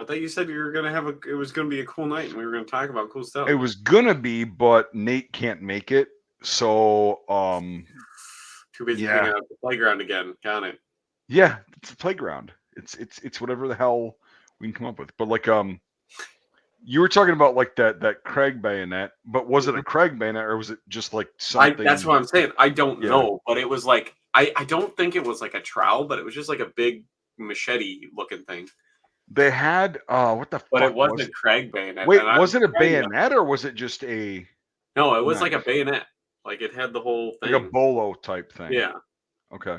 I thought you said you were gonna have it was gonna be a cool night and we were gonna talk about cool stuff. It was gonna be, but Nate can't make it. So too busy hanging out at the playground again. Got it. Yeah, it's a playground. It's whatever the hell we can come up with. But like you were talking about like that Craig bayonet, but was it a Craig bayonet or was it just like something? That's what I'm saying. I don't know, but it was like I don't think it was like a trowel, but it was just like a big machete looking thing. They had what the but fuck it wasn't a Craig bayonet. Wait, was it a bayonet or was it just a? No, it was like a bayonet. Like it had the whole thing. Like a bolo type thing. Yeah. Okay.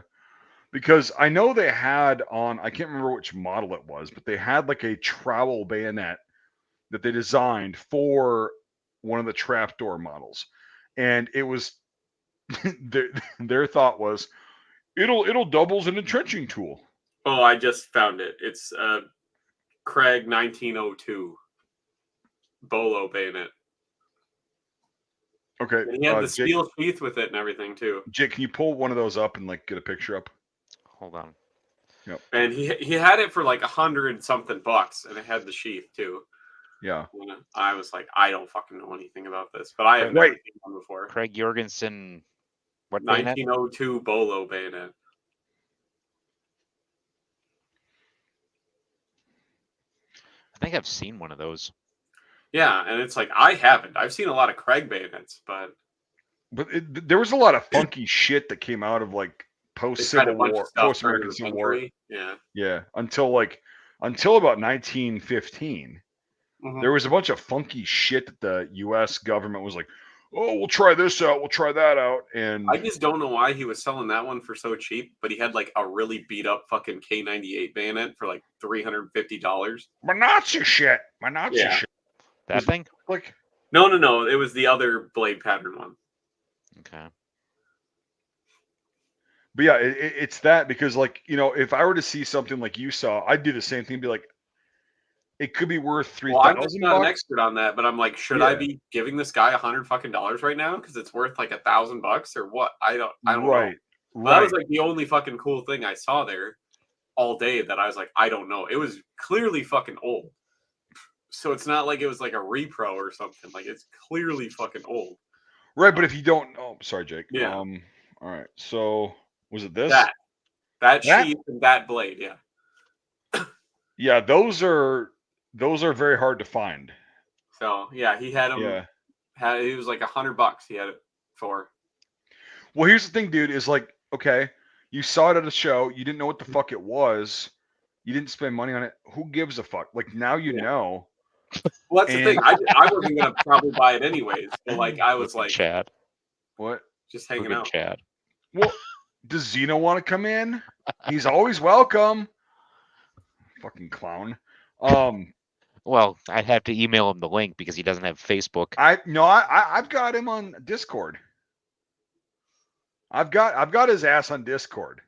Because I know they had on, I can't remember which model it was, but they had like a trowel bayonet that they designed for one of the trapdoor models. And it was their thought was it'll double as an entrenching tool. Oh, I just found it. It's Craig 1902 bolo bayonet. Okay. And he had the steel sheath with it and everything too. Jake, can you pull one of those up and like get a picture up? Hold on. Yep. And he had it for like $100-something, and it had the sheath too. Yeah. And I was like, I don't fucking know anything about this, but I have never seen one before. Craig Jorgensen, what 1902 bolo bayonet. I think I've seen one of those. Yeah, and it's like I haven't. I've seen a lot of Craig bayonets, but there was a lot of funky shit that came out of like post Civil War, post American Civil War. Yeah, until about 1915, there was a bunch of funky shit that the U.S. government was like, "Oh, we'll try this out, we'll try that out," and I just don't know why he was selling that one for so cheap. But he had like a really beat up fucking K98 bayonet for like $350. My Nazi shit. That thing? Like no. It was the other blade pattern one. Okay. But yeah, it's that because like, you know, if I were to see something like you saw, I'd do the same thing. Be like, it could be worth $3,000. Well, I'm just not an expert on that, but I'm like, should I be giving this guy $100 right now because it's worth like $1,000 or what? I don't know. Right. That was like the only fucking cool thing I saw there all day that I was like, I don't know. It was clearly fucking old. So it's not like it was like a repro or something. Like it's clearly fucking old. Right, but if you don't, sorry, Jake. Yeah. All right. So was it this? That sheath and that blade? Yeah. Yeah, those are very hard to find. So yeah, he had them. Yeah. It was like $100. He had it for. Well, here's the thing, dude. Is like, okay, you saw it at a show. You didn't know what the fuck it was. You didn't spend money on it. Who gives a fuck? Like now you know. Well, that's the thing. I wasn't gonna probably buy it anyways. But like I was like, Chad. What? Just hanging out. Chad. Well, does Zeno want to come in? He's always welcome. Fucking clown. Well, I'd have to email him the link because he doesn't have Facebook. I've got him on Discord. I've got his ass on Discord.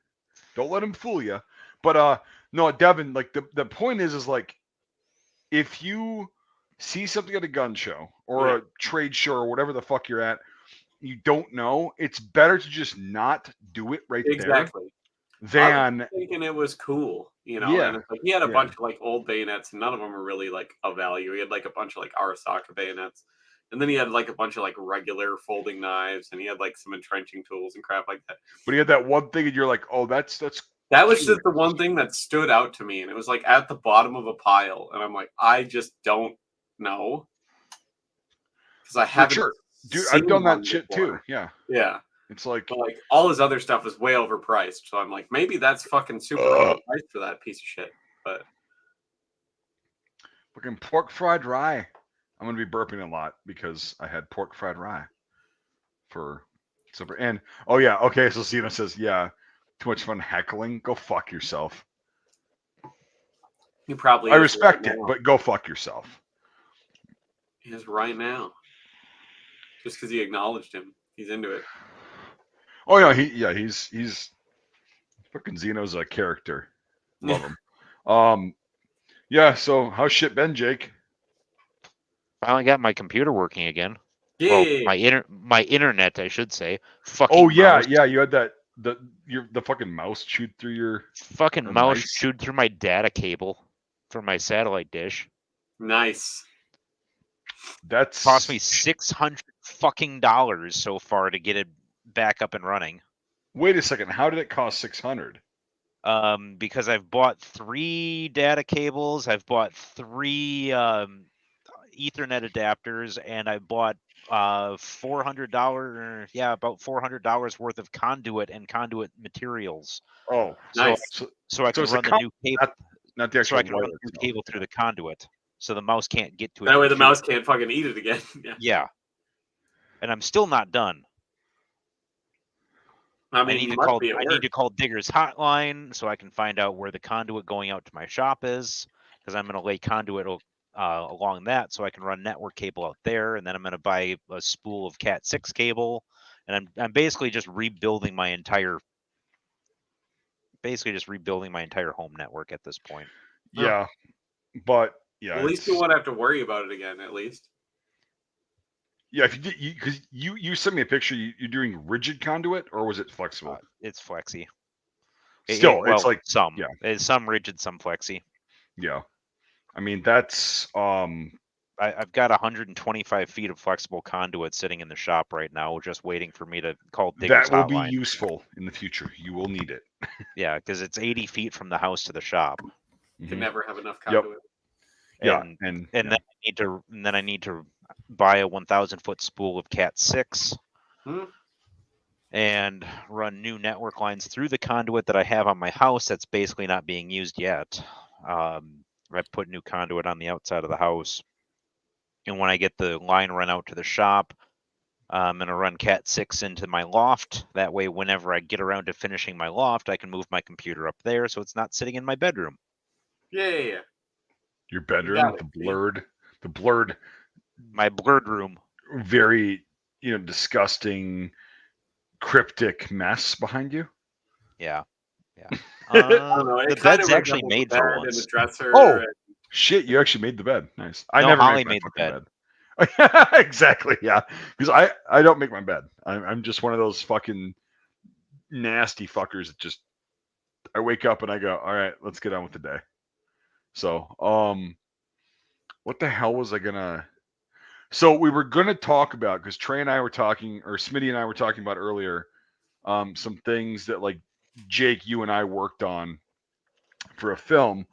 Don't let him fool you. But no, Devin, like the point is like if you see something at a gun show or a trade show or whatever the fuck you're at, you don't know, it's better to just not do it there. Exactly. Than I was thinking it was cool, you know. Yeah. And it's like he had a bunch of like old bayonets, and none of them were really like of value. He had like a bunch of like Arasaka bayonets, and then he had like a bunch of like regular folding knives, and he had like some entrenching tools and crap like that. But he had that one thing, and you're like, oh, that was just the one thing that stood out to me, and it was like at the bottom of a pile, and I'm like, I just don't know because I haven't. Sure. Dude, I've done that shit too. Yeah. Yeah. It's like all his other stuff is way overpriced. So I'm like, maybe that's fucking super overpriced for that piece of shit. But fucking pork fried rye. I'm gonna be burping a lot because I had pork fried rye for supper. And oh yeah, okay. So Zeno says, yeah, too much fun heckling. Go fuck yourself. You probably. I respect it, but go fuck yourself. He is right now. Just because he acknowledged him, he's into it. Oh yeah, he's fucking Zeno's a character. Love him. Yeah. So how's shit been, Jake? Finally got my computer working again. Yeah. Well, my internet, I should say. Fucking. Oh yeah, mouse. Yeah. You had the fucking mouse chewed through your. Fucking mouse chewed through my data cable. for my satellite dish. Nice. That's Cost me $600 fucking so far to get it back up and running. Wait a second. How did it cost $600? Because I've bought 3 data cables, I've bought 3 Ethernet adapters, and I bought $400. Yeah, about $400 worth of conduit and conduit materials. Oh, nice. So I can run the new cable. Not the actual so I can run the new cable through the conduit, so the mouse can't get to it. That way the mouse can't fucking eat it again. Yeah. And I'm still not done. I mean, I need to call Digger's hotline so I can find out where the conduit going out to my shop is, because I'm going to lay conduit along that so I can run network cable out there, and then I'm going to buy a spool of Cat 6 cable, and I'm basically just rebuilding my entire home network at this point. Yeah, but yeah, at least you won't have to worry about it again. At least. Yeah, if you did, because you sent me a picture. You're doing rigid conduit, or was it flexible? It's flexi. Still, it's like some. Yeah, it's some rigid, some flexi. Yeah, I mean that's I've got 125 feet of flexible conduit sitting in the shop right now, just waiting for me to call Digger's that will hotline. be useful in the future. You will need it. Yeah, because it's 80 feet from the house to the shop. You can never have enough conduit. Yep. And then I need to buy a 1,000 foot spool of Cat 6 and run new network lines through the conduit that I have on my house that's basically not being used yet. I've put new conduit on the outside of the house, and when I get the line run out to the shop, I'm going to run Cat 6 into my loft. That way, whenever I get around to finishing my loft, I can move my computer up there so it's not sitting in my bedroom. Yeah. Your bedroom, the blurred, my blurred room. Very, disgusting, cryptic mess behind you. Yeah. I don't know. The bed's actually made for once. And the dresser. Oh, shit! You actually made the bed. Nice. I never Holly made the bed. Exactly. Yeah, because I don't make my bed. I'm just one of those fucking nasty fuckers that just I wake up and I go, all right, let's get on with the day. So, what the hell was I gonna? So we were gonna talk about, because Trey and I were talking, or Smitty and I were talking about earlier, some things that like Jake, you and I worked on for a film,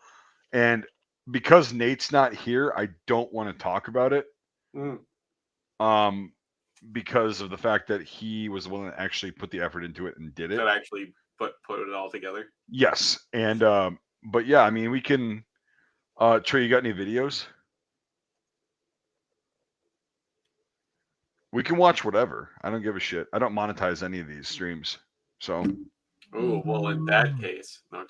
and because Nate's not here, I don't want to talk about it. Because of the fact that he was the one that actually put the effort into it and did it. That actually put it all together. Yes, and but yeah, I mean, we can. Trey, you got any videos? We can watch whatever. I don't give a shit. I don't monetize any of these streams. So. Oh, well, in that case. No.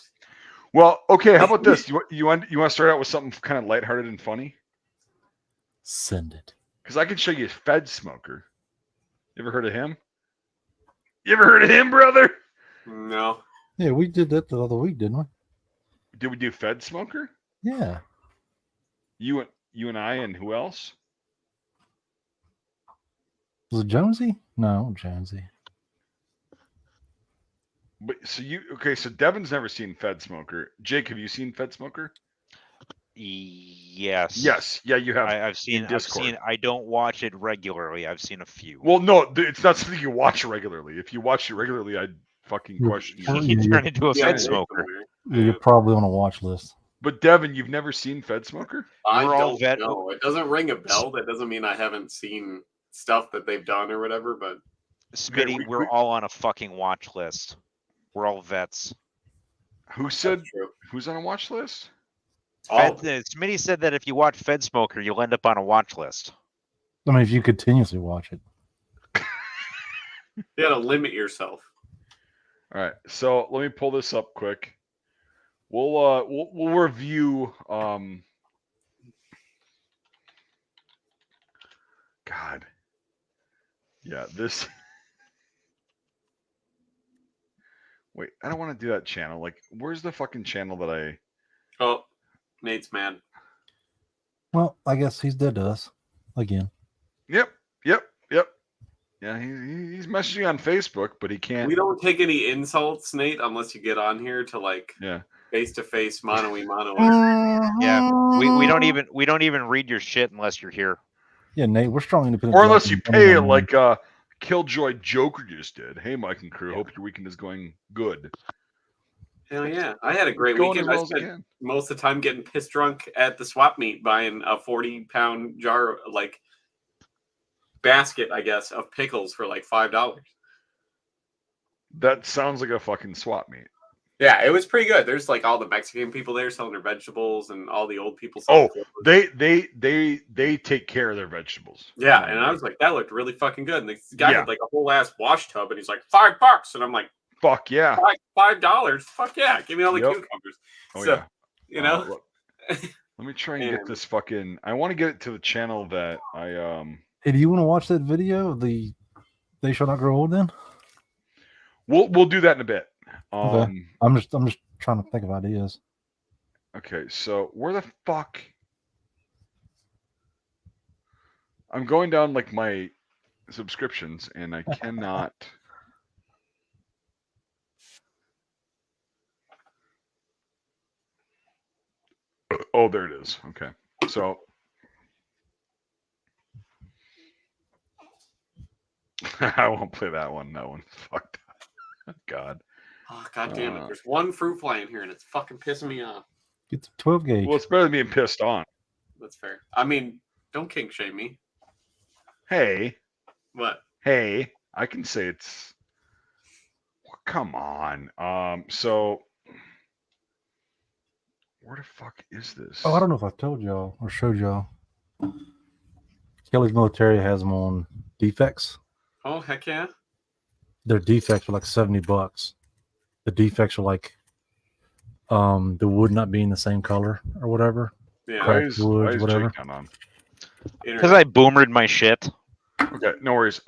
Well, okay. How about this? You want to start out with something kind of lighthearted and funny? Send it. Because I can show you Fedsmoker. You ever heard of him? You ever heard of him, brother? No. Yeah, we did that the other week, didn't we? Did we do Fedsmoker? Yeah. You and I and who else? Was it Jonesy? No, Jonesy. But so Devin's never seen Fedsmoker. Jake, have you seen Fedsmoker? Yes. Yes. Yeah, you have. I've seen. I don't watch it regularly. I've seen a few. Well, no, it's not something you watch regularly. If you watch it regularly, I'd fucking question you. You turn into a Fedsmoker. You're probably on a watch list. But Devin, you've never seen Fedsmoker? I don't know. It doesn't ring a bell. That doesn't mean I haven't seen stuff that they've done or whatever. But Smitty, we're all on a fucking watch list. We're all vets. Who said? Who's on a watch list? Smitty said that if you watch Fedsmoker, you'll end up on a watch list. I mean, if you continuously watch it. You gotta limit yourself. All right, so let me pull this up quick. We'll review. God. Yeah, this. Wait, I don't want to do that channel. Like, where's the fucking channel that I? Oh, Nate's man. Well, I guess he's dead to us again. Yep. Yeah, he's messaging on Facebook, but he can't. We don't take any insults, Nate, unless you get on here to like. Yeah. face-to-face mano-a-mano. Yeah, we don't even read your shit unless you're here. Yeah, Nate, we're strong independent. Or unless you pay it like Killjoy Joker just did. Hey, Mike and crew, hope your weekend is going good. Hell yeah. I had a great weekend. I spent most of the time getting pissed drunk at the swap meet buying a 40-pound jar, like, basket, I guess, of pickles for like $5. That sounds like a fucking swap meet. Yeah, it was pretty good. There's like all the Mexican people there selling their vegetables and all the old people Oh, selling they take care of their vegetables. Yeah, and I was like, that looked really fucking good. And the guy had like a whole ass wash tub, and he's like, $5, and I'm like, fuck yeah, $5, fuck yeah, give me all the cucumbers. Oh so, yeah, you know. Let me try and get this fucking. I want to get it to the channel that I Hey, do you want to watch that video of the They Shall Not Grow Old? Then we'll do that in a bit. Okay. I'm just trying to think of ideas. Okay, so where the fuck? I'm going down like my subscriptions, and I cannot. Oh, there it is. Okay, so I won't play that one. That one's fucked up. God. Oh, God damn it. There's one fruit fly in here, and it's fucking pissing me off. Get the 12 gauge. Well, it's better than being pissed on. That's fair. I mean, don't kink shame me. Hey. What? Hey, I can say it's. Well, come on. So where the fuck is this? Oh, I don't know if I told y'all or showed y'all. Kelly's Military has them on defects. Oh, heck yeah. Their defects are like $70. The defects are like the wood not being the same color or whatever. Yeah. Cracked wood, whatever. Because I boomered my shit. Okay, no worries.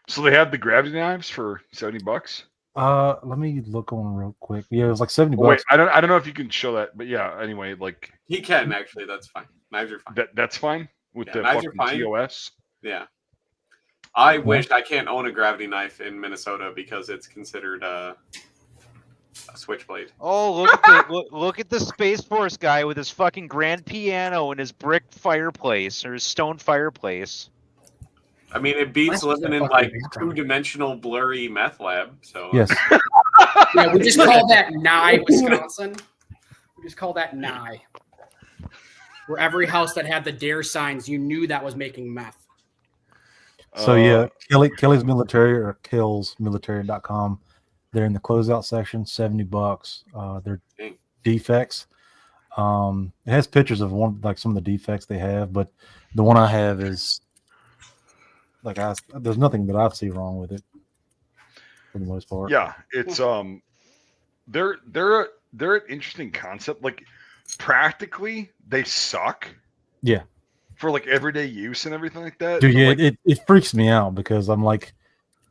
So they have the gravity knives for $70. Let me look on real quick. Yeah, it was like $70. Wait, I don't know if you can show that, but yeah. Anyway, like he can actually. That's fine. Knives are fine. That's fine with the knives fucking are fine. TOS. Yeah. I wish I can't own a gravity knife in Minnesota because it's considered a switchblade. Oh, look at the Space Force guy with his fucking grand piano and his brick fireplace or his stone fireplace. I mean, it beats living in like two-dimensional blurry meth lab. So yes. Yeah, we just call that Nye, Wisconsin. We just call that Nye. Where every house that had the dare signs, you knew that was making meth. So yeah, Kelly's Military or killsmilitary.com. They're in the closeout section, $70. They're defects. It has pictures of some of the defects they have, but the one I have is there's nothing that I see wrong with it for the most part. Yeah, it's they're an interesting concept. Like practically, they suck. Yeah. For like everyday use and everything like that. Dude, yeah, like, it freaks me out because I'm like,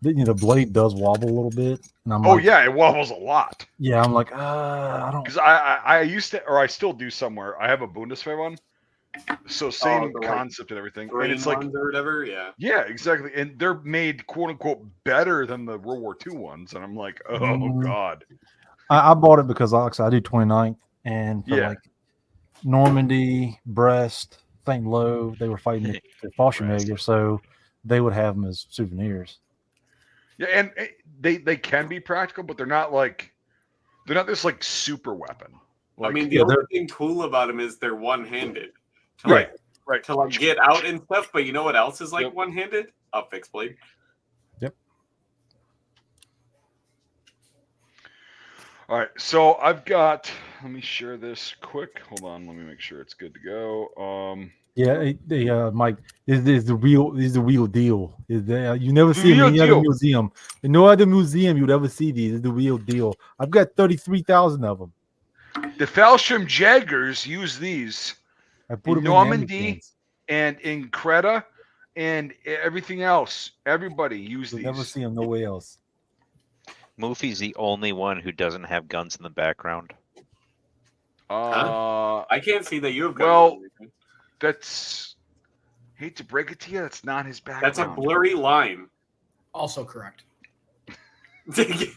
the blade does wobble a little bit, and I'm like, yeah, it wobbles a lot. Yeah, I'm like, I don't. Because I used to, or I still do somewhere. I have a Bundeswehr one, so same concept and everything. And it's like or whatever, yeah. Yeah, exactly. And they're made quote unquote better than the World War II ones, and I'm like, oh god. I bought it because I do 29th, and for like Normandy, Brest, St. Lo, they were fighting the Fallschirmjäger, so they would have them as souvenirs. Yeah, and they can be practical, but they're not this like super weapon. Like, I mean, the only thing cool about them is they're one-handed. Right. To like get out and stuff, but you know what else is like one-handed? A fixed blade. Yep. All right, so I've got. Let me share this quick. Hold on, let me make sure it's good to go. Mike, is the real deal. You never see them in any other museum. In no other museum you'd ever see these. It's the real deal. I've got 33,000 of them. The Fallschirmjägers use these in Normandy and in Creta and everything else. Everybody use these. Never see them nowhere else. Moofy's the only one who doesn't have guns in the background. I can't see that you have guns. Well, that's. Hate to break it to you, that's not his background. That's a blurry line. Also correct. Let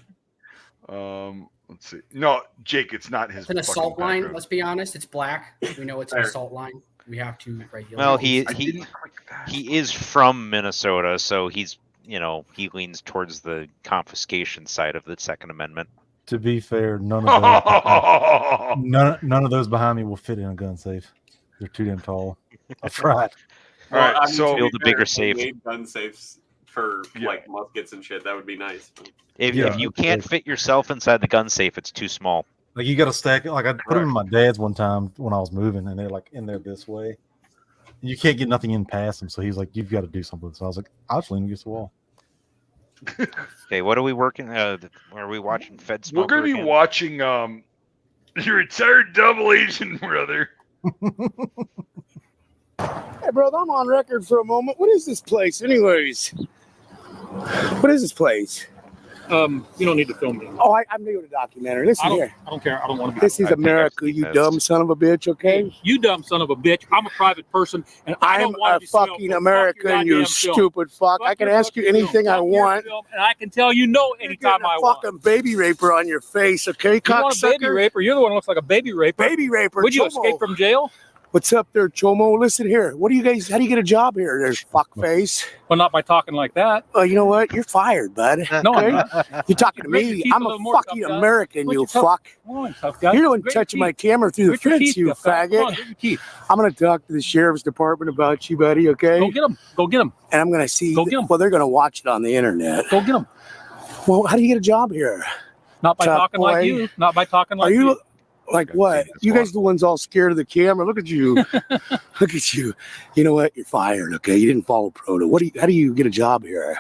Let's see. No, Jake, it's not his. It's an assault line. background. Let's be honest. It's black. We know it's an assault line. We have to regulate. Well, I he didn't click that. he is from Minnesota, so he's he leans towards the confiscation side of the Second Amendment. To be fair, none of those behind me will fit in a gun safe. They're too damn tall. I've tried. All right, I mean, so to be build a bigger fair, safe. they made gun safes for like muskets and shit. That would be nice. If you can't fit yourself inside the gun safe, it's too small. Like you got to stack it. Like I put them in my dad's one time when I was moving, and they're like in there this way. You can't get nothing in past them, so he's like, "You've got to do something." So I was like, "I'll just lean against the wall." Okay, what are we working? Are we watching Fedsmoker? We're gonna be watching your retired double agent brother. Hey, brother, I'm on record for a moment. What is this place, anyways? What is this place? You don't need to film me. Oh, I'm new to documentary. Listen here. I don't care. I don't want to be. This is America, you dumb son of a bitch, okay? You dumb son of a bitch. I'm a private person, and I I'm don't want a to be filmed. fucking Fuck your American, you goddamn film. stupid fuck. Fuck I can your ask you fucking anything film. I Fuck your want. film, and I can tell you no You're anytime getting I a want. fucking baby raper on your face, okay, You want a baby cocksucker? raper? You're the one who looks like a baby raper. Baby raper. Would you Chomo. escape from jail? What's up there, Chomo? Listen here. What do you guys, how do you get a job here? There's fuckface. Well, not by talking like that. Oh, you know what? You're fired, bud. No, Okay? I'm not. You're talking to Grit your me. teeth I'm a a little more, fucking tough guy. American, Grit you your tough- fuck. Come on, tough guy. You're the one Grit your touching my teeth. camera through the Grit your fence, teeth, you tough guy. Come on, faggot. grit your teeth. I'm going to talk to the sheriff's department about you, buddy, okay? Go get him. Go get him. And I'm going to see, Go get 'em. well, they're going to watch it on the internet. Go get him. Well, how do you get a job here? Not by Tough talking boy. like you. Not by talking Are like you, you. like what? You guys the ones all scared of the camera. Look at you. Look at you. You know what? You're fired, okay? You didn't follow proto. How do you get a job here?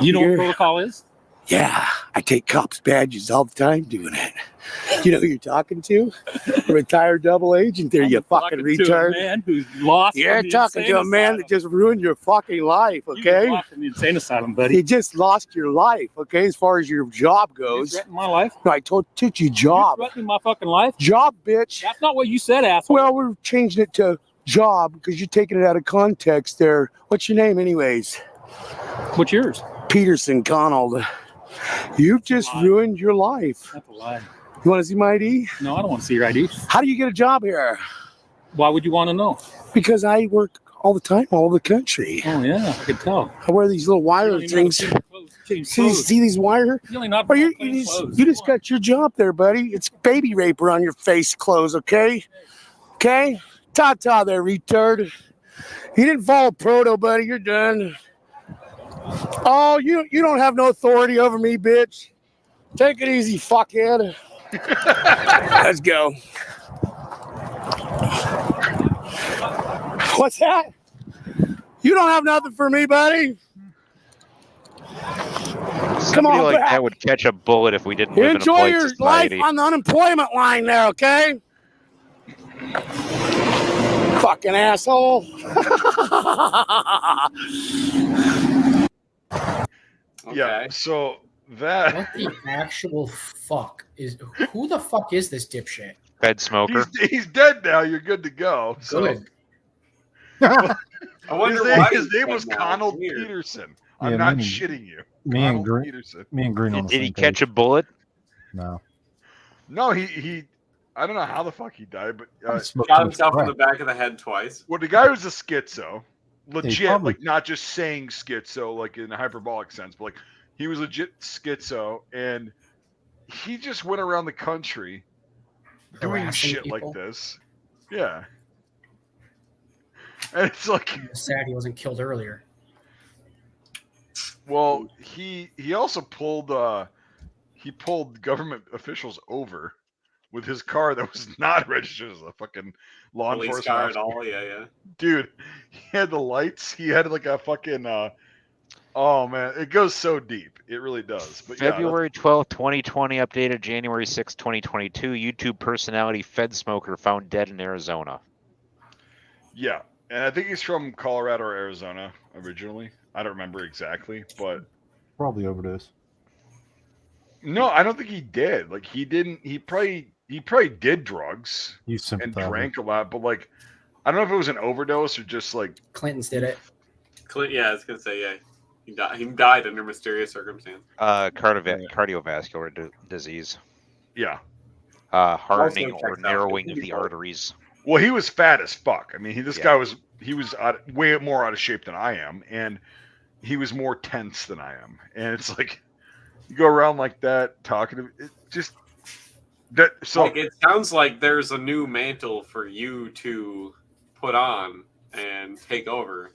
You know what You're- protocol is? Yeah, I take cops' badges all the time doing it. You know who you're talking to? A retired double agent there, you fucking Talking to a retard. man who's lost. You're from the talking insane to a man asylum. that just ruined your fucking life, You okay? lost from the insane asylum, buddy. You just lost your life, okay, as far as your job You goes. threatened my life. No, I told you You job. threatening my fucking life. Job, bitch. That's not what you said, asshole. Well, we're changing it to job because you're taking it out of context there. What's your name, anyways? What's yours? Peterson Connell. You've just lie. ruined your life. That's a lie. You want to see my ID? No, I don't want to see your ID. How do you get a job here? Why would you want to know? Because I work all the time, all over the country. Oh yeah, I could tell. I wear these little You wire don't even things. know how to change See, clothes. see these wire? You only not Or you clean just, clothes. you just Come on. got your job there, buddy. It's baby raper on your face clothes, okay? Okay? Ta-ta there, retard. You didn't follow proto, buddy. You're done. Oh, you don't have no authority over me, bitch. Take it easy, fuckhead. Let's go. What's that? You don't have nothing for me, buddy. Somebody on like back. that would catch a bullet if we didn't live in a Enjoy polite your society. life on the unemployment line there, okay? Fucking asshole. Yeah. So that What the actual fuck is? Who the fuck is this dipshit? Fedsmoker. he's dead now. You're good to go. So Good. I wonder why his name he's was dead now. Connell Weird. Peterson. I'm Yeah, not me- shitting you. Me and Connell Green. Peterson. Me and Green on the Did he same catch page. a bullet? No. No, he. I don't know how the fuck he died, but I smoked Shot too much himself in crack. the back of the head twice. well, the guy was a schizo, legit, probably- like not just saying schizo, like in a hyperbolic sense, but like he was legit schizo, and he just went around the country doing Harassing shit people. like this. Yeah, and it's like, I'm sad he wasn't killed earlier. well, he also pulled government officials over with his car that was not registered as a fucking law Police enforcement car and officer. all, yeah. Dude, he had the lights. He had like a fucking oh man, it goes so deep. It really does. But February 12th, 2020, updated January 6th, 2022. YouTube personality Fedsmoker found dead in Arizona. yeah. And I think he's from Colorado or Arizona originally. I don't remember exactly, but Probably overdose. no, I don't think he did. Like he didn't. He probably did drugs You and sympathize. drank a lot, but like I don't know if it was an overdose or just like Clinton's did it. Yeah, I was gonna say, yeah. He died under mysterious circumstance. Cardiovascular disease. Yeah. Hardening Also or checks out. narrowing It of can be the both. arteries. Well, he was fat as fuck. I mean, this Yeah. guy was way more out of shape than I am, and he was more tense than I am. And it's like you go around like that talking to it just that. So Like, it sounds like there's a new mantle for you to put on and take over.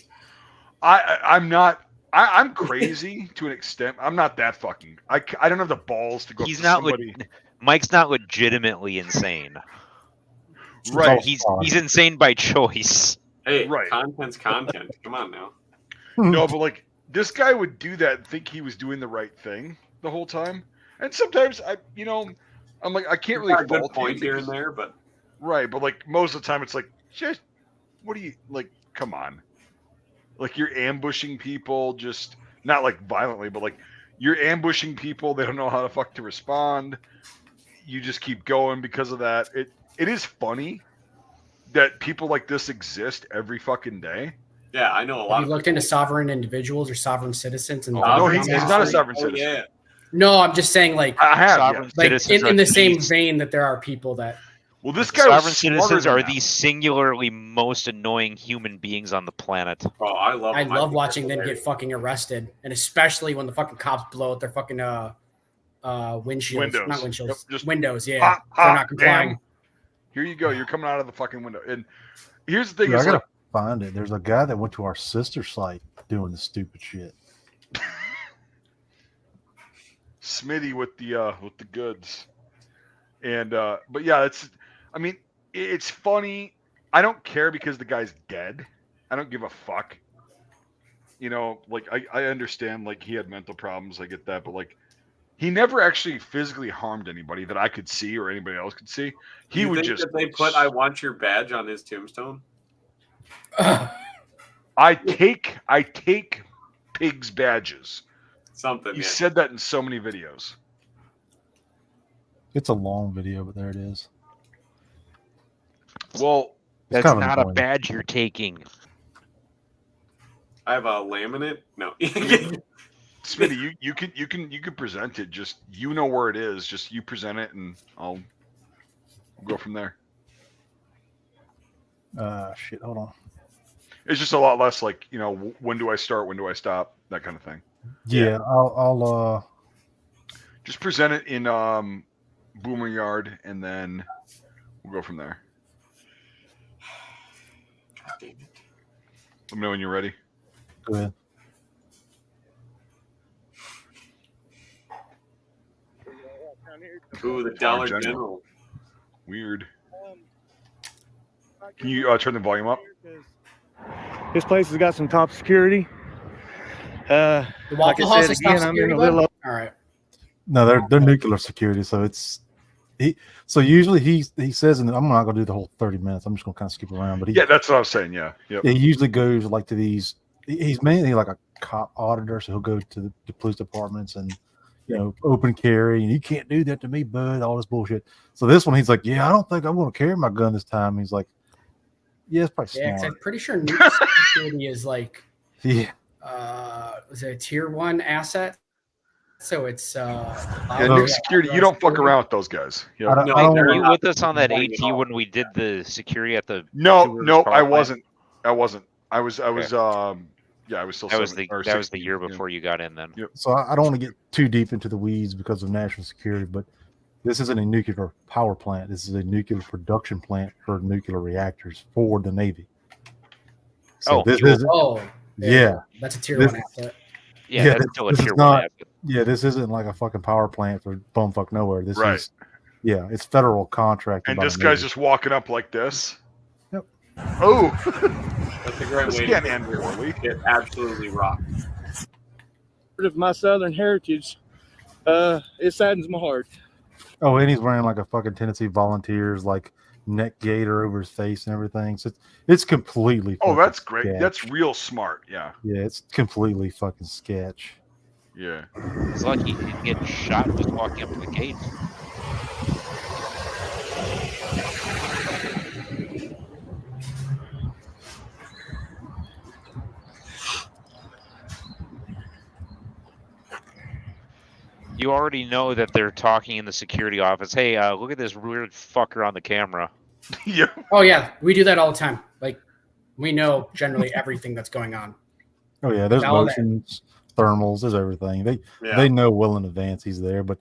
I'm not. I'm crazy to an extent. I'm not that fucking. I don't have the balls to go He's up to not. somebody. Mike's not legitimately insane. Right. He's insane by choice. Hey, Right. content's content. Come on now. No, but like this guy would do that and think he was doing the right thing the whole time. And sometimes I'm like, I can't You've really got good fault him points here and because- there, but Right, but like most of the time, it's like, just what do you like? Come on, like you're ambushing people, just not like violently, but like you're ambushing people. They don't know how the fuck to respond. You just keep going because of that. It is funny that people like this exist every fucking day. yeah, I know a lot. Have you looked into sovereign individuals or sovereign citizens? And No, he's not a sovereign Oh, citizen. yeah. No, I'm just saying, like, I have, Sovereign yeah. like citizens are in the same these- vein that there are people that. Well, this guy Sovereign was smarter citizens than are that. the singularly most annoying human beings on the planet. Oh, I love I them. love think watching they're them get hilarious. fucking arrested, and especially when the fucking cops blow out their fucking windshields, Windows. not windshields, Yep, just windows. Yeah, hot, if they're hot, not complying. bam. Here you go. You're coming out of the fucking window. And here's the thing: Dude, I is gotta like, find it. There's a guy that went to our sister site doing the stupid shit. Smitty with the goods. And but yeah, it's funny. I don't care because the guy's dead. I don't give a fuck. You know, like I understand like he had mental problems, I get that, but like he never actually physically harmed anybody that I could see or anybody else could see. He You would think just that they put "I want your badge" on his tombstone? I take pigs' badges. Something. You Yeah. said that in so many videos. It's a long video, but there it is. Well, It's That's kind of not a annoying. badge you're taking. I have a laminate. No. Smitty, you can present it. Just you know where it is. Just you present it, and I'll go from there. Shit, hold on. It's just a lot less like, you know, when do I start, when do I stop, that kind of thing. Yeah, I'll Just present it in Boomer Yard, and then we'll go from there. God damn it. Let me know when you're ready. go ahead. Ooh, the Dollar General. Weird. Can you turn the volume up? This place has got some top security. The Like Waffle I House said is top again, I'm in security, a bud? little. All right. No, they're nuclear security, so it's so usually he says, and I'm not gonna do the whole 30 minutes. I'm just gonna kind of skip around, but Yeah, that's what I was saying. Yeah. Yep. he usually goes like to these. He's mainly like a cop auditor, so he'll go to the police departments and open carry, and you can't do that to me, bud. All this bullshit. So this one, he's like, yeah, I don't think I'm gonna carry my gun this time. He's like, yeah, it's probably Yeah, 'cause smart. I'm pretty sure nuclear security is like Yeah. was it a tier 1 asset? So it's Yeah, No. Nick Security, you don't fuck around with those guys. Yep. I don't No, Were they're you not with us on that boring at AT all. when we did the security at the No, Two Rivers no, power I plant? wasn't. I was yeah, I was still That was 16, the year yeah. before you got in then. Yep. So I don't want to get too deep into the weeds because of national security, but this isn't a nuclear power plant. This is a nuclear production plant for nuclear reactors for the Navy. So Oh, this fuel. isn't. oh Yeah, that's a tier This- 1 asset. Yeah, Yeah, that's this- still a this is tier not- 1 asset. yeah. This isn't like a fucking power plant for bumfuck nowhere. This Right. is it's federal contract. And this guy's just walking up like this. Yep. Oh, That's a great this way can't to end poorly. get absolutely rocked. Of my Southern heritage, it saddens my heart. Oh, and he's wearing like a fucking Tennessee Volunteers like neck gaiter over his face and everything. So it's completely. Oh, fucking that's great. sketch. That's real smart. Yeah. Yeah, it's completely fucking sketch. Yeah. It's lucky he didn't get shot just walking up to the gate. You You already know that they're talking in the security office. Hey, look at this weird fucker on the camera. Yeah. Oh yeah, we do that all the time. Like we know generally everything that's going on. Oh yeah, there's All that. motions, thermals, there's everything. They know well in advance he's there, but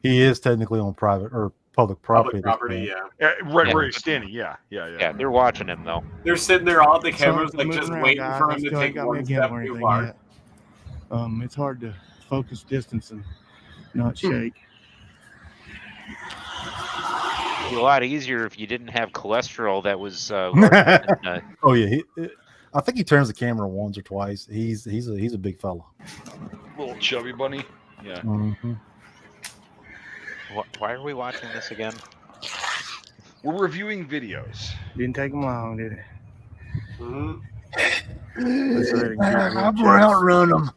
he is technically on private or public property. Public property, Right where he's standing. Yeah. Yeah, they're watching him though. They're sitting there all at the cameras, like moving just around, waiting guys. for I him to still ain't take got me one a step gun or too anything far. yet. It's hard to focus distance and not shake. It'd be a lot easier if you didn't have cholesterol that was. Oh yeah, I think he turns the camera once or twice. He's a big fella. Little chubby bunny. Yeah. Mm-hmm. Why are we watching this again? We're reviewing videos. Didn't take him long, did it? Mm-hmm. Let's let it get real I'm chase. gonna outrun him.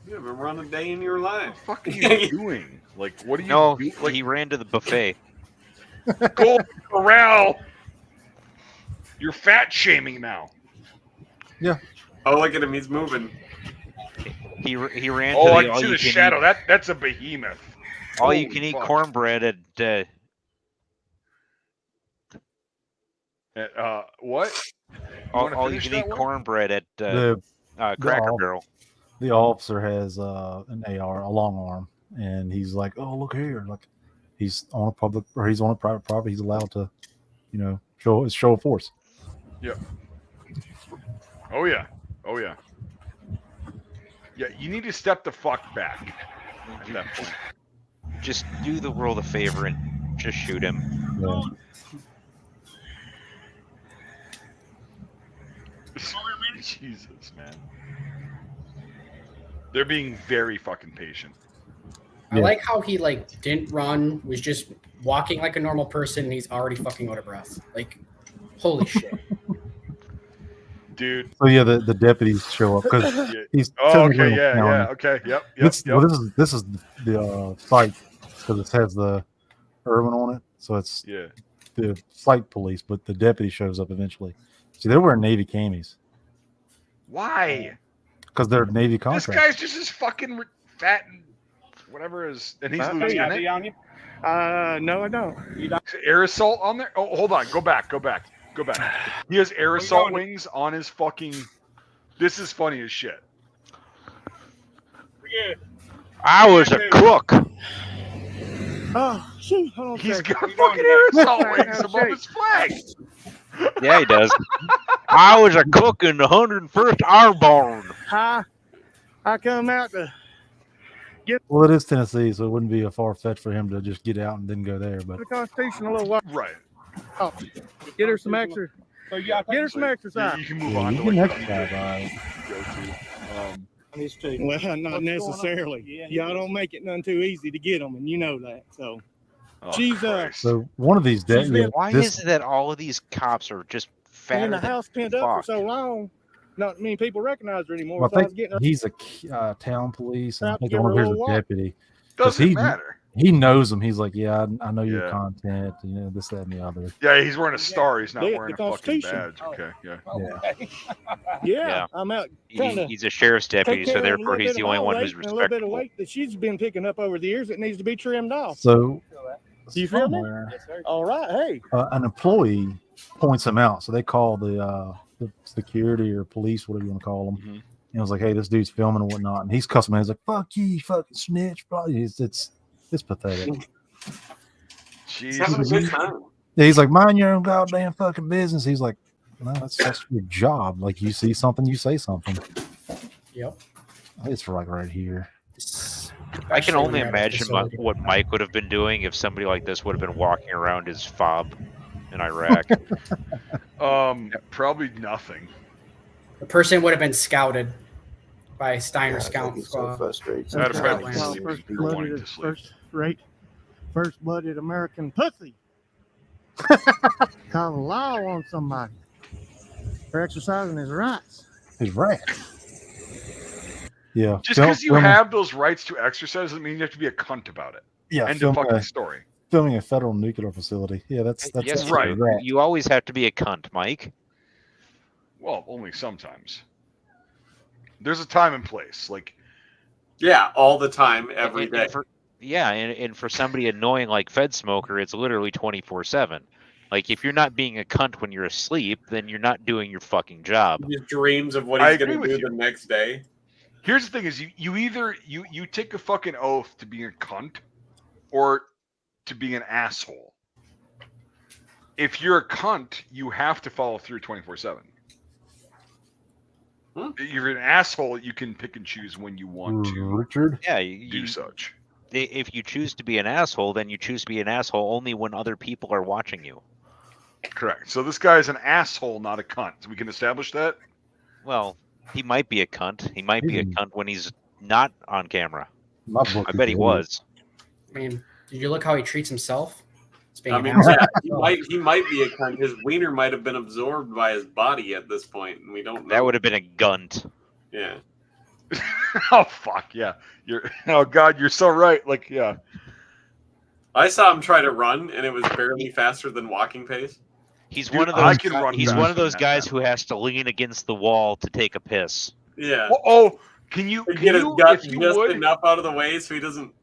You haven't run a day in your life. What the fuck are you doing? Like, what are you No, doing? Like, he ran to the buffet. go corral. You're fat shaming now. Oh, look at him. He's moving. He ran Oh, to I the can see the shadow. That's a behemoth. all you Holy can eat fuck. cornbread at What? all you can eat cornbread at The Cracker Barrel. the officer has an AR, a long arm, and he's like, "Oh, look here!" Like he's on a public or he's on a private property. He's allowed to, show of force. Oh yeah. Oh yeah. Yeah, you need to step the fuck back at that point. Just do the world a favor and just shoot him. Yeah. Jesus, man. They're being very fucking patient. I like how he didn't run, was just walking like a normal person, and he's already fucking out of breath. Like, holy shit. Dude. So yeah, the deputies show up because he's. Oh, okay, technically yeah, on county. yeah, okay, yep. Well, this is the site because it has the Irwin on it, so it's the flight police. But the deputy shows up eventually. See, they're wearing Navy camis Why? because they're Navy This contractors. guy's just as fucking fat and whatever is, and he's lieutenant. on you? No, I don't. Air assault on there? Oh, hold on. Go back. He has air assault wings on his fucking. This is funny as shit. I was a cook. Oh, shoot. Hold on a He's second. got fucking air assault wings above his flag. Yeah, he does. I was a cook in the 101st Airborne. Hi. I come out to Well, it is Tennessee, so it wouldn't be a far fetch for him to just get out and then go there. But the Constitution a little while. Right. Oh, get her some extra. Get her some exercise. You can move yeah, on you to can like exercise, all right. go to. Well, not necessarily. Y'all don't make it none too easy to get them, and you know that. So, Oh, she's Christ. So one of these days, Why is it that all of these cops are just been in fatter the house penned up for so long. Not many people recognize her anymore. Well, so I I was think getting her. he's a town police, and I Have to think give one her of a his little a walk. deputy. Doesn't matter. He knows him. He's like, yeah, I know your Yeah. content. This, that, and the other. Yeah, he's wearing a star. He's not The wearing a fucking Constitution. badge. Okay, yeah. Yeah. Yeah, I'm out trying to He's a sheriff's deputy, take so care of a therefore little he's bit the of only my one weight who's and a little bit of respectable. weight that she's been picking up over the years that needs to be trimmed off. So, You feel me? somewhere, All right, hey. an employee points him out. So they call the security or police, whatever you want to call them. Mhm. And it was like, hey, this dude's filming and whatnot. And he's cussing. He's like, fuck you, you fucking snitch. Bro. It's pathetic. He's having a Jesus. good time. Yeah, he's like, mind your own goddamn fucking business. He's like, no, that's your job. Like, you see something, you say something. Yep. It's right here. I can Especially only when you're at a imagine facility. what Mike would have been doing if somebody like this would have been walking around his fob in Iraq. Probably nothing. The person would have been scouted by Steiner Scout So Squad. frustrating. I'd have probably Well, seen people wanting to sleep. First-blooded American pussy. Call the law on somebody for exercising his rights. He's right. Yeah. Just because you have those rights to exercise doesn't mean you have to be a cunt about it. End of fucking story. Filming a federal nuclear facility. Yeah, that's Yes, right. You always have to be a cunt, Mike. Well, only sometimes. There's a time and place. Like, Yeah, all the time, every day. And for somebody annoying like Fedsmoker, it's literally 24/7. Like, if you're not being a cunt when you're asleep, then you're not doing your fucking job. He just dreams of what he's going to do the next day. Here's the thing: is you either you take a fucking oath to being a cunt, or to being an asshole. If you're a cunt, you have to follow through 24/7. If you're an asshole, you can pick and choose when you want to. Richard? Yeah, do such. If you choose to be an asshole, then you choose to be an asshole only when other people are watching you. Correct. So this guy is an asshole, not a cunt. So we can establish that? Well, he might be a cunt. He might be a cunt when he's not on camera. I bet he was. I mean, did you look how he treats himself? I mean, he might be a cunt. His wiener might have been absorbed by his body at this point, and we don't know. That would have been a gunt. Yeah. Oh fuck yeah! Oh god, you're so right. Like yeah. I saw him try to run, and it was barely faster than walking pace. He's one of those. He's one of those guys who has to lean against the wall to take a piss. Yeah. Oh, can you get his gut just enough out of the way so he doesn't?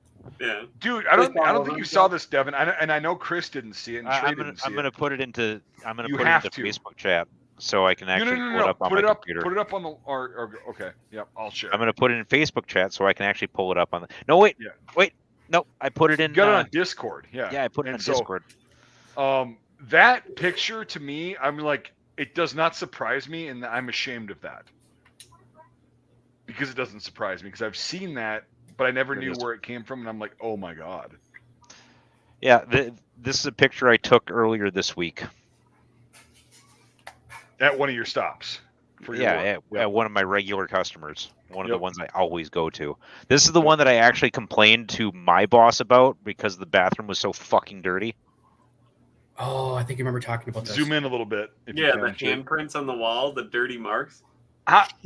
Yeah. Dude, I don't think you saw this, Devin. And I know Chris didn't see it. And Trey didn't see I'm gonna put it into. I'm gonna You put it have into to. Facebook chat so I can actually pull it up on Put my it up. computer. Put it up on the. Okay. Yep. I'll share. I'm gonna put it in Facebook chat so I can actually pull it up on the. No wait. Yeah. Wait. No, I put it in. Got it on Discord. Yeah. Yeah, I put it on Discord. That picture to me, I'm like, it does not surprise me, and I'm ashamed of that because it doesn't surprise me because I've seen that, but I never knew where it came from, and I'm like, oh my god. Yeah, this is a picture I took earlier this week. At one of your stops. At one of my regular customers. One of the ones I always go to. This is the one that I actually complained to my boss about because the bathroom was so fucking dirty. Oh, I think you remember talking about this. Zoom in a little bit. Yeah, the handprints on the wall, the dirty marks.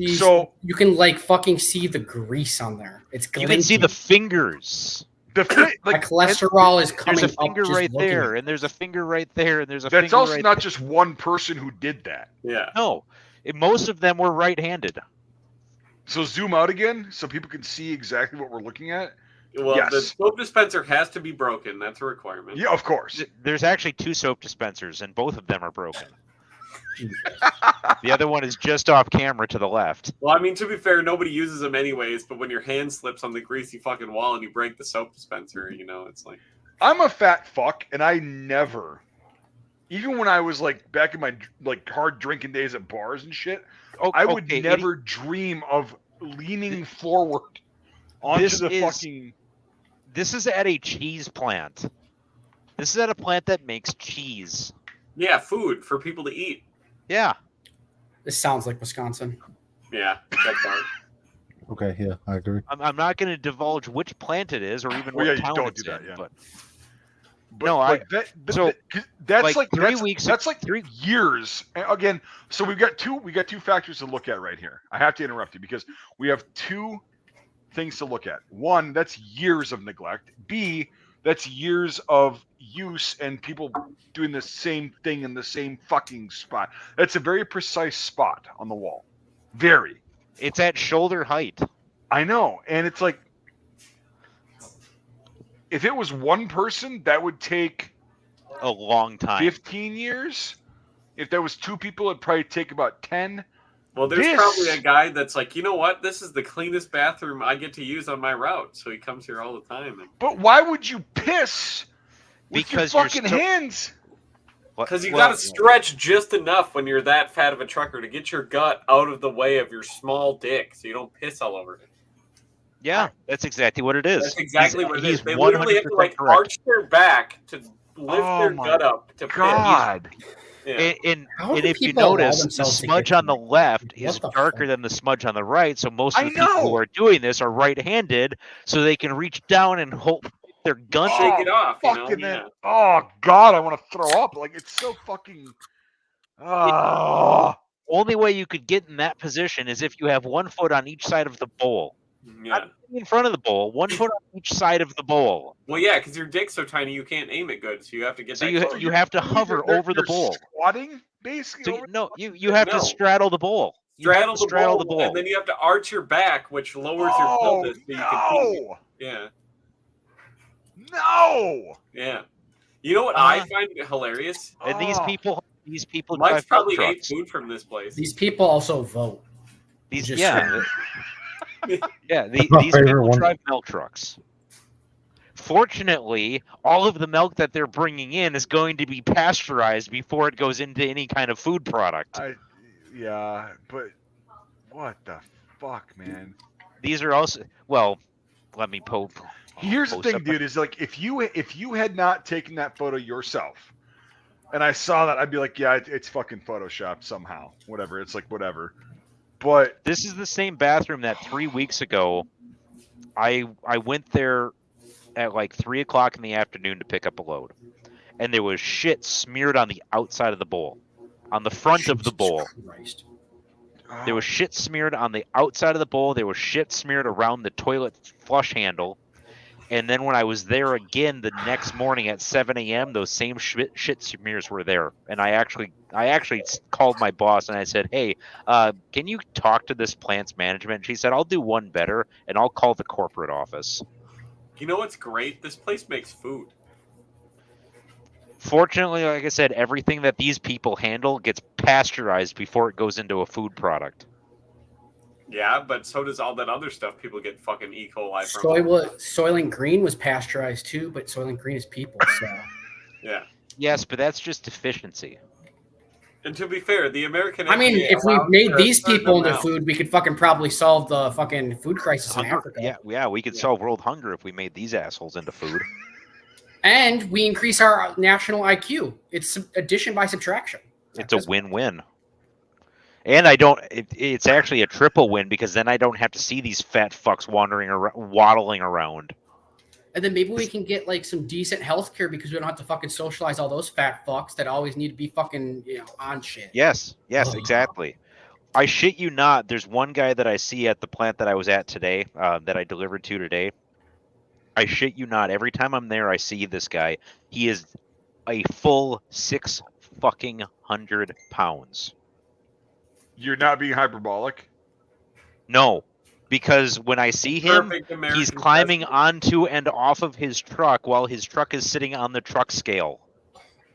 So you can like fucking see the grease on there. It's glinting. You can see the fingers. My cholesterol is coming. There's a finger up just right looking there, at and there's a finger right there, and there's a. That's finger also right not there. just one person who did that. Yeah. No, most of them were right-handed. So zoom out again, so people can see exactly what we're looking at. Well, the soap dispenser has to be broken. That's a requirement. Yeah, of course. There's actually 2 soap dispensers, and both of them are broken. The other one is just off camera to the left. Well, I mean, to be fair, nobody uses them anyways, but when your hand slips on the greasy fucking wall and you break the soap dispenser, you know, it's like... I'm a fat fuck, and I never, even when I was like back in my like hard drinking days at bars and shit, I would never dream of leaning forward onto fucking... This is at a cheese plant. This is at a plant that makes cheese. Yeah, food for people to eat. Yeah. This sounds like Wisconsin. Yeah, that's right. Okay, yeah, I agree. I'm not going to divulge which plant it is or even what town it's in. But no, like that's like 3 weeks. That's like 3 years. And again, so we got two factors to look at right here. I have to interrupt you because we have 2 things to look at. One, that's years of neglect. B, that's years of use and people doing the same thing in the same fucking spot. That's a very precise spot on the wall. Very. It's at shoulder height. I know. And it's like, if it was one person, that would take a long time. 15 years. If there was 2 people, it'd probably take about 10. Well, there's probably a guy that's like, you know what? This is the cleanest bathroom I get to use on my route. So he comes here all the time. But why would you piss with your fucking hands? Because you got to stretch just enough when you're that fat of a trucker to get your gut out of the way of your small dick so you don't piss all over it. Yeah, that's exactly what it is. That's exactly what it is. They literally have to like arch their back to lift their gut up to piss. Yeah. And if you notice, the smudge on the left is darker than the smudge on the right. So most of the people who are doing this are right-handed, so they can reach down and hold their gun. Shake it off. Oh God, I want to throw up. Like it's so fucking. Only way you could get in that position is if you have 1 foot on each side of the bowl. Yeah. Not in front of the bowl, 1 foot on each side of the bowl. Well, yeah, because your dick's so tiny you can't aim it good, so you have to get. So you have to hover over the bowl. Squatting, basically. So you have to straddle the bowl. straddle the bowl, and then you have to arch your back, which lowers your pelvis so you can eat. Yeah. No. Yeah. You know what I find hilarious? And these people Mike's drive probably milk ate trucks. food from this place. These people also vote. These Just these my people favorite one. drive milk trucks. Fortunately, all of the milk that they're bringing in is going to be pasteurized before it goes into any kind of food product. Yeah, but what the fuck, man? These are also let me post. Here's the thing, dude, is like if you had not taken that photo yourself, and I saw that, I'd be like, yeah, it's fucking photoshopped somehow. Whatever. It's like whatever. But this is the same bathroom that 3 weeks ago I went there at like 3 o'clock in the afternoon to pick up a load, and there was shit smeared on the outside of the bowl, on the front of the bowl. There was shit smeared on the outside of the bowl. There was shit smeared around the toilet flush handle. And then when I was there again the next morning at 7 a.m., those same shit smears were there. And I actually called my boss and I said, hey, can you talk to this plant's management? And she said, I'll do one better, and I'll call the corporate office. You know what's great? This place makes food. Fortunately, like I said, everything that these people handle gets pasteurized before it goes into a food product. Yeah, but so does all that other stuff people get fucking E. coli from. Soylent Green was pasteurized too, but Soylent Green is people, so. Yeah. Yes, but that's just efficiency. And to be fair, the American... I mean, FDA if we made these people into amount. food, we could fucking probably solve the fucking food crisis in Africa. Yeah, we could solve world hunger if we made these assholes into food. And we increase our national IQ. It's addition by subtraction. It's a win-win. And it's actually a triple win, because then I don't have to see these fat fucks waddling around. And then maybe we can get like some decent health care because we don't have to fucking socialize all those fat fucks that always need to be fucking, on shit. Yes, exactly. I shit you not, there's one guy that I see at the plant that I was at today, that I delivered to today. I shit you not, every time I'm there, I see this guy. He is a full 600 pounds. You're not being hyperbolic? No, because when I see him, he's climbing onto and off of his truck while his truck is sitting on the truck scale.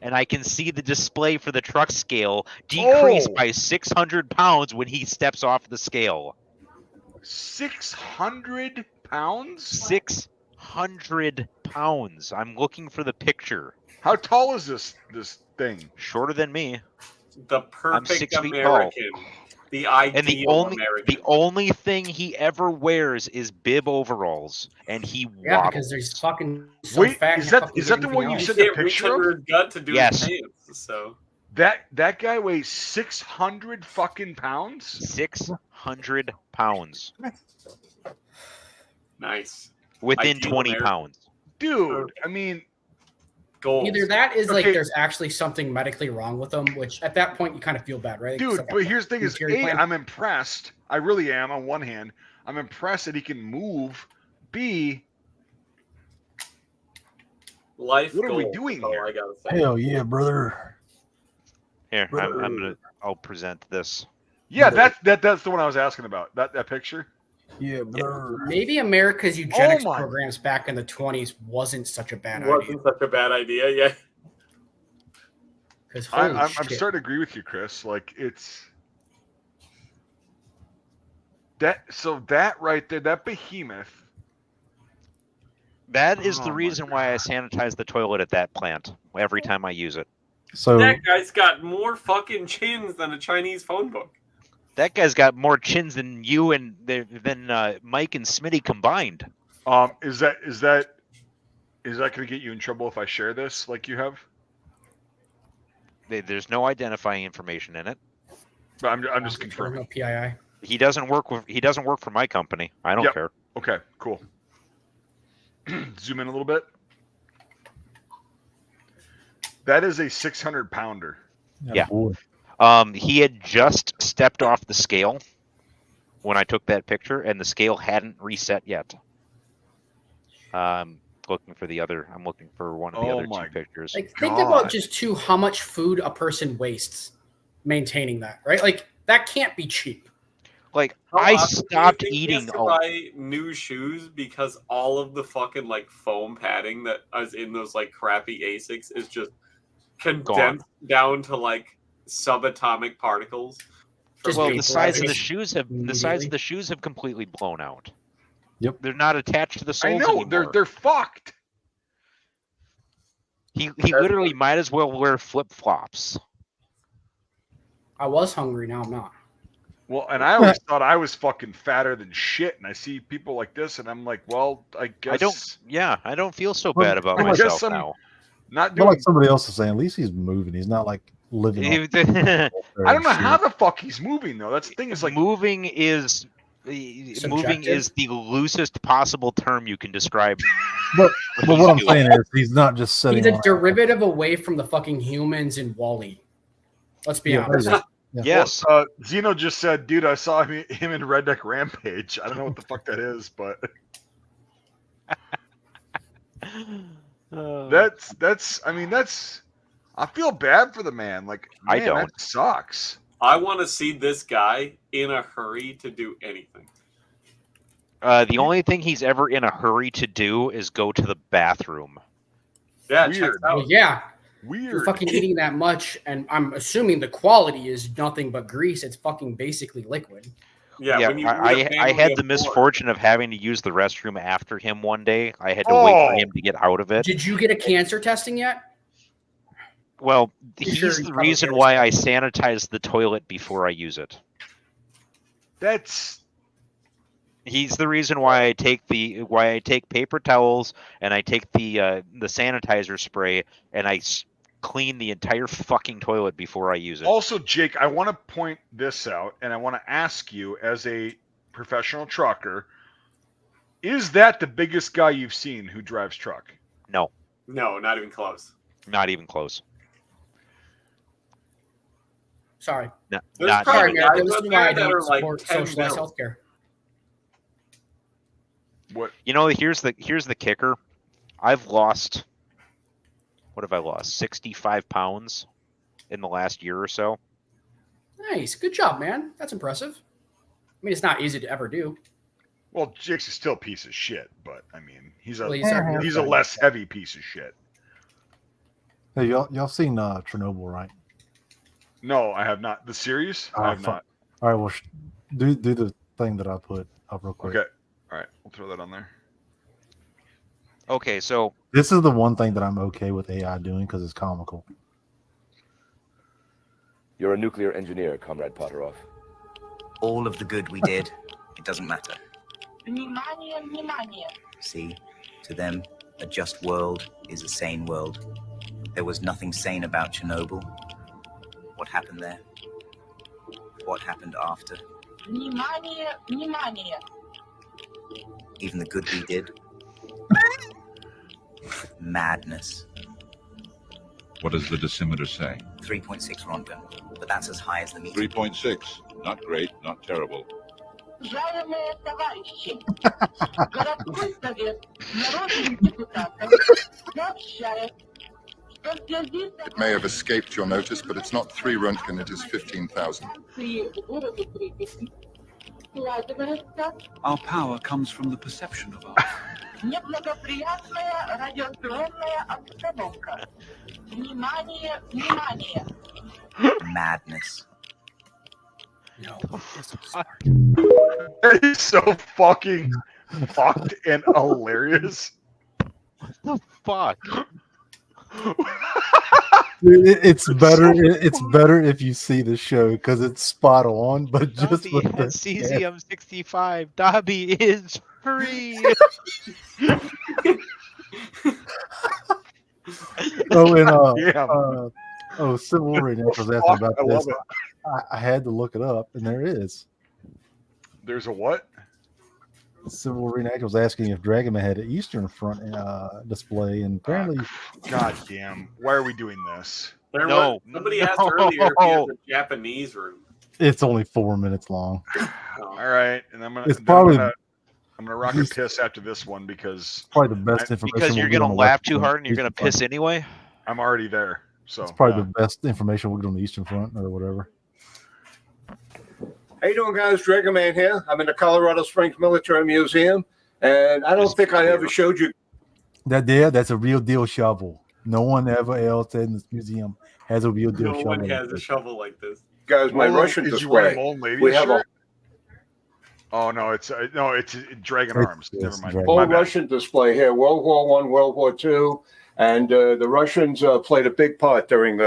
And I can see the display for the truck scale decrease by 600 pounds when he steps off the scale. 600 pounds? 600 pounds. I'm looking for the picture. How tall is this thing? Shorter than me. The perfect American. The ideal American. The only thing he ever wears is bib overalls, and he waddles. Because there's fucking fat. Is that the one you sent the picture of? Gut to do yes. His pants, so that guy weighs 600 fucking pounds. 600 pounds. Nice. Within 20 pounds. Dude, I mean. Goals. Either that is like there's actually something medically wrong with them, which at that point you kind of feel bad, right? Dude, like but here's the thing is, A, I'm impressed. I really am on one hand. I'm impressed that he can move. B, life what goals, are we doing here? I gotta say. Hell yeah, brother. Here, I'll present this. Yeah, that's the one I was asking about. That picture. Yeah, brother. Maybe America's eugenics programs back in the 20s wasn't such a bad idea. Wasn't such a bad idea, yeah. I'm starting to agree with you, Chris. Like it's that right there, that behemoth. That is the reason why I sanitize the toilet at that plant every time I use it. So that guy's got more fucking chins than a Chinese phone book. That guy's got more chins than you and than Mike and Smitty combined. Is that going to get you in trouble if I share this like you have? There's no identifying information in it. But I'm just confirming. No PII. He doesn't work for my company. I don't care. Okay, cool. Zoom in a little bit. That is a 600 pounder. Yeah. He had just stepped off the scale when I took that picture, and the scale hadn't reset yet. Looking for I'm looking for one of the other two pictures. Like, think about just how much food a person wastes maintaining that, right? Like, that can't be cheap. Like, How I often do you stopped think he has eating. to buy new shoes because all of the fucking like foam padding that is in those like crappy Asics is just condensed down to like subatomic particles. Well, the sides of the immediately. shoes have completely blown out. Yep. They're not attached to the I soles know anymore. they're fucked. He literally might as well wear flip flops. I was hungry. Now I'm not. Well, and I always thought I was fucking fatter than shit, and I see people like this, and I'm like, well, I guess I don't feel so Well, bad about I guess myself I'm now. not But doing. like somebody else is saying, at least he's moving. He's not like living. He- I don't know how the fuck he's moving though. That's the thing. Is like moving is Subjective. the loosest possible term you can describe. But he's what I'm doing. saying is, he's not just sitting. He's a on derivative away from the fucking humans in Wall-E. Let's be Yeah, honest. there you go. Yes. Zeno just said, dude, I saw him in Redneck Rampage. I don't know what the fuck that is, but that's. I mean, that's. I feel bad for the man. Like, I man, don't. That sucks. I want to see this guy in a hurry to do anything. The only thing he's ever in a hurry to do is go to the bathroom. Yeah, Weird. check it out. Well, yeah, Weird. you're fucking eating that much, and I'm assuming the quality is nothing but grease. It's fucking basically liquid. Yeah, when you I eat a had family the of four. misfortune of having to use the restroom after him one day. I had to wait for Oh. him to get out of it. Did you get a cancer testing yet? Well, You he's sure the you probably reason did. why I sanitize the toilet before I use it. That's He's the reason why I take paper towels and I take the sanitizer spray and I clean the entire fucking toilet before I use it. also, Jake. I want to point this out, and I want to ask you, as a professional trucker, is that the biggest guy you've seen who drives truck? No, No, not even close. not even close. Sorry. No, There's not probably even. guys This out is why I there that don't are like support 10 socialized mil. healthcare. What? You know, here's the kicker. I've lost. What have I lost? 65 pounds in the last year or so. Nice. Good job, man. That's impressive. I mean, it's not easy to ever do. Well, Jake's is still a piece of shit, but I mean, he's a Well, he's he's a less heavy piece of shit. Hey, y'all seen Chernobyl, right? No, I have not. The series? I have not. All right, well, do the thing that I put up real quick. Okay. All right, we'll throw that on there. Okay, so This is the one thing that I'm okay with AI doing because it's comical. You're a nuclear engineer, Comrade Potteroff. All of the good we did, it doesn't matter. See, to them, a just world is a sane world. There was nothing sane about Chernobyl. What happened there? What happened after? Even the good we did? Madness. What does the decimeter say? 3.6 Röntgen, but that's as high as the meter. 3.6. Not great, not terrible. It may have escaped your notice, but it's not 3 Röntgen, it is 15,000. Our power comes from the perception of our Madness. No. That is so fucking fucked and hilarious. what the fuck? Dude, it's better. It's better if you see the show because it's spot on. But just Dobby with has the, cesium 65. Dobby is free. oh, and Civil War Reenact was asking about I love this. I had to look it up, and there it is. There's a what? Civil War Reenact was asking if Dragonman had an Eastern Front display, and apparently, God damn! Why are we doing this? Somebody asked earlier if he has a Japanese room. it's only 4 minutes long. All right, and I'm gonna. It's probably I'm gonna rock a piss after this one because probably the best information. Because you're we'll get gonna on the laugh Western too hard and you're Front. gonna piss anyway. I'm already there. So It's probably the best information we'll get on the Eastern Front or whatever. How you doing, guys? Dragon Man here. I'm in the Colorado Springs Military Museum, and I don't think I ever showed you. That's a real deal shovel. No one ever else in this museum has a real deal No shovel. one has a shovel like this. Guys, my Russian Is you wearing display. an old lady We have shirt? Oh no, it's Dragon Arms. Never mind. a whole Russian display here. World War One, World War Two, and the Russians played a big part during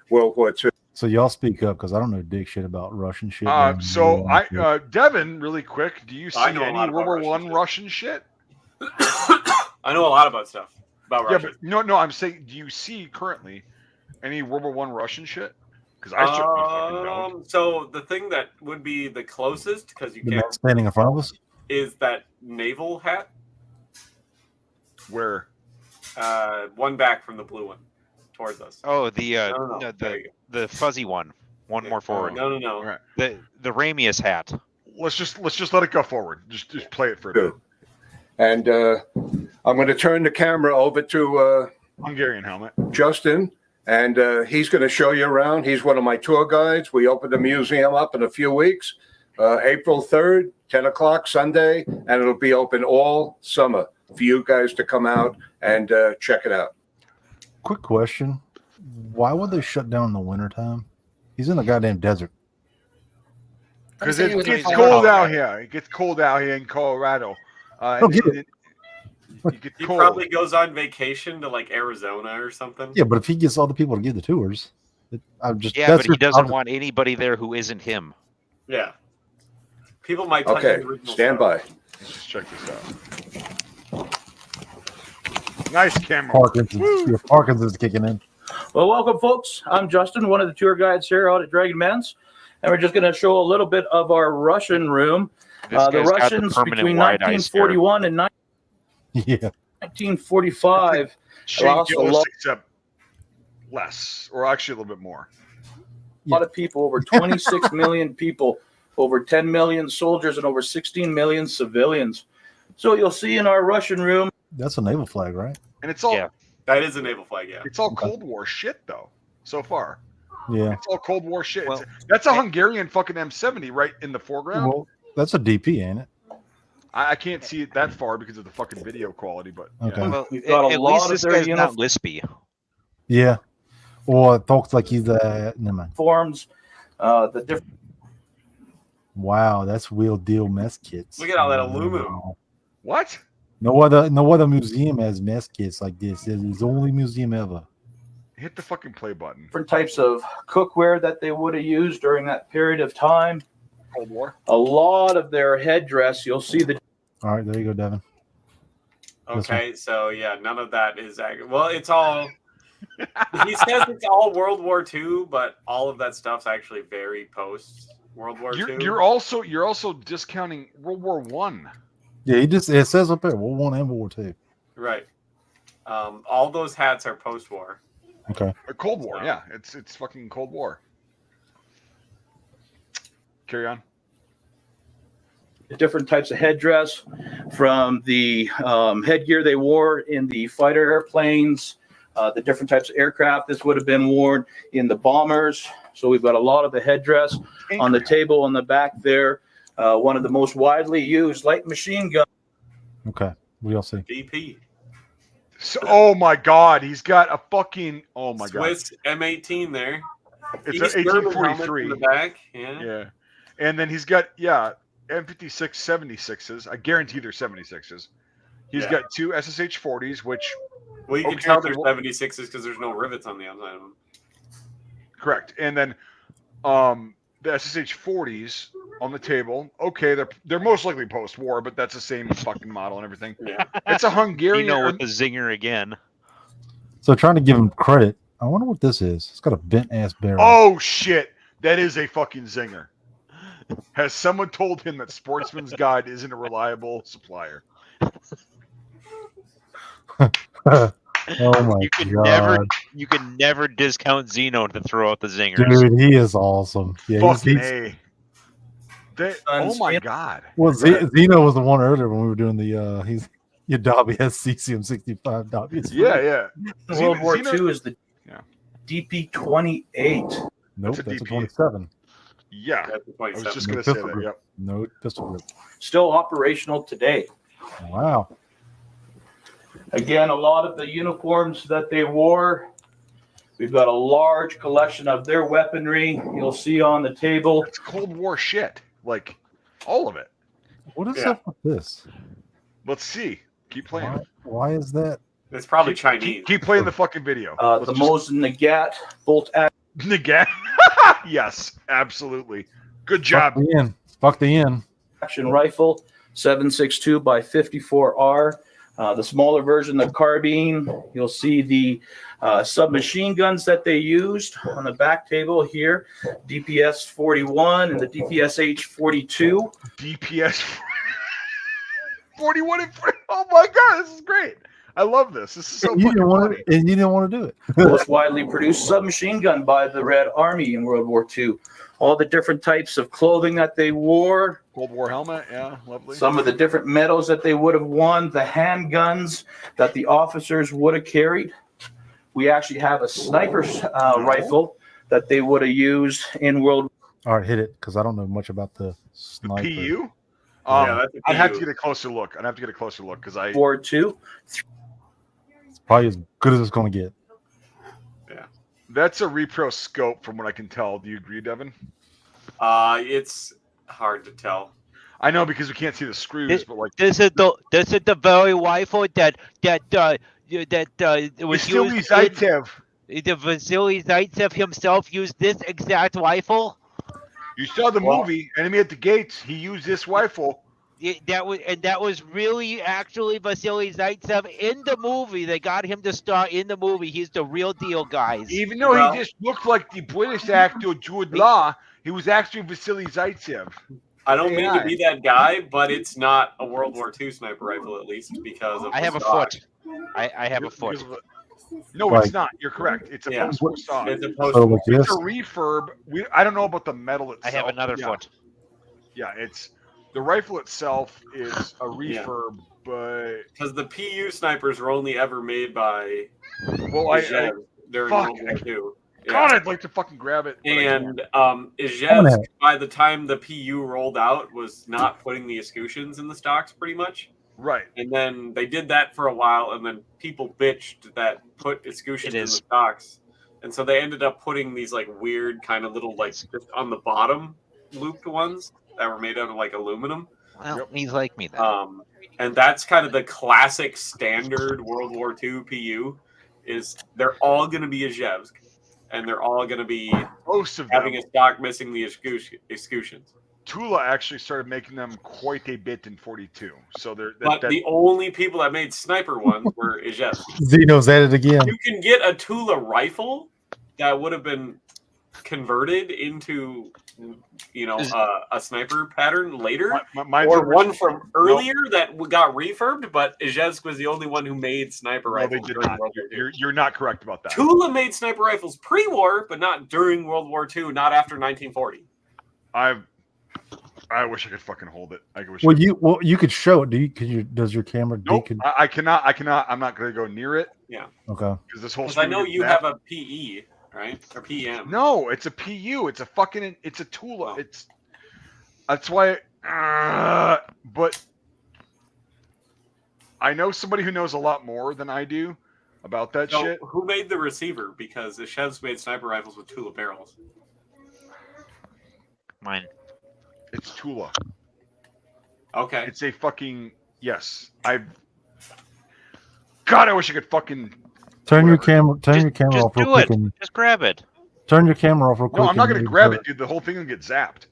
World War Two. So y'all speak up because I don't know dick shit about Russian shit. Devin, really quick, do you see I know a any lot World about War One Russian shit? I know a lot about stuff about Russia. But no, I'm saying, do you see currently any World War One Russian shit? Because I certainly fucking don't. So the thing that would be the closest, because you The can't man standing in front of us. is that naval hat. Where? One back from the blue one, towards us. Oh, the No, the fuzzy one. One more forward. No. Right. The Ramius hat. Let's just let it go forward. Just play it for a bit. And I'm going to turn the camera over to Hungarian helmet, Justin, and he's going to show you around. He's one of my tour guides. We open the museum up in a few weeks, April 3rd, 10 o'clock Sunday, and it'll be open all summer for you guys to come out and check it out. Quick question: why would they shut down in the wintertime? He's in the goddamn desert. because it gets cold out here. It gets cold out here in Colorado. He probably goes on vacation to like Arizona or something. Yeah, but if he gets all the people to give the tours, I'm just but he doesn't want anybody there who isn't him. Yeah, people might touch Okay, the original stand stuff. by. Let's just check this out. Nice camera. Parkinson's kicking in. Well, welcome, folks. I'm Justin, one of the tour guides here out at Dragon Man's, and we're just going to show a little bit of our Russian room. The Russians between 1941 and 1945 lost a lot. Except less, or actually a little bit more. A lot of people, over 26 million people, over 10 million soldiers, and over 16 million civilians. So you'll see in our Russian room. That's a naval flag, right? And it's all that is a naval flag. Yeah, it's all Cold War shit though. So far, yeah, it's all Cold War shit. That's a Hungarian fucking M70 right in the foreground. Well, that's a DP, ain't it? I can't see it that far because of the fucking video quality, but Okay. Well, We've got at least this guy's not lispy. Yeah, or it talks like he's never mind. Forms, the different. Wow, that's real deal mess kits. Look at all that aluminum. What? No other museum has mess kits like this. It's the only museum ever. Hit the fucking play button. Different types of cookware that they would have used during that period of time. Cold War. A lot of their headdress, you'll see the. All right, there you go, Devin. Okay, so yeah, none of that is well. It's all. He says it's all World War II, but all of that stuff's actually very post World War II. You're also discounting World War One. Yeah, it says up there World War I and World War II. Right. All those hats are post-war. Okay. Cold War, yeah. It's fucking Cold War. Carry on. Different types of headdress, from the headgear they wore in the fighter airplanes, the different types of aircraft this would have been worn in the bombers. So we've got a lot of the headdress on the table on the back there. One of the most widely used light machine gun. Okay, we all see. DP. So, oh my God, he's got a fucking Swiss M18 there. It's an 1843 in the back. Yeah. And then he's got M56 76s. I guarantee they're 76s. He's got two SSH 40s, which you can tell they're 76s because there's no rivets on the outside of them. Correct. And then the SSH 40s on the table. Okay, they're most likely post-war, but that's the same fucking model and everything. Yeah. It's a Hungarian. with the zinger again. So trying to give him credit. I wonder what this is. It's got a bent ass barrel. Oh shit, that is a fucking zinger. Has someone told him that Sportsman's Guide isn't a reliable supplier? Oh my god! You can never discount Zeno to throw out the zingers. Dude, he is awesome. Yeah, fucking A. Oh my god! Well, Zeno was the one earlier when we were doing the your Dobby has CCM 65 Dobby. Yeah. World War II is the DP-28. Nope, that's a 27. Yeah, That's the I was just 27. gonna say that. Yep. No pistol grip. Still operational today. Wow. Again, a lot of the uniforms that they wore. We've got a large collection of their weaponry. You'll see on the table. It's Cold War shit, like all of it. What is up with this? Let's see. Keep playing. Why is that? It's probably Chinese. Keep playing the fucking video. The Mosin Nagant bolt action. Nagant. Yes, absolutely. Good job. Fuck the end. Action rifle, 7.62 by 54R. The smaller version, the carbine. You'll see the submachine guns that they used on the back table here. DPS 41 and the DPS-H 42. DPS 41 and 40. Oh my god, this is great. I love this. This is so You fucking didn't want funny. to, and you didn't want to do it. Most widely produced submachine gun by the Red Army in World War II. All the different types of clothing that they wore. Cold War helmet, yeah, lovely. Some of the different medals that they would have won, the handguns that the officers would have carried. We actually have a sniper rifle that they would have used in World All right, hit it because I don't know much about the sniper. PU? That's a I'd have to PU. get a closer look. I'd have to get a closer look because I. War II. It's probably as good as it's going to get. That's a repro scope from what I can tell. Do you agree, Devin? It's hard to tell. I know because we can't see the screws, but like This is the very rifle that was Vasily used. Zaitsev. The Vasily Zaitsev himself used this exact rifle. You saw the movie Enemy at the Gates. He used this rifle. That was really actually Vasily Zaitsev in the movie. They got him to star in the movie. He's the real deal, guys. Even though he just looked like the British actor Jude Law, he was actually Vasily Zaitsev. I don't mean to be that guy, but it's not a World War II sniper rifle, at least because of I have a stock. foot. I have a foot. No, Right. it's not. You're correct. It's a Yeah. post-war stock. It's a It's post. So like a this. refurb. I don't know about the metal I itself. have another Yeah. foot. Yeah, it's the rifle itself is a refurb, but Because the PU snipers were only ever made by well, I Izhev during fuck, World War II. God, I'd like to fucking grab it. but I can't. And I'm Izhev, gonna- by the time the PU rolled out, was not putting the escutcheons in the stocks pretty much. Right. And then they did that for a while, and then people bitched that put escutcheons in the is. stocks. And so they ended up putting these like weird kind of little like just on the bottom looped ones that were made out of like aluminum. Well, he's like me then. And that's kind of the classic standard World War II PU is they're all going to be Izhevsk, and they're all going to be Most of having them. a stock missing the escutcheons. Tula actually started making them quite a bit in 42. So they're But the only people that made sniper ones were Izhevsk. Zeno's at it again. You can get a Tula rifle that would have been converted into, a sniper pattern later, mine's or one original. from earlier that got refurbed. But Izhevsk was the only one who made sniper No, they rifles did during not. World War II. You're not correct about that. Tula made sniper rifles pre-war, but not during World War II, not after 1940. I wish I could fucking hold it. I wish. You could show it. Does your camera? Nope. I cannot. I'm not going to go near it. Yeah. Okay. Because this whole. Because I know screen you is have zapped. a PE, right? Or PM. No, it's a PU. It's a fucking. It's a Tula. It's. That's why. But I know somebody who knows a lot more than I do about that So shit. who made the receiver? Because the Chevs made sniper rifles with Tula barrels. Mine. It's Tula. Okay. It's a fucking yes. God, I wish I could fucking. Turn your camera off real Do quick. it. And Just grab it. turn your camera off real quick. No, I'm not and gonna maybe grab do it, dude. The whole thing will get zapped.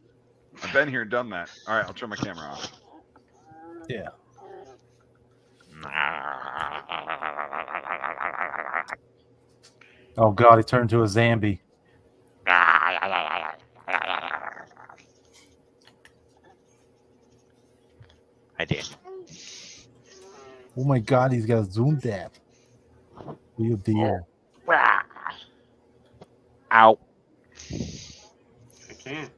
I've been here and done that. All right, I'll turn my camera off. Yeah. Oh God, he turned to a zombie. I did. Oh my God, he's got a zoom tap. You dear. Ow. I can't.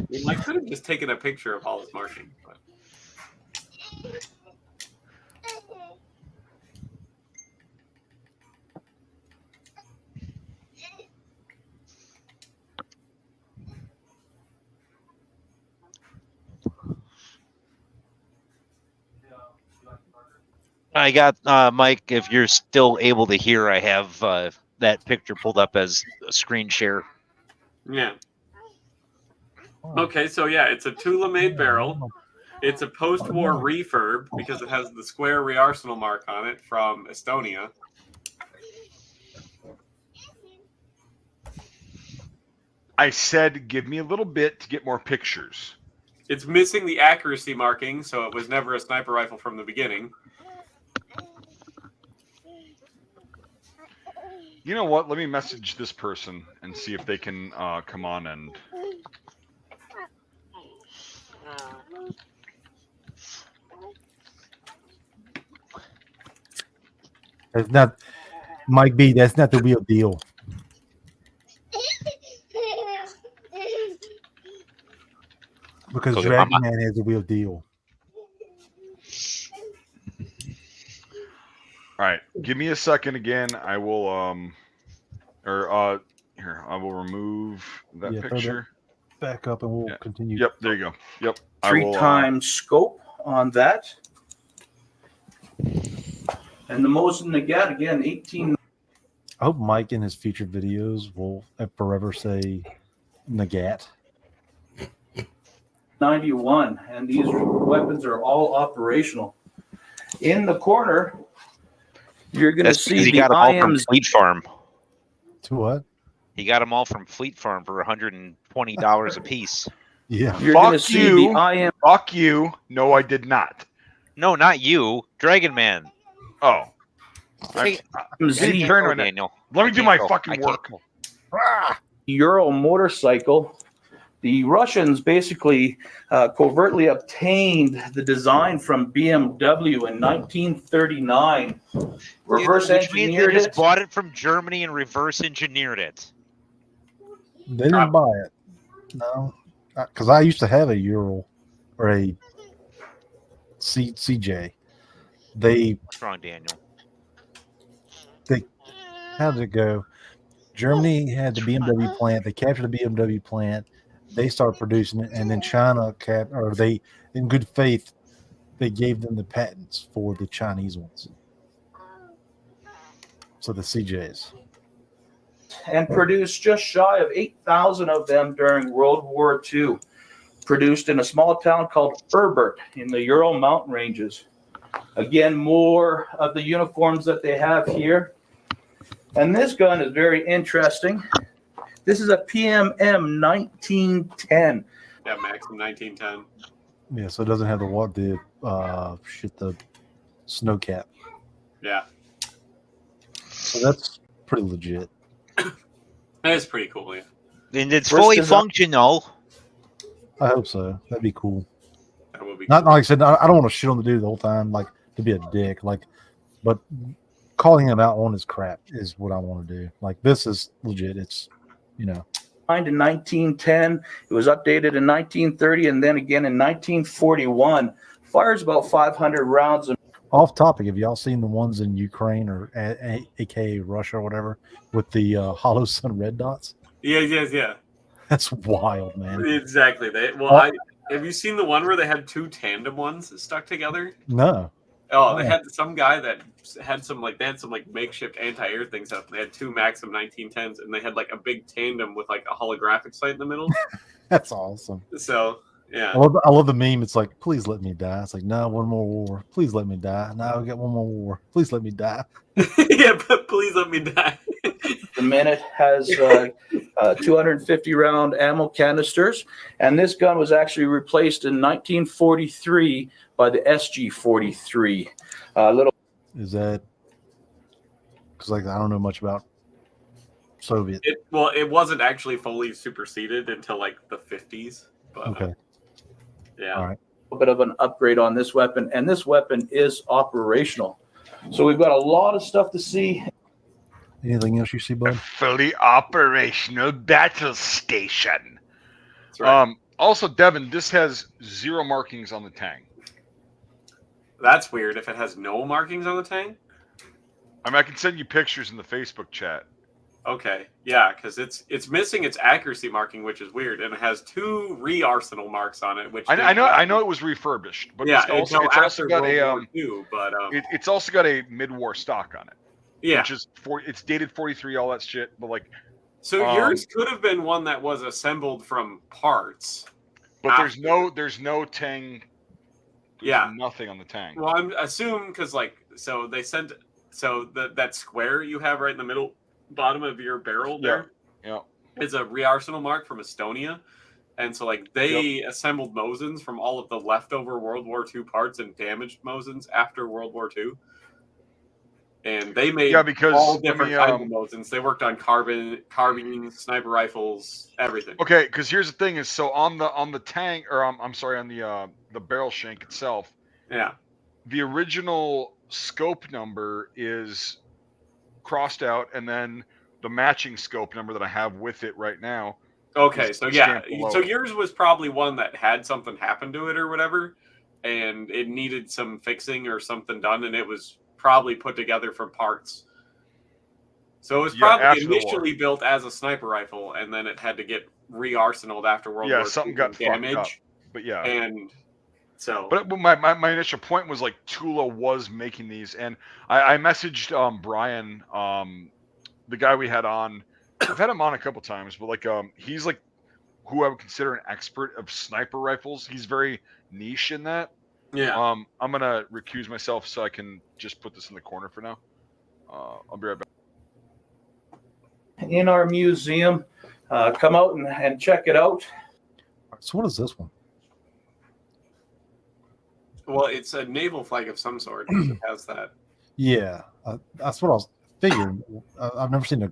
We might could have just taken a picture of all his markings. But... I got Mike. If you're still able to hear, I have that picture pulled up as a screen share. Yeah. Okay, so yeah, it's a Tula-made barrel. It's a post-war refurb because it has the square rearsenal mark on it from Estonia. I said, give me a little bit to get more pictures. It's missing the accuracy marking, so it was never a sniper rifle from the beginning. You know what? Let me message this person and see if they can come on and... That's not, Mike B, that's not the real deal. Because Dragon Man has the real deal. All right, give me a second again. I will here, I will remove that picture. Back up and we'll continue. Yep, there you go. Yep. 3 times scope on that. And the Mosin Nagant, again, 18. I hope Mike in his future videos will forever say Nagant. 91, and these weapons are all operational. In the corner, you're going to see he the got them all from IMs. Fleet Farm. To what? He got them all from Fleet Farm for $120 a piece. Yeah. You're going to see the IM. Fuck you. No, I did not. No, not you. Dragon Man. Oh. Hey, Daniel. Let me do my fucking work. Euro motorcycle. The Russians basically covertly obtained the design from BMW in 1939. Reverse engineered it. Just it. bought it from Germany and reverse engineered it. They didn't buy it. No. Because I used to have a Ural or a CJ. What's wrong, Daniel? How did it go? Germany had the BMW plant. They captured the BMW plant. They started producing it, and then China in good faith, they gave them the patents for the Chinese ones. So the CJs. And produced just shy of 8,000 of them during World War II. Produced in a small town called Herbert in the Ural mountain ranges. Again, more of the uniforms that they have here. And this gun is very interesting. This is a PMM 1910. Yeah, Maxim 1910. Yeah, so it doesn't have the snow cap. Yeah. So that's pretty legit. That is pretty cool, yeah. And it's fully functional. I hope so. That'd be cool. That would be Not cool. like I said, I don't want to shit on the dude the whole time, like to be a dick, but calling him out on his crap is what I want to do. Like, this is legit. It's, In 1910, it was updated in 1930, and then again in 1941. Fires about 500 rounds. Off topic, have y'all seen the ones in Ukraine or aka Russia or whatever with the Hollow Sun red dots? Yeah. That's wild, man. Exactly. Have you seen the one where they had 2 tandem ones stuck together? No. Oh, they had some guy that had some makeshift anti-air things up. They had 2 Maxim 1910s, and they had like a big tandem with like a holographic sight in the middle. That's awesome. So yeah, I love the meme. It's like, please let me die. It's like, no, one more war. Please let me die. Now we got one more war. Please let me die. Yeah, but please let me die. The minute has 250 round ammo canisters, and this gun was actually replaced in 1943 by the SG-43. Is that because I don't know much about Soviet? It wasn't actually fully superseded until like the 50s. But, okay. Yeah. All right. A bit of an upgrade on this weapon, and this weapon is operational. So we've got a lot of stuff to see. Anything else you see, bud? Fully operational battle station. That's right. Also, Devin, this has 0 markings on the tang. That's weird. If it has no markings on the tang. I mean, I can send you pictures in the Facebook chat. Okay, yeah, because it's missing its accuracy marking, which is weird, and it has 2 re-arsenal marks on it, which I know it was refurbished, but yeah, it's also got World a War II, but it's also got a mid-war stock on it. Yeah, which is it's dated 43, all that shit, but like. So yours could have been one that was assembled from parts. But there's no tang. There's nothing on the tang. Well, I'm assuming because so they sent that square you have right in the middle bottom of your barrel there. Yeah. Is a re-arsenal mark from Estonia. And so they assembled Mosins from all of the leftover World War II parts and damaged Mosins after World War II. And they made all different kinds of Mosins. They worked on carbines, sniper rifles, everything. Okay, because here's the thing: is so on the tang, or I'm sorry, on the barrel shank itself. Yeah. The original scope number is crossed out, and then the matching scope number that I have with it right now. Okay, so yours was probably one that had something happen to it or whatever, and it needed some fixing or something done, and it was probably put together from parts. So it was probably initially built as a sniper rifle, and then it had to get re-arsenaled after World War II. Yeah, something got damaged. Fucked up. But yeah. And so... But my initial point was Tula was making these, and I messaged Brian, the guy we had on. I've had him on a couple times, but he's who I would consider an expert of sniper rifles. He's very niche in that. Yeah. I'm gonna recuse myself so I can just put this in the corner for now. I'll be right back. In our museum, come out and check it out. So what is this one? Well, it's a naval flag of some sort. It has that. Yeah, that's what I was figuring. I've never seen a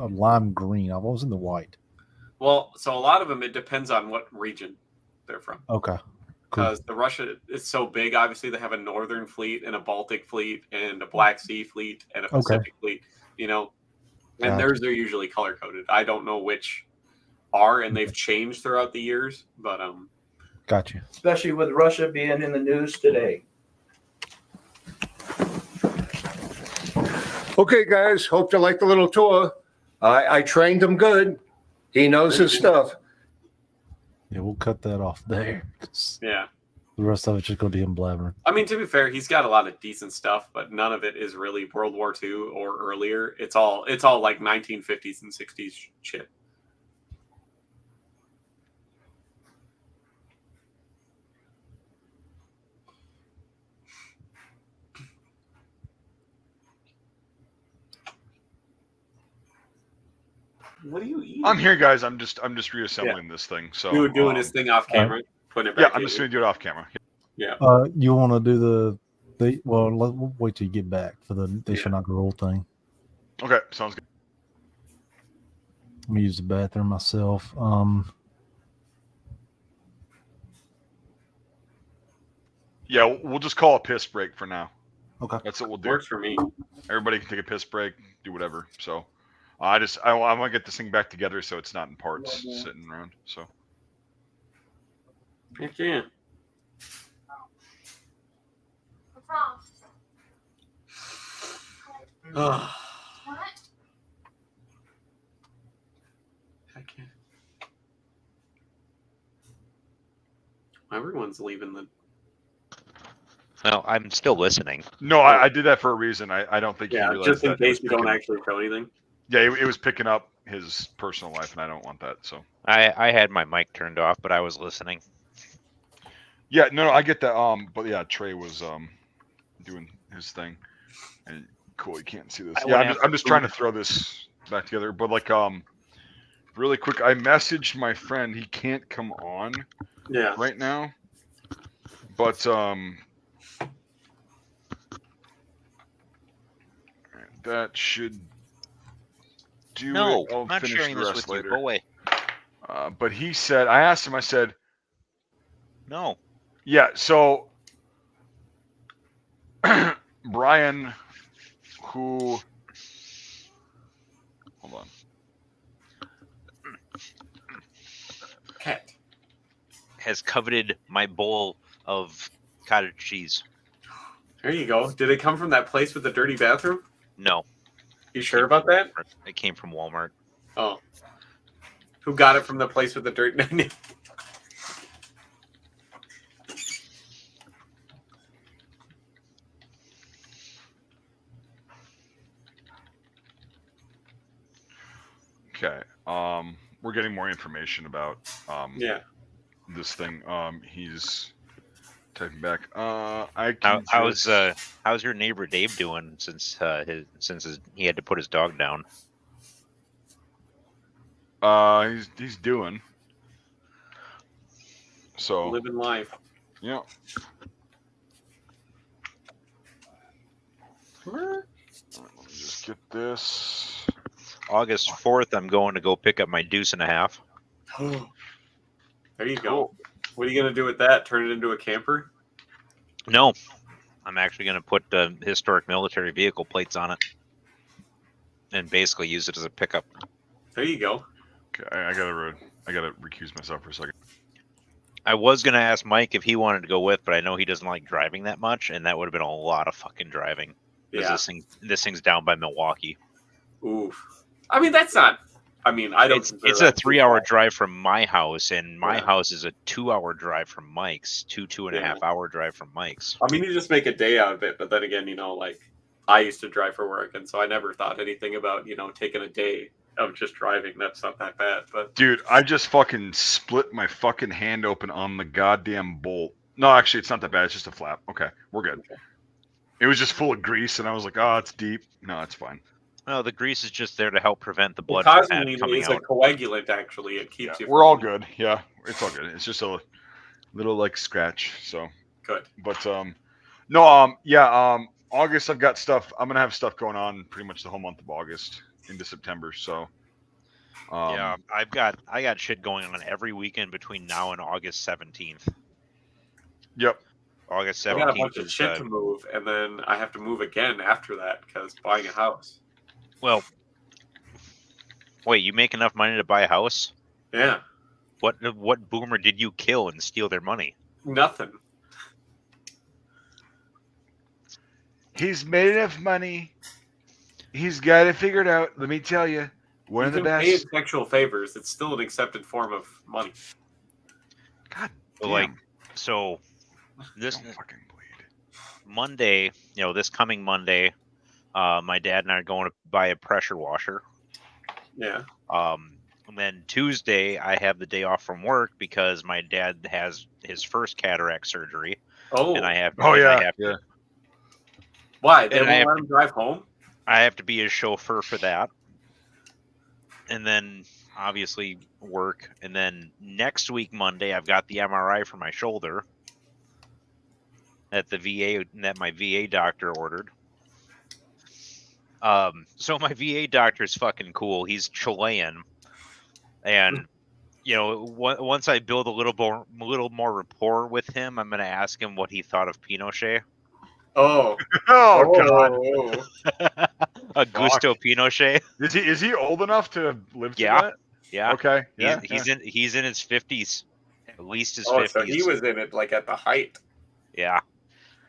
lime green. I've always seen the white. Well, so a lot of them, it depends on what region they're from. Okay. Because the Russia is so big, obviously they have a northern fleet and a Baltic fleet and a Black Sea fleet and a Pacific fleet, and theirs are usually color coded. I don't know which are, and they've changed throughout the years, but Gotcha. Especially with Russia being in the news today. Okay, guys, hope you liked the little tour. I trained him good. He knows his stuff. Yeah, we'll cut that off there. Yeah. The rest of it's just going to be him blabbering. I mean, to be fair, he's got a lot of decent stuff, but none of it is really World War II or earlier. It's all 1950s and 60s shit. What are you eating? I'm here, guys. I'm just reassembling this thing. So doing his thing off camera, putting it back. Yeah, I'm just gonna do it off camera. Yeah. You want to do we'll wait till you get back for the they should not roll thing. Okay, sounds good. Let me use the bathroom myself. Yeah, we'll just call a piss break for now. Okay, that's what we'll do. Works for me. Everybody can take a piss break, do whatever. So, I want to get this thing back together so it's not in parts sitting around. So. Heck yeah. Oh. Heck yeah. Everyone's leaving the. No, I'm still listening. No, I did that for a reason. I don't think. Yeah, just in case you don't actually show anything. Yeah, it was picking up his personal life, and I don't want that. So I had my mic turned off, but I was listening. Yeah, no, I get that. But yeah, Trey was doing his thing, and cool. You can't see this. Yeah, I'm just trying to throw this back together. But really quick, I messaged my friend. He can't come on. Yeah. Right now, but that should do it. No, I'll I'm not finish sharing the this rest with later. you. Go away. But he said, I asked him, I said, no. Yeah, so Brian, hold on. Cat. has coveted my bowl of cottage cheese. There you go. Did it come from that place with the dirty bathroom? No. You sure about that? It came from Walmart. Oh. Who got it from the place with the dirt? Okay. We're getting more information about this thing. He's typing back. How's your neighbor Dave doing since he had to put his dog down? He's doing. So living life. Yeah. Let me just get this. August 4th, I'm going to go pick up my deuce and a half. There you go. What are you going to do with that? Turn it into a camper? No. I'm actually going to put historic military vehicle plates on it and basically use it as a pickup. There you go. Okay, I gotta recuse myself for a second. I was going to ask Mike if he wanted to go with, but I know he doesn't like driving that much, and that would have been a lot of fucking driving. Yeah. This thing's down by Milwaukee. Oof. I mean, that's not. I mean, I don't. It's a 3-hour drive from my house, and my house is a 2-hour drive from Mike's. Two and a half hour drive from Mike's. I mean, you just make a day out of it, but then again, like I used to drive for work, and so I never thought anything about taking a day of just driving. That's not that bad. But dude, I just fucking split my fucking hand open on the goddamn bolt. No, actually, it's not that bad. It's just a flap. Okay, we're good. Okay. It was just full of grease, and I was like, "Oh, it's deep." No, it's fine. No, the grease is just there to help prevent the blood from coming out. It's a coagulant, actually. It keeps you. We're all good. Yeah, it's all good. It's just a little like scratch. So good. But no, August I've got stuff. I'm gonna have stuff going on pretty much the whole month of August into September. So yeah, I got shit going on every weekend between now and August 17th. Yep. August 17th. I got a bunch of shit to move, and then I have to move again after that because buying a house. Well, wait, you make enough money to buy a house? Yeah. What boomer did you kill and steal their money? Nothing. He's made enough money. He's got it figured out. Let me tell you, one of the best. Pay sexual favors. It's still an accepted form of money. God damn. Like, so this Monday, this coming Monday, my dad and I are going to buy a pressure washer. Yeah. And then Tuesday, I have the day off from work because my dad has his first cataract surgery. Oh. And I have. Yeah. Why? They won't let him drive home? I have to be his chauffeur for that. And then obviously work. And then next week, Monday, I've got the MRI for my shoulder that my VA doctor ordered. So my VA doctor is fucking cool. He's Chilean. And, once I build a little more rapport with him, I'm going to ask him what he thought of Pinochet. Oh. God. Augusto Pinochet. Is he old enough to live through that? Yeah. Okay. Yeah. He's in his 50s. At least his 50s. So he was in it like at the height. Yeah.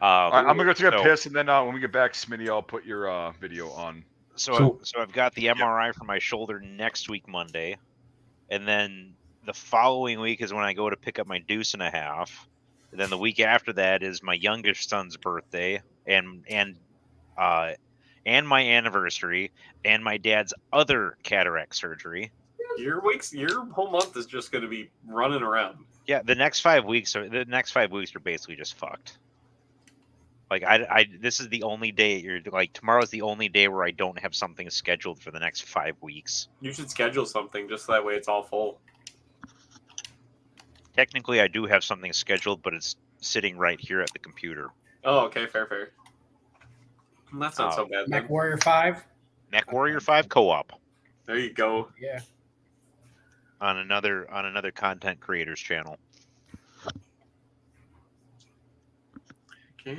I'm gonna go take a piss, and then when we get back, Smitty, I'll put your video on. So I've got the MRI for my shoulder next week, Monday, and then the following week is when I go to pick up my deuce and a half. And then the week after that is my youngest son's birthday, and my anniversary, and my dad's other cataract surgery. Your whole month is just going to be running around. Yeah, the next 5 weeks are basically just fucked. Like this is the only day tomorrow's the only day where I don't have something scheduled for the next 5 weeks. You should schedule something just that way it's all full. Technically, I do have something scheduled, but it's sitting right here at the computer. Oh, okay, fair. That's not so bad. Mech Warrior 5. Mech Warrior 5 co-op. There you go. Yeah. On another content creators channel. Okay.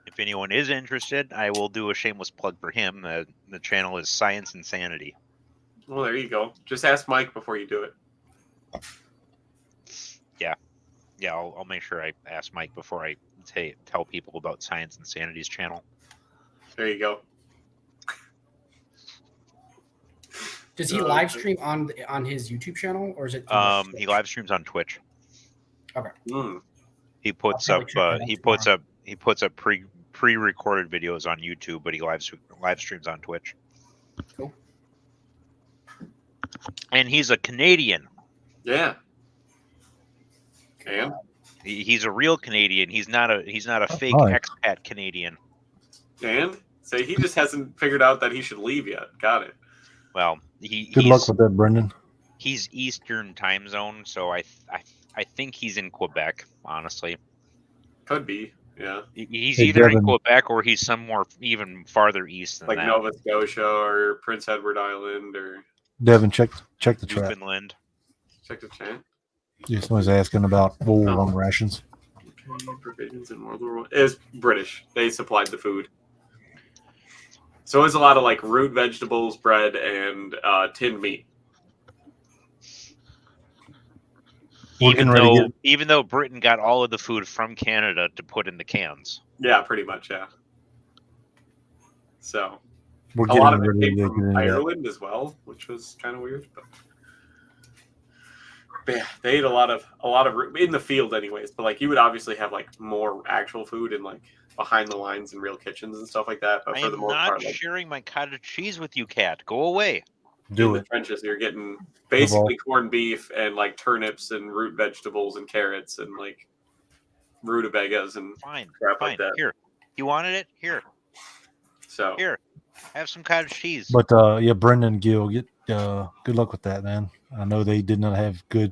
If anyone is interested, I will do a shameless plug for him. The channel is Science Insanity. Well, there you go. Just ask Mike before you do it. Yeah, I'll make sure I ask Mike before I tell people about Science and Sanity's channel. There you go. Does he live stream on his YouTube channel, or is it? He live streams on Twitch. Okay. He puts up pre-recorded videos on YouTube, but he live streams on Twitch. Cool. And he's a Canadian. Yeah. And he's a real Canadian. He's not a fake expat Canadian. And so he just hasn't figured out that he should leave yet. Got it. Well, good luck with that, Brendan. He's Eastern time zone, so I think he's in Quebec. Honestly, could be. Yeah, he's either in Quebec or he's somewhere even farther east than like that. Nova Scotia or Prince Edward Island or Devin, check the chat. Newfoundland. Check the chat. Yeah, somebody's asking about World War I rations. Okay, provisions in World War I. It was British. They supplied the food. So it was a lot of like root vegetables, bread, and tinned meat. Even though Britain got all of the food from Canada to put in the cans. Yeah, pretty much, yeah. So a lot of it came from Ireland as well, which was kind of weird. But yeah, they ate a lot of in the field anyways. But like you would obviously have like more actual food in like behind the lines and real kitchens and stuff like that. But for the most part, I'm not sharing my cottage cheese with you, Cat. Go away. In the trenches, you're getting basically corned beef and like turnips and root vegetables and carrots and like rutabagas and crap like that. Here, you wanted it? Here. So here, have some cottage cheese. But yeah, Brendan Gill, good luck with that, man. I know they did not have good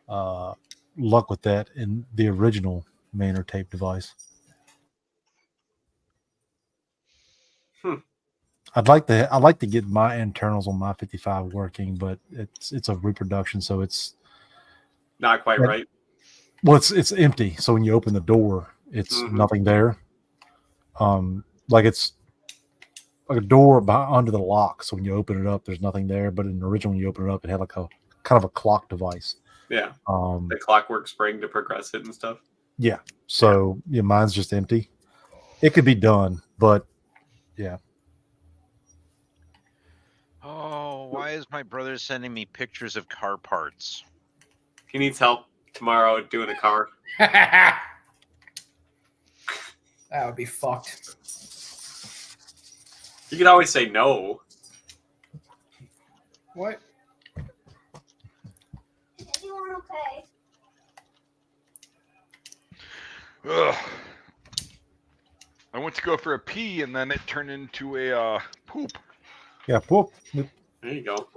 luck with that in the original Manor tape device. I'd like to get my internals on my 55 working, but it's a reproduction, so it's not quite right. Well, it's empty. So when you open the door, it's nothing there. Like it's like a door under the lock. So when you open it up, there's nothing there. But in the original, when you open it up, it had like a kind of a clock device. Yeah. The clockwork spring to progress it and stuff. Yeah. So yeah, mine's just empty. It could be done, but yeah. Oh, why is my brother sending me pictures of car parts? He needs help tomorrow doing a car. That would be fucked. You could always say no. What? Ugh. I went to go for a pee and then it turned into a poop. Yeah, poop. There you go.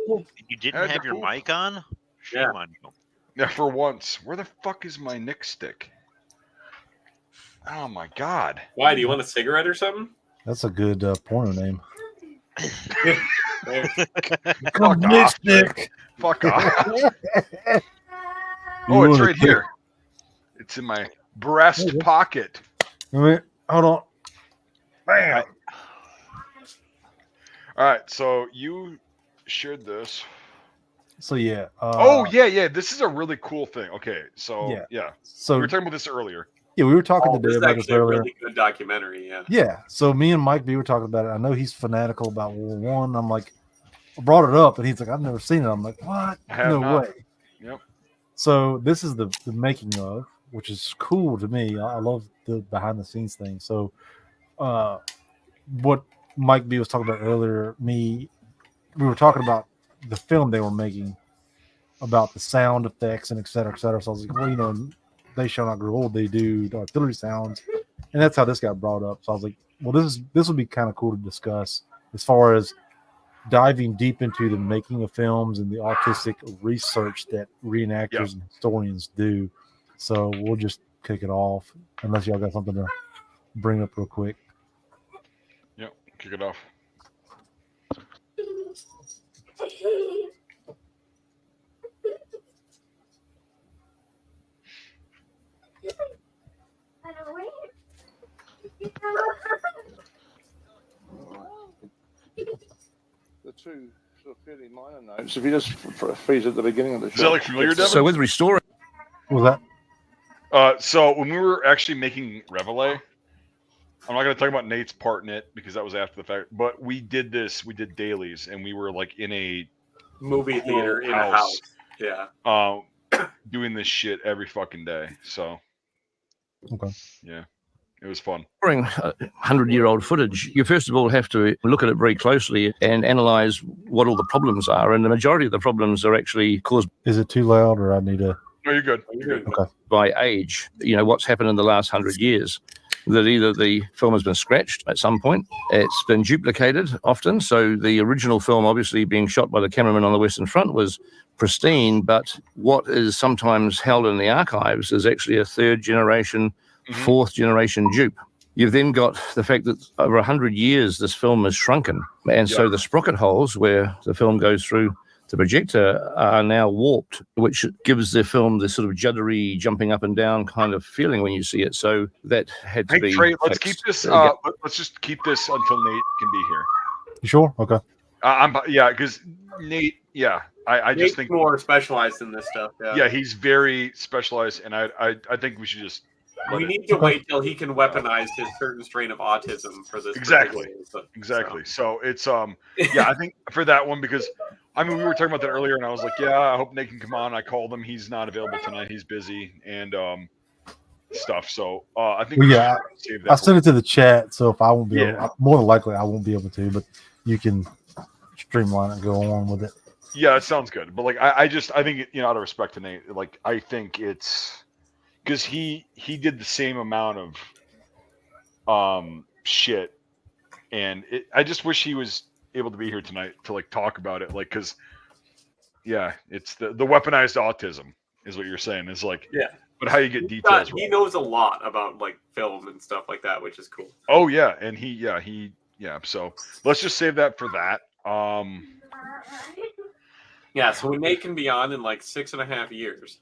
You didn't have your mic on? Yeah. Shame on you. Yeah, for once. Where the fuck is my Nick stick? Oh my god. Why? Do you want a cigarette or something? That's a good porno name. Fuck off, Nick. Fuck off. Oh, it's right here. It's in my breast pocket. Wait, hold on. Bam. All right, so you shared this. So yeah. Yeah. This is a really cool thing. Okay, so yeah. So we were talking about this earlier. Yeah, we were talking today about this earlier. A really good documentary. Yeah. Yeah. So me and Mike B were talking about it. I know he's fanatical about World War I. I'm like, I brought it up, and he's like, I've never seen it. I'm like, what? No way. Yep. So this is the making of, which is cool to me. I love the behind the scenes thing. So, what Mike B was talking about earlier, we were talking about the film they were making, about the sound effects and et cetera, et cetera. So I was like, well, They Shall Not Grow Old, they do artillery sounds, and that's how this got brought up. So I was like, well, this would be kind of cool to discuss as far as diving deep into the making of films and the artistic research that reenactors and historians do. So we'll just kick it off, unless y'all got something to bring up real quick. Yep, kick it off. The two sort of fairly minor notes. If you just freeze at the beginning of the show. Is that like familiar, Devin? So with restoring. What was that? So when we were actually making Reveille, I'm not going to talk about Nate's part in it because that was after the fact. But we did dailies, and we were like in a movie theater in a house. Yeah. Doing this shit every fucking day. So. Okay. Yeah, it was fun. During 100-year-old footage, you first of all have to look at it very closely and analyze what all the problems are. And the majority of the problems are actually caused. Is it too loud, or I need to? No, you're good. You're good. Okay. By age, what's happened in the last 100 years. That either the film has been scratched at some point, it's been duplicated often. So the original film, obviously being shot by the cameraman on the Western Front, was pristine. But what is sometimes held in the archives is actually a third generation, fourth generation dupe. You've then got the fact that over 100 years, this film has shrunken. And so the sprocket holes where the film goes through the projector are now warped, which gives the film this sort of juddery, jumping up and down kind of feeling when you see it. So that had to be. Trey, let's keep this. Let's just keep this until Nate can be here. You sure? Okay. Because Nate. Yeah, I Nate's just think more specialized in this stuff. Yeah. Yeah, he's very specialized, and I think we should just. We need to wait till he can weaponize his certain strain of autism for this. Exactly. So it's yeah, I think for that one, because I mean we were talking about that earlier, and I was like, yeah, I hope Nate can come on. I called him; he's not available tonight. He's busy and stuff. So I think save that. I sent it to the chat, so if I won't be able, more than likely I won't be able to, but you can streamline it and go on with it. Yeah, it sounds good. But like I think out of respect to Nate, like I think it's because he did the same amount of shit, and I just wish he was able to be here tonight to like talk about it, like because it's the weaponized autism is what you're saying. Is like but how you get details. He knows a lot about like film and stuff like that, which is cool. Oh yeah, and he so let's just save that for that. Yeah, so Nate can be on in like 6.5 years.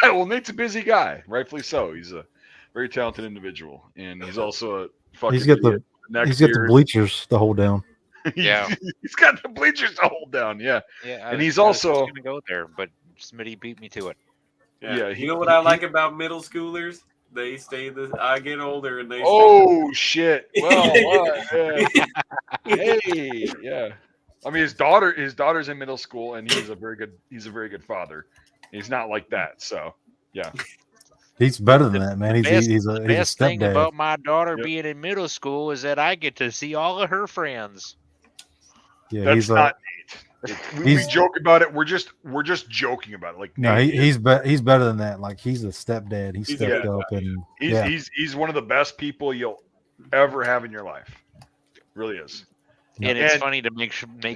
Well, Nate's a busy guy, rightfully so. He's a very talented individual, and he's also a fucking. He's got the bleachers to hold down. Yeah, he's got the bleachers to hold down. Yeah, and he's I also was gonna go there, but Smitty beat me to it. Yeah, you know what I like about middle schoolers? They stay I get older and they. Oh shit! Well, hey, yeah. I mean, his daughter's in middle school, and he's a very good father. He's not like that, so yeah. He's better than that, man. He's a best thing stepdad. about my daughter being in middle school is that I get to see all of her friends. Yeah, that's not Nate. We joke about it. We're just joking about it. Like no, he's better than that. Like he's a stepdad. He stepped up and he's one of the best people you'll ever have in your life. Really is. And it's funny to make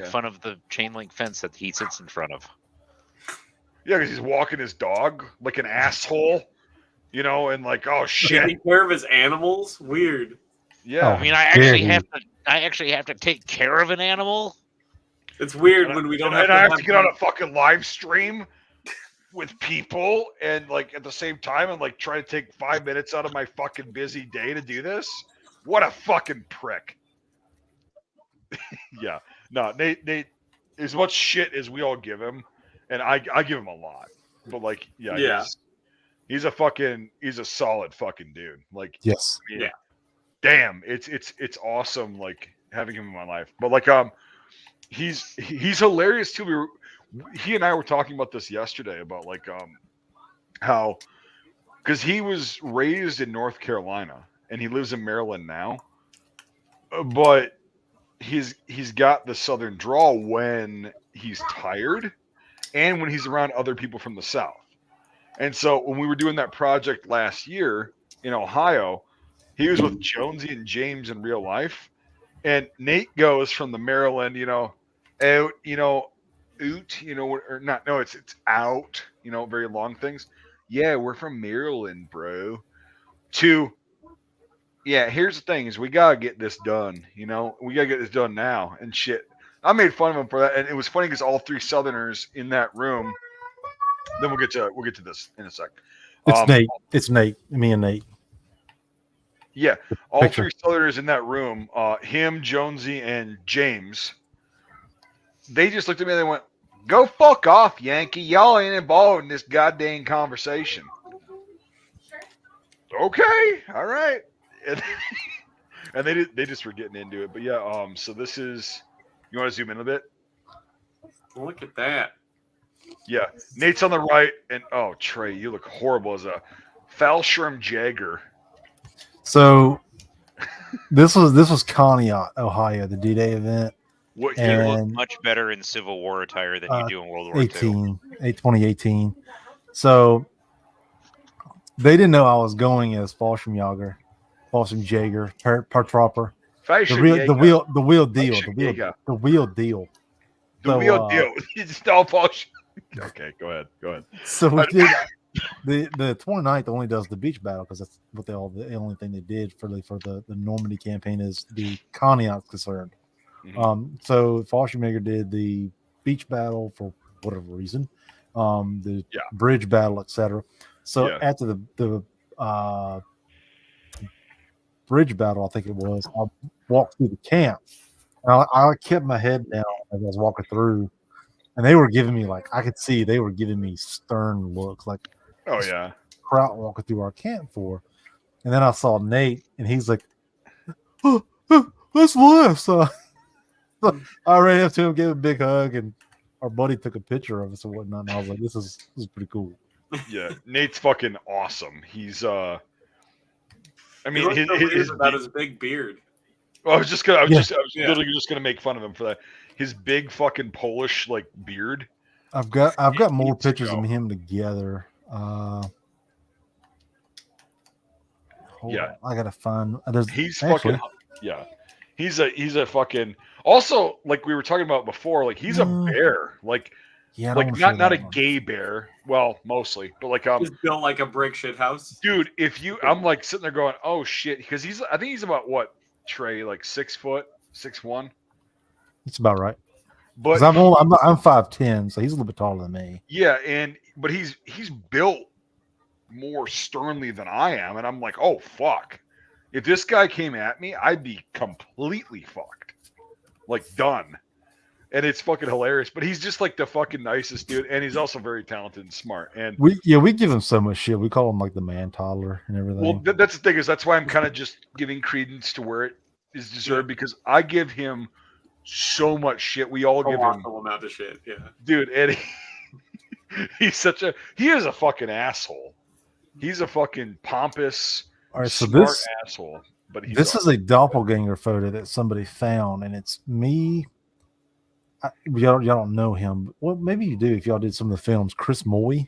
fun of the chain link fence that he sits in front of. Yeah, because he's walking his dog like an asshole, and like, oh shit. Take care of his animals? Weird. Yeah. I mean, I actually have to take care of an animal. It's weird when we don't have. And I have to get on a fucking live stream with people, and like at the same time, and like try to take 5 minutes out of my fucking busy day to do this. What a fucking prick. Yeah, no, Nate, as much shit as we all give him, and I give him a lot, but like, he's a solid fucking dude. Like, yes, I mean, damn, it's awesome, like having him in my life. But like, he's hilarious too. He and I were talking about this yesterday about like how because he was raised in North Carolina and he lives in Maryland now, but he's got the Southern drawl when he's tired and when he's around other people from the South. And so when we were doing that project last year in Ohio, he was with Jonesy and James in real life. And Nate goes from the Maryland, out, oot, or not, no, it's out, very long things. Yeah, we're from Maryland, bro. To, yeah, here's the thing is we got to get this done, we got to get this done now and shit. I made fun of him for that. And it was funny because all three Southerners in that room, then we'll get to this in a sec. It's Nate, me and Nate. Yeah, all three Southerners in that room, him, Jonesy, and James, they just looked at me and they went, "Go fuck off, Yankee. Y'all ain't involved in this goddamn conversation." Okay, all right. And they just were getting into it. But yeah, so this is, you want to zoom in a bit? Look at that. Yeah, Nate's on the right, and oh, Trey, you look horrible as a Fallschirm Jagger. So this was Conneaut, Ohio, the D-Day event. What You year? look much better in Civil War attire than you do in World War II. 2018. So they didn't know I was going as Fallschirmjäger, Paratrooper. The wheel deal. The wheel deal. It's all Fallschirm. Okay, go ahead. So we did the 29th only does the beach battle because that's what the only thing they did for the Normandy campaign is the Conneaut concerned. Mm-hmm. So Fallschirmjäger did the beach battle for whatever reason, the bridge battle, etc. So after the bridge battle, I think it was, I walked through the camp. I kept my head down as I was walking through, and they were giving me I could see they were giving me stern looks, like, oh yeah, crowd walking through our camp for. And then I saw Nate, and he's like, "Let's live." So I ran up to him, gave him a big hug, and our buddy took a picture of us and whatnot. And I was like, "This is pretty cool." Yeah, Nate's fucking awesome. He's I mean, his big beard. Well, I was literally just gonna make fun of him for that. His big fucking Polish beard. I've got more pictures of him together. Yeah, I gotta find. He's fucking He's a fucking. Also, like we were talking about before, he's a bear. Not a gay bear. Well, mostly, but he's built like a brick shit house. Dude, I'm sitting there going, oh shit, because I think he's about what, Trey, 6 foot, 6'1". It's about right. But I'm 5'10", so he's a little bit taller than me. Yeah, but he's built more sternly than I am, and I'm like, oh fuck. If this guy came at me, I'd be completely fucked. Done. And it's fucking hilarious. But he's just the fucking nicest dude. And he's also very talented and smart. And we give him so much shit. We call him the man toddler and everything. Well, that's the thing, is that's why I'm kind of just giving credence to where it is deserved, because I give him so much shit. We all give him amount of shit, yeah. Dude, and he is a fucking asshole. He's a fucking pompous, smart asshole. But this is a doppelganger photo that somebody found, and it's me. Y'all don't know him. Well, maybe you do if y'all did some of the films. Chris Moy.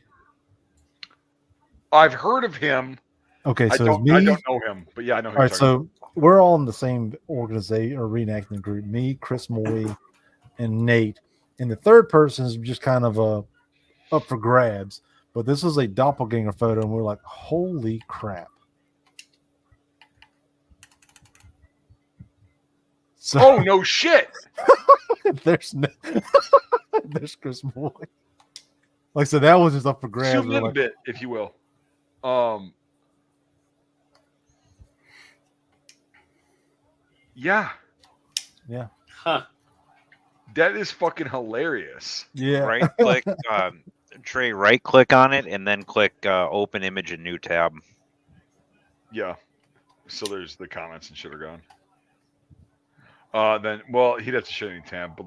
I've heard of him. Okay, so I don't know him, but yeah, I know him. All right, so we're all in the same organization or reenacting group. Me, Chris Moy, and Nate. And the third person is just kind of up for grabs. But this is a doppelganger photo, and we're like, holy crap. So, oh no shit! there's Chris Moy. So that was just up for grabs. Zoom in a bit, if you will. Yeah. Huh. That is fucking hilarious. Yeah. Right click, Trey. Right click on it, and then click open image and new tab. Yeah. So there's the comments and shit are gone. Then he'd have to show any tab, but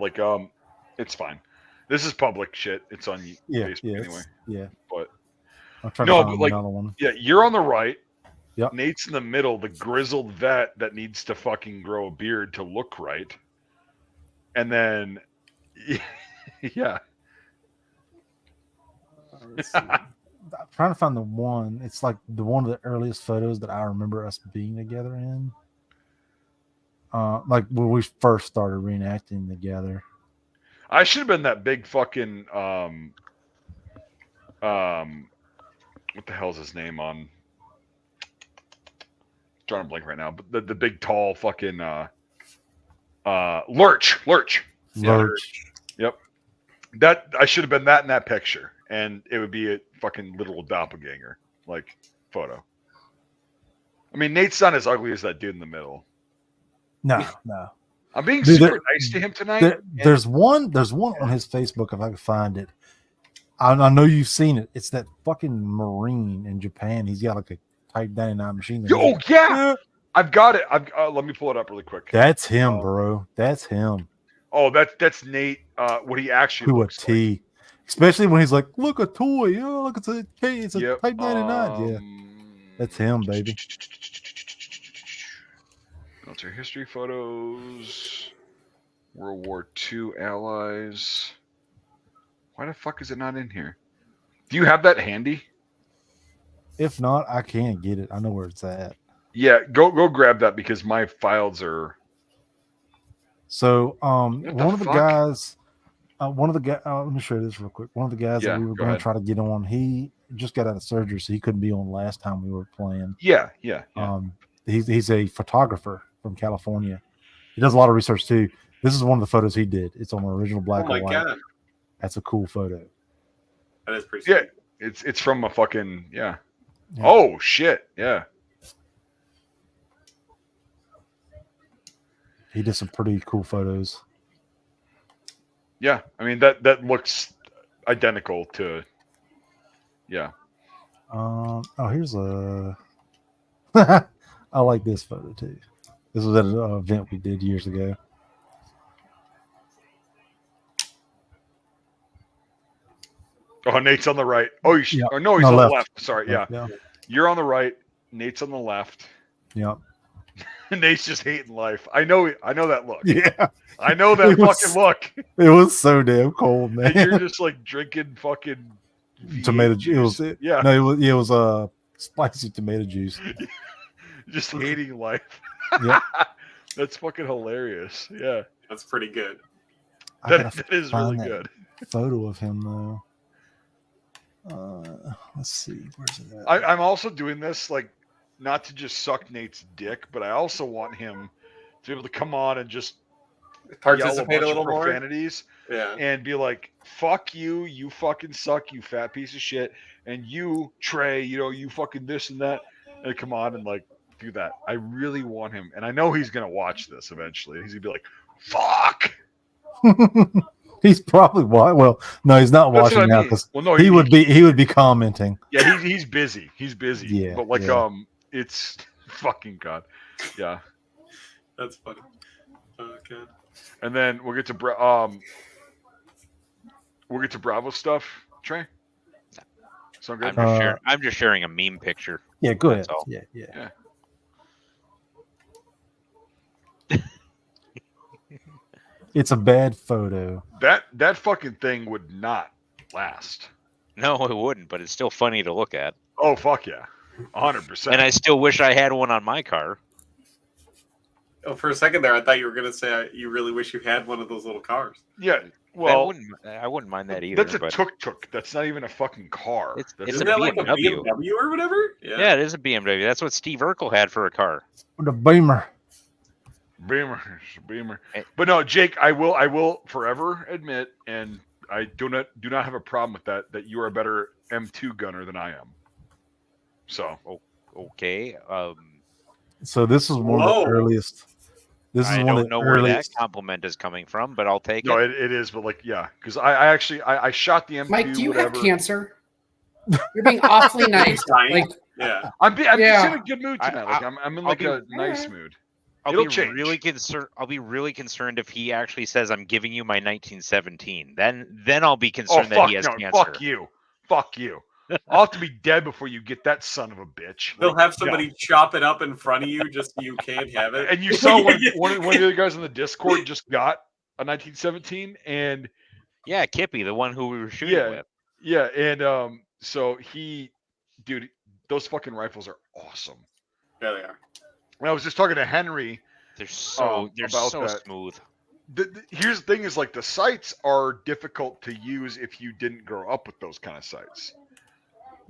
it's fine. This is public shit. It's on Facebook anyway. Yeah. But I'm trying to find another one. Yeah, you're on the right. Yep. Nate's in the middle, the grizzled vet that needs to fucking grow a beard to look right. And then yeah. I'm trying to find the one. It's one of the earliest photos that I remember us being together in. When we first started reenacting together. I should have been that big fucking what the hell's his name on? Drawing a blank right now, but the big tall fucking Lurch. Yep. That I should have been that in that picture, and it would be a fucking literal doppelganger photo. I mean, Nate's not as ugly as that dude in the middle. No. I'm being super nice to him tonight. There's one on his Facebook, if I can find it. I know you've seen it. It's that fucking Marine in Japan. He's got a Type 99 machine gun. Oh yeah, I've got it. Let me pull it up really quick. That's him, bro. That's him. Oh, that's Nate. What he actually To a looks T. like. Especially when he's like, "Look, a toy. Oh, look, it's a Yep. Type 99." Yeah, that's him, baby. Military history photos. World War II allies. Why the fuck is it not in here? Do you have that handy? If not, I can't get it. I know where it's at. Yeah, go grab that because my files are. So, What the one of the fuck? guys, let me show you this real quick. One of the guys Yeah, that we were go going ahead. to try to get on, he just got out of surgery, so he couldn't be on last time we were playing. Yeah. He's a photographer from California. He does a lot of research too. This is one of the photos he did. It's on an original black Oh my and white. God. That's a cool photo. That is pretty Yeah, sweet. it's from a fucking yeah. Oh shit, yeah. He did some pretty cool photos. Yeah, I mean that looks identical to. Yeah. Oh, here's a. I like this photo too. This was at an event we did years ago. Oh, Nate's on the right. Oh, Yeah. or no, he's No, on left. the left. Sorry, yeah. Yeah. You're on the right. Nate's on the left. Yep. Nate's just hating life. I know that look. Yeah. I know that It was- fucking look. It was so damn cold, man. And you're just like drinking fucking Tomato juice. Yeah. No, it was spicy tomato juice. Just hating life. Yep. That's fucking hilarious. Yeah. That's pretty good. I That gotta is find really that good. Photo of him though. Let's see, where's it at? I'm also doing this like not to just suck Nate's dick, but I also want him to be able to come on and just Participate yell a little bunch of more. profanities Yeah. and be like, "Fuck you, you fucking suck, you fat piece of shit," and you Trey, you fucking this and that, and come on and like do that. I really want him, and I know he's gonna watch this eventually. He's gonna be like, "Fuck." He's probably well. No, he's not That's what watching I now mean. because Well, no, he would be commenting. Yeah, he's busy. He's busy. Yeah, but like yeah. it's fucking God. Yeah. That's funny. Oh God. And then we'll get to Bravo stuff, Trey. Sound good? I'm just sharing a meme picture. Yeah, go ahead. That's all. Yeah. It's a bad photo. That fucking thing would not last. No, it wouldn't, but it's still funny to look at. Oh fuck yeah, 100%. And I still wish I had one on my car. Oh, for a second there, I thought you were gonna say you really wish you had one of those little cars. Yeah, well, I wouldn't mind that either. that's a but tuk-tuk. That's not even a fucking car. It's That's a Isn't that like a BMW. BMW or whatever? Yeah, it is a BMW. That's what Steve Urkel had for a car. The Beamer. Beamer. But no, Jake, I will forever admit, and I do not have a problem with that you are a better M2 gunner than I am. So okay. So this is one of the earliest. This is I one don't of know the where that earliest. compliment is coming from, but I'll take no, it. it is, but like yeah, because I actually shot the M2. Mike, do you whatever. have cancer? You're being awfully nice. Like, yeah, I'm Yeah. just in a good mood tonight. Like I'm in like a nice mood. It'll change. I'll be really concerned if he actually says I'm giving you my 1917. Then I'll be concerned that he has cancer. Fuck you. I'll have to be dead before you get that son of a bitch. They'll Like, have somebody chop it up in front of you just so you can't have it. And you saw one of the other guys on the Discord just got a 1917, and yeah, Kippy, the one who we were shooting with. Yeah, and so dude, those fucking rifles are awesome. Yeah, they are. And I was just talking to Henry. They're so about that. smooth. Here's the thing: is like the sights are difficult to use if you didn't grow up with those kind of sights.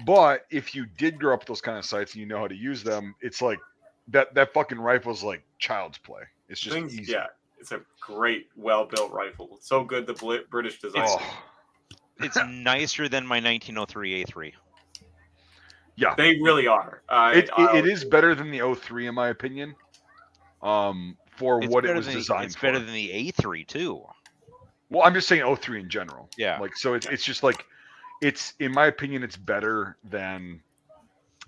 But if you did grow up with those kind of sights and you know how to use them, it's like that fucking rifle's like child's play. It's just easy. Yeah, it's a great, well-built rifle. It's so good, the British design. It's nicer than my 1903 A3. Yeah, they really are. It is better than the 03 in my opinion. For It's what it better was than designed It's for. better than the A3 too. Well, I'm just saying 03 in general. Yeah. Like so it's just like it's in my opinion it's better than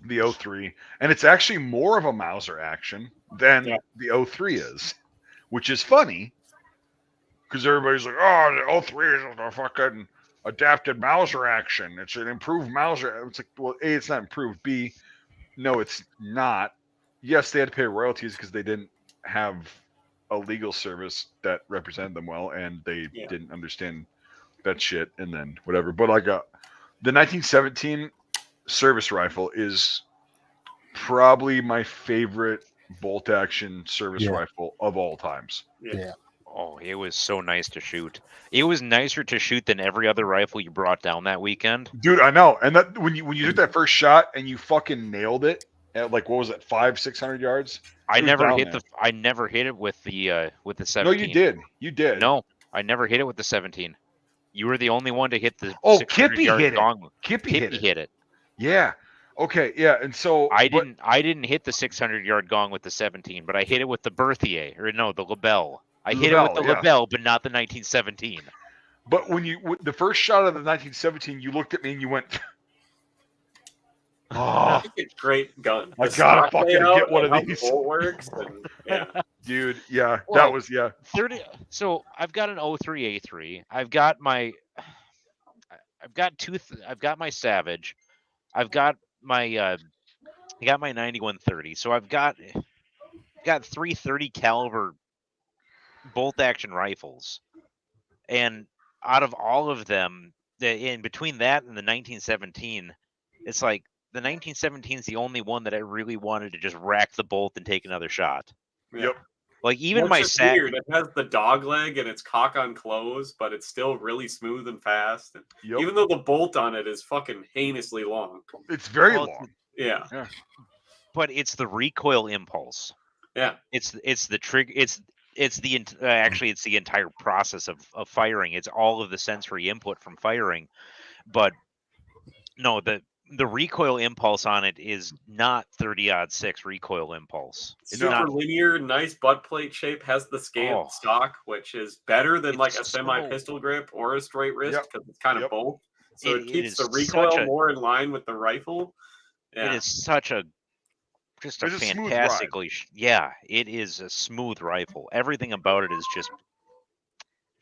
the 03, and it's actually more of a Mauser action than the 03 is, which is funny because everybody's like, oh, the 03 is a fucking adapted Mauser action. It's an improved Mauser. It's like, well, A, it's not improved. B, no, it's not. Yes, they had to pay royalties because they didn't have a legal service that represented them well, and they didn't understand that shit, and then whatever. But like the 1917 service rifle is probably my favorite bolt action service rifle of all times. Yeah. Oh, it was so nice to shoot. It was nicer to shoot than every other rifle you brought down that weekend. Dude, I know. And that when you took that first shot and you fucking nailed it at like, what was it, 500-600 yards? I never hit it with the 17. No, you did. You did. No, I never hit it with the 17. You were the only one to hit the Kippy hit gong. it. Kippy hit it. Yeah. Okay. Yeah. And so I didn't hit the 600-yard gong with the 17, but I hit it with the Berthier, or no, the Lebel. I hit it with the Lebel, but not the 1917. But when the first shot of the 1917, you looked at me and you went, "Oh, it's a great gun! I gotta fucking get one of these." Bolt works, and, dude. Yeah, well, that was 30. So I've got an 03A3. I've got my Savage. I've got my I got my 9130. So I've got 330 caliber bolt action rifles, and out of all of them, in between that and the 1917, it's like the 1917 is the only one that I really wanted to just rack the bolt and take another shot. Yep. Like even well, my weird. It has the dog leg and it's cock on close, but it's still really smooth and fast. And even though the bolt on it is fucking heinously long, it's very long. Yeah. But it's the recoil impulse. Yeah. It's the trigger. It's the entire process of firing. It's all of the sensory input from firing, but no, the recoil impulse on it is not 30-06 recoil impulse. It's super linear, nice butt plate shape, has the scaled stock, which is better than like a semi-pistol grip or a straight wrist because it's kind of both. So it keeps the recoil more in line with the rifle. Yeah. It is such a fantastically, it is a smooth rifle. Everything about it is just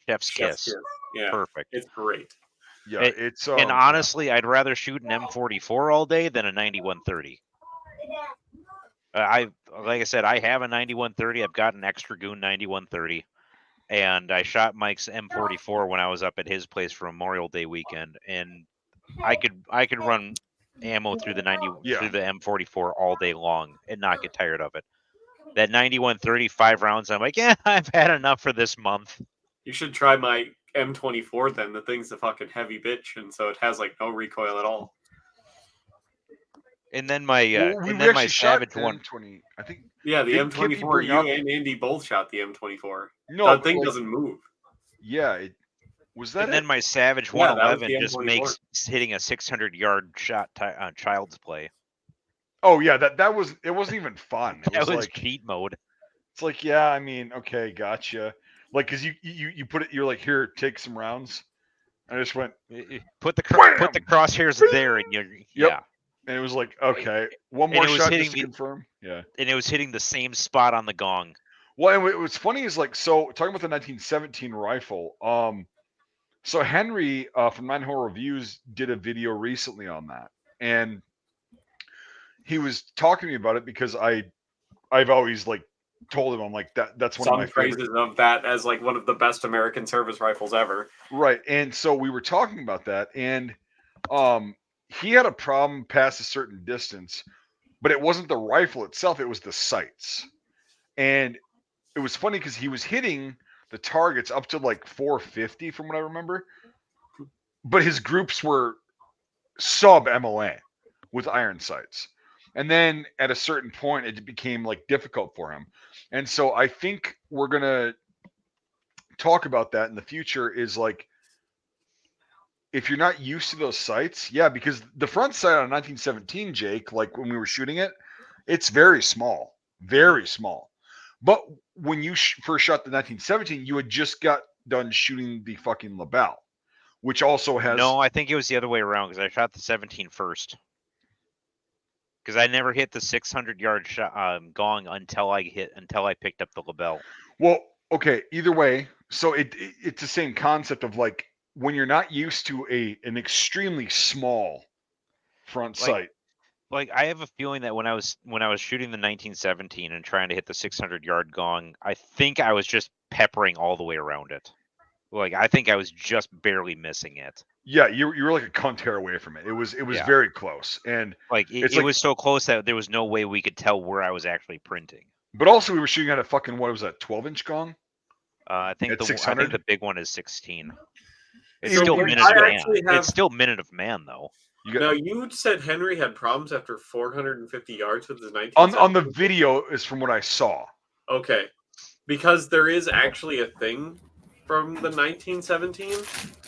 chef's kiss. Yeah, perfect. It's great. Yeah, it's and honestly, I'd rather shoot an M44 all day than a 9130. Like I said, I have a 9130. I've got an extra goon 9130, and I shot Mike's M44 when I was up at his place for Memorial Day weekend, and I could run ammo through the through the M44 all day long and not get tired of it. That 9130 5 rounds, I'm like, yeah, I've had enough for this month. You should try my M24 then. The thing's a fucking heavy bitch, and so it has like no recoil at all. And then my my Savage one. I think. Yeah, the M24. You and Andy both shot the M24. No, that thing doesn't move. Yeah, was that. And then my Savage 111 just makes hitting a 600-yard shot child's play. Oh yeah, that was. It wasn't even fun. That was like cheat mode. It's like, yeah, I mean, okay, gotcha. Like, cause you put it, you're like, here, take some rounds. I just went, put the crosshairs there, and yeah. And it was like, okay, one more shot just to confirm. Yeah. And it was hitting the same spot on the gong. Well, and what's funny is like, so talking about the 1917 rifle, so Henry from 9 Horror Reviews did a video recently on that, and he was talking to me about it because I've always like told him, I'm like, that's one of my praises of that as like one of the best American service rifles ever. Right. And so we were talking about that, and he had a problem past a certain distance, but it wasn't the rifle itself, it was the sights. And it was funny because he was hitting the targets up to like 450 from what I remember, but his groups were sub MOA with iron sights. And then at a certain point, it became like difficult for him. And so I think we're going to talk about that in the future is like, if you're not used to those sights, because the front sight on 1917, Jake, like when we were shooting it, it's very small. But when you first shot the 1917, you had just got done shooting the fucking Lebel, which also has... No, I think it was the other way around because I shot the 17 first. because I never hit the 600-yard gong until I picked up the label. Well, okay. Either way, so it's the same concept of like when you're not used to an extremely small front sight. Like I have a feeling that when I was shooting the 1917 and trying to hit the 600-yard gong, I think I was just peppering all the way around it. Like I think I was just barely missing it. Yeah, you were like a cunt hair away from it. It was very close, and like it was so close that there was no way we could tell where I was actually printing. But also, we were shooting at a fucking, what was that, 12-inch gong? I think the big one is 16. It's So still I minute of man. actually have- It's still minute of man though. Now you said Henry had problems after 450 yards with his 19. On the video is from what I saw. Okay, because there is actually a thing from the 1917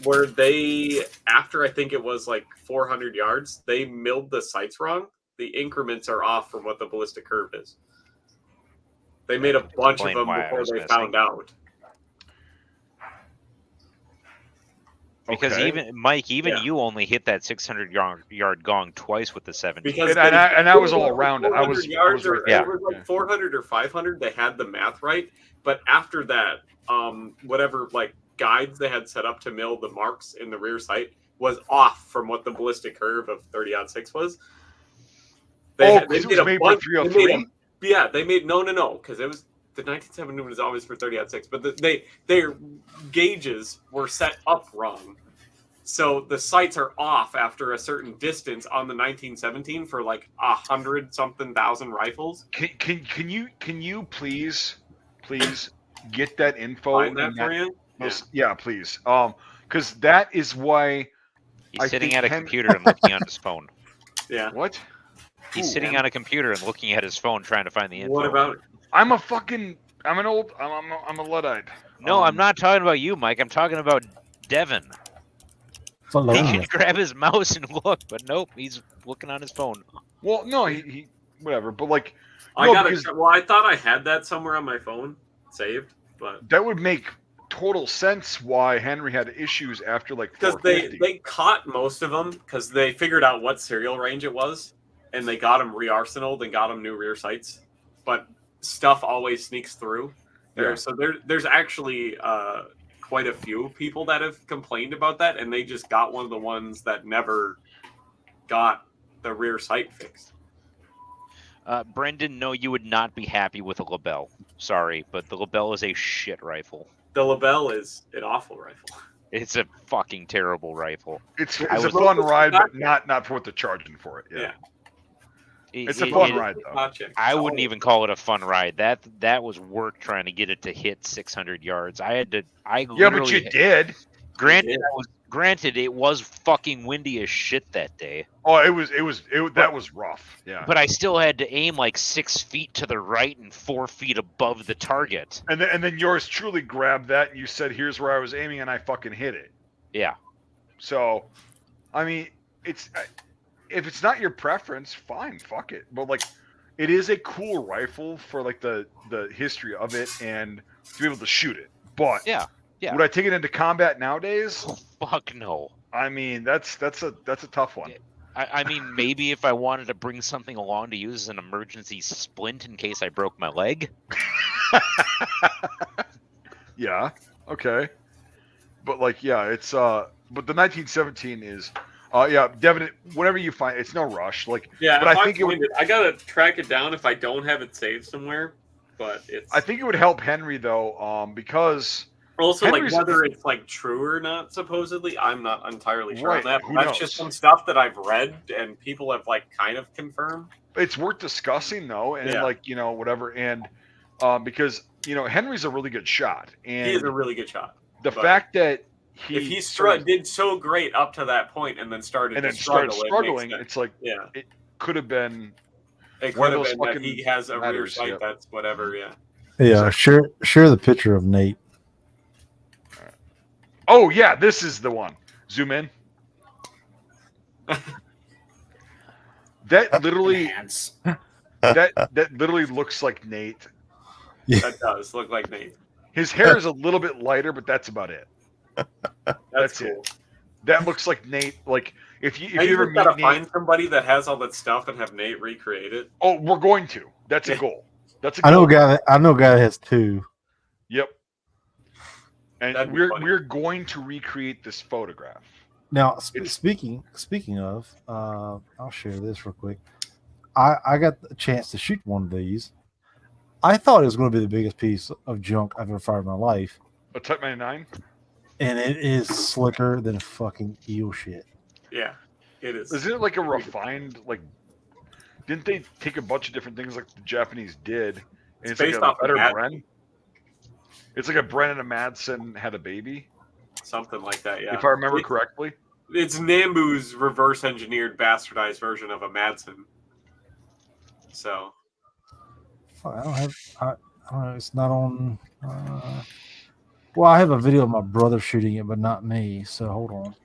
where they, after I think it was like 400 yards, they milled the sights wrong. The increments are off from what the ballistic curve is. They made a bunch of them before they found out. Because even you only hit that 600-yard gong twice with the 17. Because and I was all around it. I was right. It was like 400 or 500. They had the math right, but after that, whatever like guides they had set up to mill the marks in the rear sight was off from what the ballistic curve of 30-06 was. They made a bunch. They made no, because it was the 1917 was always for 30-06, but their gauges were set up wrong. So the sights are off after a certain distance on the 1917 for like 100-something thousand rifles. Can you please get that info? Find that for you? Yeah, please. Because that is why he's sitting at a computer and looking on his phone. Yeah. What? He's sitting on a computer and looking at his phone trying to find the info. What about it? I'm a Luddite. No, I'm not talking about you, Mike. I'm talking about Devin. He can grab his mouse and look, but nope, he's looking on his phone. Well, no, he whatever. But like, I thought I had that somewhere on my phone saved, but that would make total sense why Henry had issues after like because they caught most of them because they figured out what serial range it was, and they got them re-arsenaled and got them new rear sights, but stuff always sneaks through there. Yeah. So there's actually quite a few people that have complained about that, and they just got one of the ones that never got the rear sight fixed. Brendan, no, you would not be happy with a Lebel. Sorry, but the Lebel is a shit rifle. The Lebel is an awful rifle. It's a fucking terrible rifle. It's a fun ride, but not for what they're charging for it. Yeah. It's a fun ride, though. I wouldn't even call it a fun ride. That was work trying to get it to hit 600 yards. But you did. Granted, it was fucking windy as shit that day. Oh, that was rough. Yeah. But I still had to aim like 6 feet to the right and 4 feet above the target. And then yours truly grabbed that. And you said, "Here's where I was aiming," and I fucking hit it. Yeah. So, I mean, if it's not your preference, fine, fuck it. But like, it is a cool rifle for like the history of it and to be able to shoot it. But yeah. Would I take it into combat nowadays? Oh, fuck no. I mean, that's a tough one. I mean, maybe if I wanted to bring something along to use as an emergency splint in case I broke my leg. Yeah. Okay. But like, yeah, it's but the 1917 is. Devin, whenever you find it's no rush. Like, yeah, but I think I gotta track it down if I don't have it saved somewhere. But I think it would help Henry though, because also Henry's, like whether it's like true or not. Supposedly, I'm not entirely sure right, of that. Who That's knows? Just some stuff that I've read and people have like kind of confirmed. It's worth discussing though, and like whatever, and because Henry's a really good shot, and he is a really good shot. The fact that if he did so great up to that point and then started struggling, it's like it could have been. It could have been that he has a rear sight that's whatever. Yeah. Yeah. Share the picture of Nate. Oh yeah, this is the one. Zoom in. That literally. that literally looks like Nate. Yeah. That does look like Nate. His hair is a little bit lighter, but that's about it. That's cool. it. That looks like Nate. Like If you you ever just gotta meet find Nate, somebody that has all that stuff and have Nate recreate it. oh, we're going to. That's a goal. That's a goal. I know a guy that has 2. Yep. And That'd be funny. we're going to recreate this photograph. Now, speaking of, I'll share this real quick. I got a chance to shoot one of these. I thought it was going to be the biggest piece of junk I've ever fired in my life. A Type 99? And it is slicker than fucking eel shit. Yeah, it is. Isn't it like a refined, like, didn't they take a bunch of different things like the Japanese did? And it's based like off a of better Madsen. Bren? It's like a Bren and a Madsen had a baby? Something like that, yeah. If I remember correctly. It's Nambu's reverse engineered bastardized version of a Madsen. So. I don't know. It's not on. Well, I have a video of my brother shooting it, but not me. So hold on.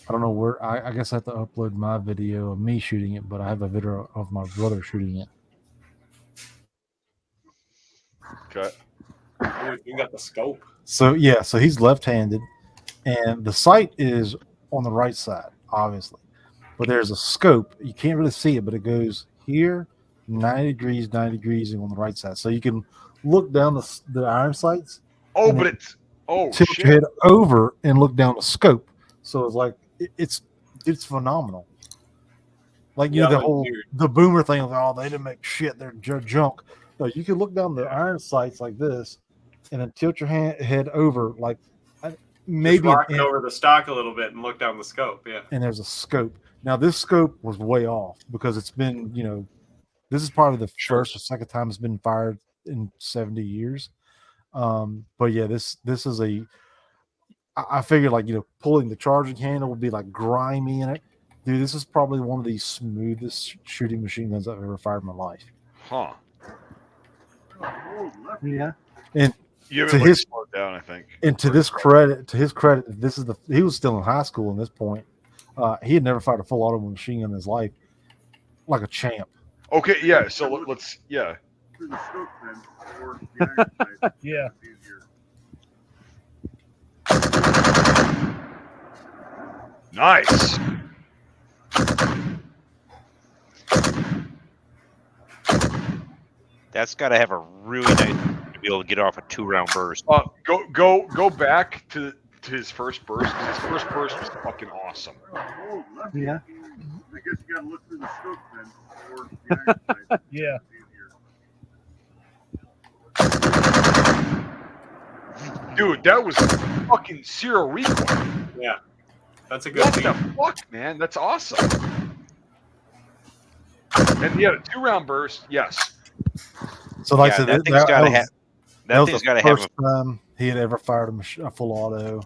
I don't know where. I guess I have to upload my video of me shooting it, but I have a video of my brother shooting it. Okay. You got the scope. So yeah, so he's left-handed, and the sight is on the right side, obviously. But there's a scope. You can't really see it, but it goes here, 90 degrees, and on the right side. So you can look down the iron sights. Oh, but it's tilt shit. your head over and look down the scope. So it's like it's phenomenal. Like you know the boomer thing of they didn't make shit, they're junk. No, you can look down the iron sights like this, and then tilt your head over like maybe just rock it over the stock a little bit and look down the scope. Yeah, and there's a scope. Now this scope was way off because it's been this is probably the first or second time it's been fired in 70 years. But yeah, this is I figured pulling the charging handle would be like grimy in it. Dude, this is probably one of the smoothest shooting machine guns I've ever fired in my life. Huh. Yeah. And you to his slowed down, I think. And to his credit, he was still in high school at this point. He had never fired a full auto machine gun in his life, like a champ. Okay, yeah. So let's yeah. Yeah. Nice. That's got to have a really nice to be able to get off a 2-round burst. Go back to his first burst. His first burst was fucking awesome. Yeah. I guess you got to look through the scope then. Yeah. Dude, that was fucking zero recoil. Yeah. That's a good What thing. the fuck, man? That's awesome. And yeah, 2-round burst, yes. So like I said, that thing's got to have. That was thing's the got to have. first time he had ever fired a full auto.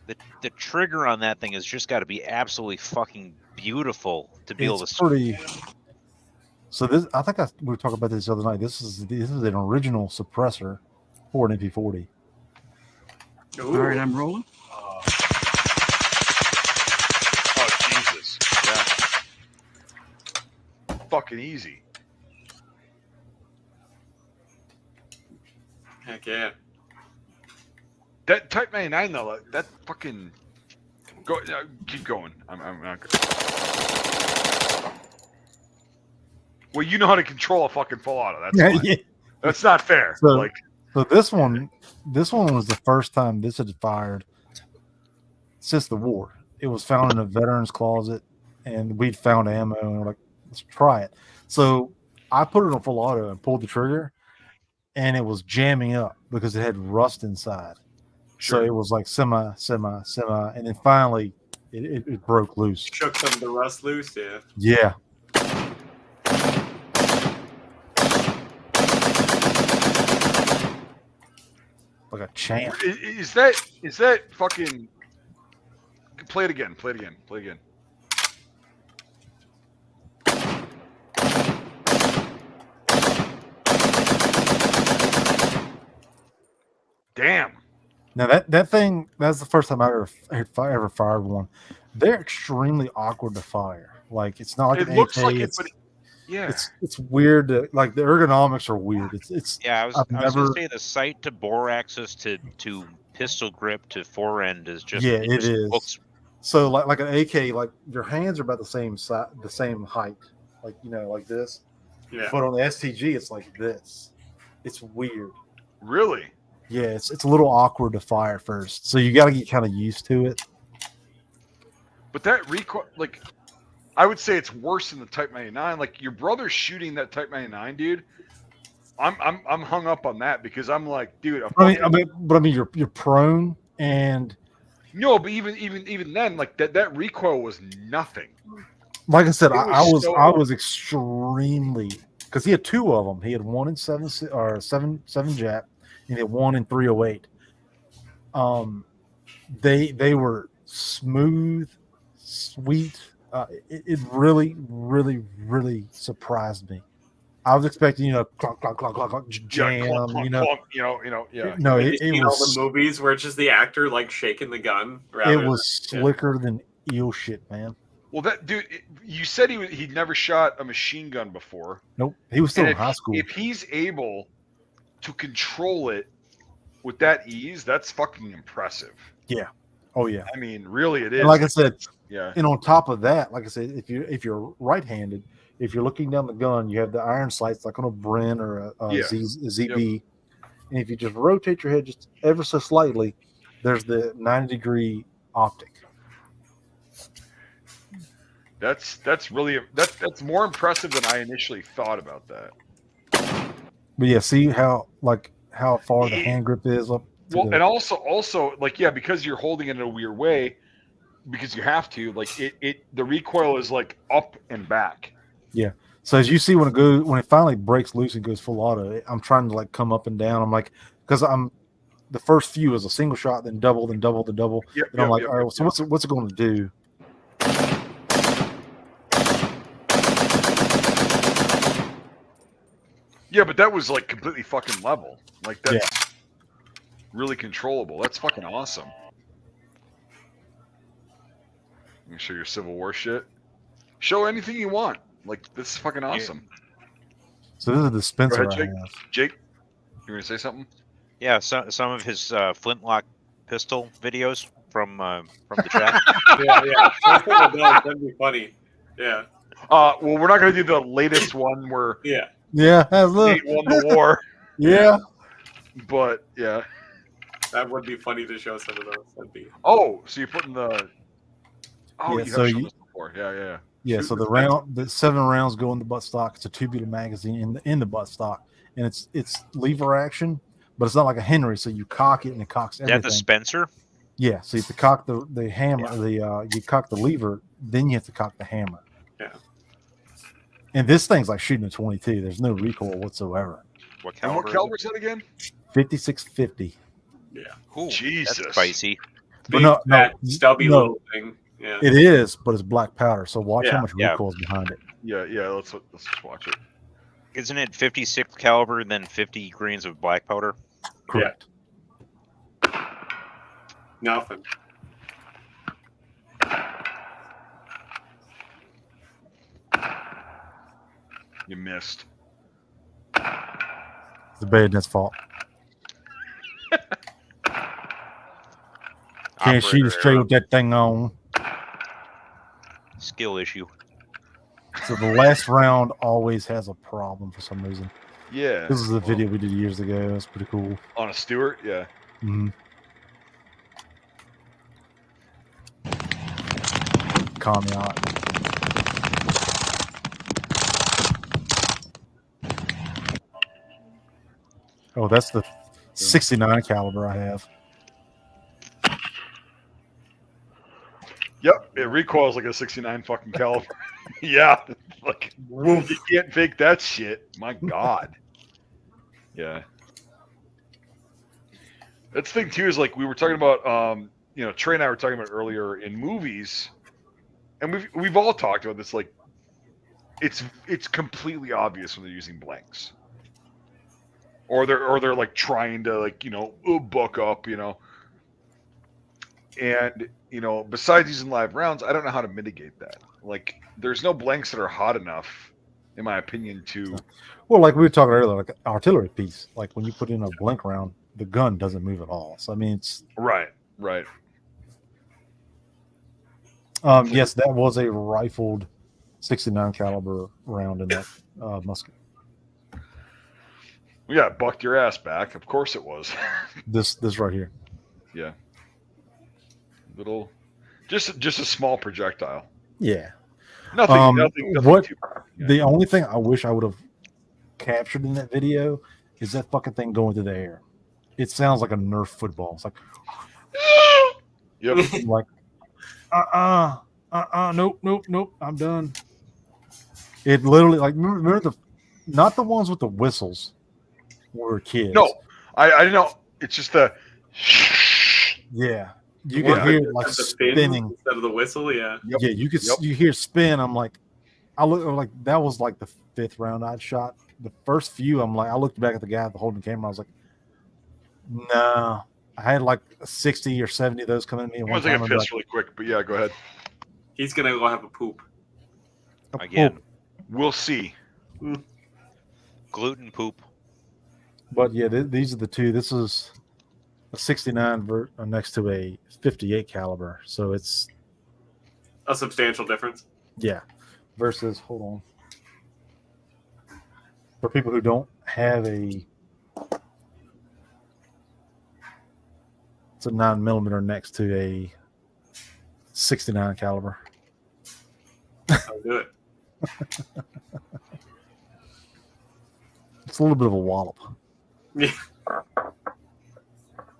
The trigger on that thing has just got to be absolutely fucking beautiful to be able to. Pretty. So this, I think we were talking about this the other night. This is an original suppressor for an MP40. All right, I'm rolling. Oh Jesus! Yeah. Fucking easy. Heck yeah. That Type 99 though, that fucking keep going. I'm not good. Well, you know how to control a fucking full auto. That's fine. Yeah. That's not fair. So this one was the first time this had fired since the war. It was found in a veteran's closet, and we'd found ammo, and we're like, let's try it. So I put it on full auto and pulled the trigger, and it was jamming up because it had rust inside. Sure. So it was like semi, and then finally it broke loose. Shook some of the rust loose, yeah. Yeah. Like a champ. Is that fucking? Play it again. Damn. Now that thing, that's the first time I ever fired one. They're extremely awkward to fire. Like it's not like It an looks AK, like it, but Yeah, it's weird. Like the ergonomics are weird. It's Yeah, I was I've gonna never. say the sight to bore axis to pistol grip to forend is just Yeah, it it just is. looks So like an AK, like your hands are about the same size, the same height. Like like this. Yeah. But on the STG, it's like this. It's weird. Really? Yeah, it's a little awkward to fire first, so you got to get kind of used to it. But that recoil, like, I would say it's worse than the Type 99. Like your brother's shooting that Type 99, dude. I'm hung up on that because I'm like, dude. I mean, you're prone, and no, but even then, like that recoil was nothing. like I said, It I was was extremely, because he had two of them. He had one in 7 Jap, and he had one in 308. They were smooth, sweet. It really, really, really surprised me. I was expecting, clunk, clunk, clunk, clunk, clunk, jam, yeah, clunk, clunk, clunk, yeah. No, Have it you seen was all the movies where it's just the actor like shaking the gun. It was slicker than eel shit, man. Well, that dude, you said he'd never shot a machine gun before. Nope, he was still And in high school. If he's able to control it with that ease, that's fucking impressive. Yeah. Oh yeah. I mean, really, it is. And like I said, yeah. And on top of that, like I said, if you're right-handed, if you're looking down the gun, you have the iron sights like on a Bren or a ZB, yep. And if you just rotate your head just ever so slightly, there's the 90-degree optic. That's really that's more impressive than I initially thought about that. But yeah, see how far the hand grip is up. Well, and also like because you're holding it in a weird way, because you have to, like the recoil is like up and back. Yeah. So as you see when it finally breaks loose and goes full auto, I'm trying to like come up and down. I'm like, because the first few is a single shot, then double, then double, then double. Yep, and I'm like, all right, so what's it going to do? Yeah, but that was like completely fucking level. Like that's really controllable. That's fucking awesome. Make sure your Civil War shit. Show anything you want. Like this is fucking awesome. So this is the dispenser. Go ahead, Jake. You want to say something? Yeah, some of his flintlock pistol videos from the chat. yeah, that'd be funny. Yeah. Well, we're not gonna do the latest one where Nate won the war. Yeah. But yeah. That would be funny to show some of those. That'd be. Oh, so you're putting the. Oh, yeah, you so have shown this before. Yeah. Yeah, so the 7 rounds go in the buttstock. It's a tubular magazine in the buttstock, and it's lever action, but it's not like a Henry. So you cock it and it cocks everything. Is that the Spencer? Yeah, so you have to cock the hammer. You cock the lever, then you have to cock the hammer. Yeah. And this thing's like shooting a 22. There's no recoil whatsoever. What caliber? And what caliber is that again? 5650. Yeah. Ooh, Jesus. That's spicy. But no, stubby little thing. Yeah. It is, but it's black powder. So watch Yeah. how much recoil is behind it. Yeah. Let's just watch it. Isn't it 56 caliber, then 50 grains of black powder? Correct. Yeah. Nothing. You missed. It's the bayonet's fault. Can't shoot straight with that thing on. Skill issue. So the last round always has a problem for some reason. Yeah. This is a video we did years ago. That's pretty cool. On a Stewart, yeah. Mm-hmm. Caveat. Oh, that's the 69 caliber I have. Yep, it recoils like a 69 fucking caliber. Yeah, like you can't fake that shit. My God. Yeah. That's the thing too is like we were talking about, Trey and I were talking about earlier in movies, and we've all talked about this. Like, it's completely obvious when they're using blanks, or they're like trying to buck up, and besides using live rounds, I don't know how to mitigate that. Like, there's no blanks that are hot enough in my opinion, to. Well, like we were talking earlier, like an artillery piece. Like when you put in a blink round, the gun doesn't move at all. So I mean, it's right. Yes, that was a rifled 69 caliber round in that musket. Yeah, bucked your ass back. Of course it was. This right here. Yeah. Little, just a small projectile. Yeah. Nothing too far. Yeah. The only thing I wish I would have captured in that video is that fucking thing going through the air. It sounds like a Nerf football. It's like, yep. Like, nope, I'm done. It literally, like, remember not the ones with the whistles when we were kids. No, I know. It's just the. Yeah, you can hear it like spinning instead of the whistle. Yeah, yeah, you could. You hear spin. I'm like, I look like that was like the 5th round I'd shot. The first few, I'm like, I looked back at the guy holding the camera. I was like, no. I had like 60 or 70 of those coming at me. I'm gonna take a piss really quick, but yeah, go ahead. He's gonna go have a poop again. We'll see. Gluten poop. But yeah, these are the two. This is a 69 next to a 58 caliber, so it's a substantial difference. Yeah, versus hold on. For people who don't have it's a 9mm next to a 69 caliber. I'll do it. It's a little bit of a wallop. Yeah.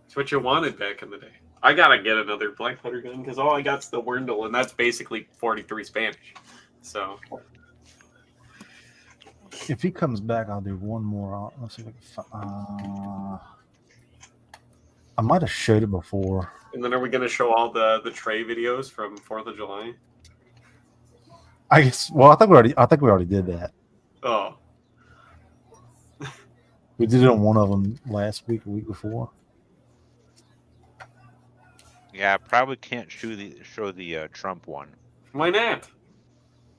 It's what you wanted back in the day. I gotta get another blank letter gun because all I got's the Wurndl, and that's basically 43 Spanish. So if he comes back, I'll do one more. Let's see if I can I might have showed it before. And then are we gonna show all the Trey videos from 4th of July? I guess. Well, I think we already did that. Oh. We did it on one of them last week, a week before. Yeah, I probably can't show the Trump one. Why not?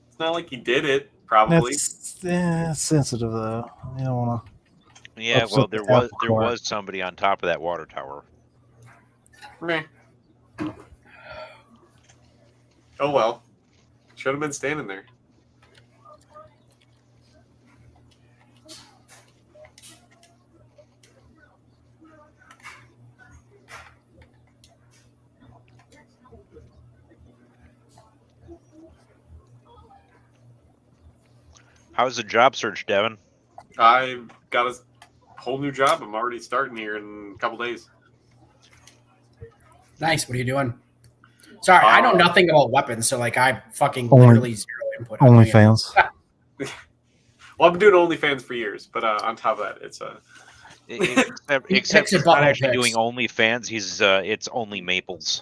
It's not like he did it. Probably. It's sensitive though. You don't want to. Yeah, well, there was somebody on top of that water tower. Meh. Oh well. Should have been standing there. How's the job search, Devin? I've got a whole new job. I'm already starting here in a couple days. Nice. What are you doing? Sorry, I know nothing about weapons, so like I fucking Only- literally zero input. OnlyFans. Well, I've been doing OnlyFans for years, but on top of that, it's a. Except he's not actually doing OnlyFans. It's only Maples.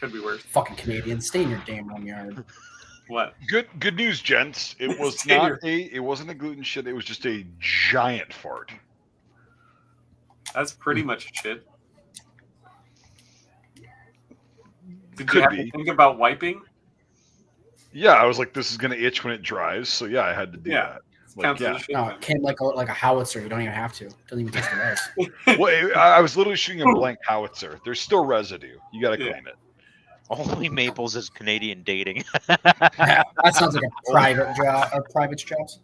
Could be worse. Fucking Canadians, stay in your damn home yard. What? Good news, gents. It was it wasn't a gluten shit. It was just a giant fart. That's pretty much shit. Did Could you have be. to think about wiping? Yeah, I was like, this is gonna itch when it dries, so yeah, I had to do that. Like, yeah. No, it came like a howitzer. You don't even have to. Doesn't even touch the ice. Well, I was literally shooting a blank howitzer. There's still residue. You got to clean it. Only Maples is Canadian dating. That sounds like a private job or private jobs.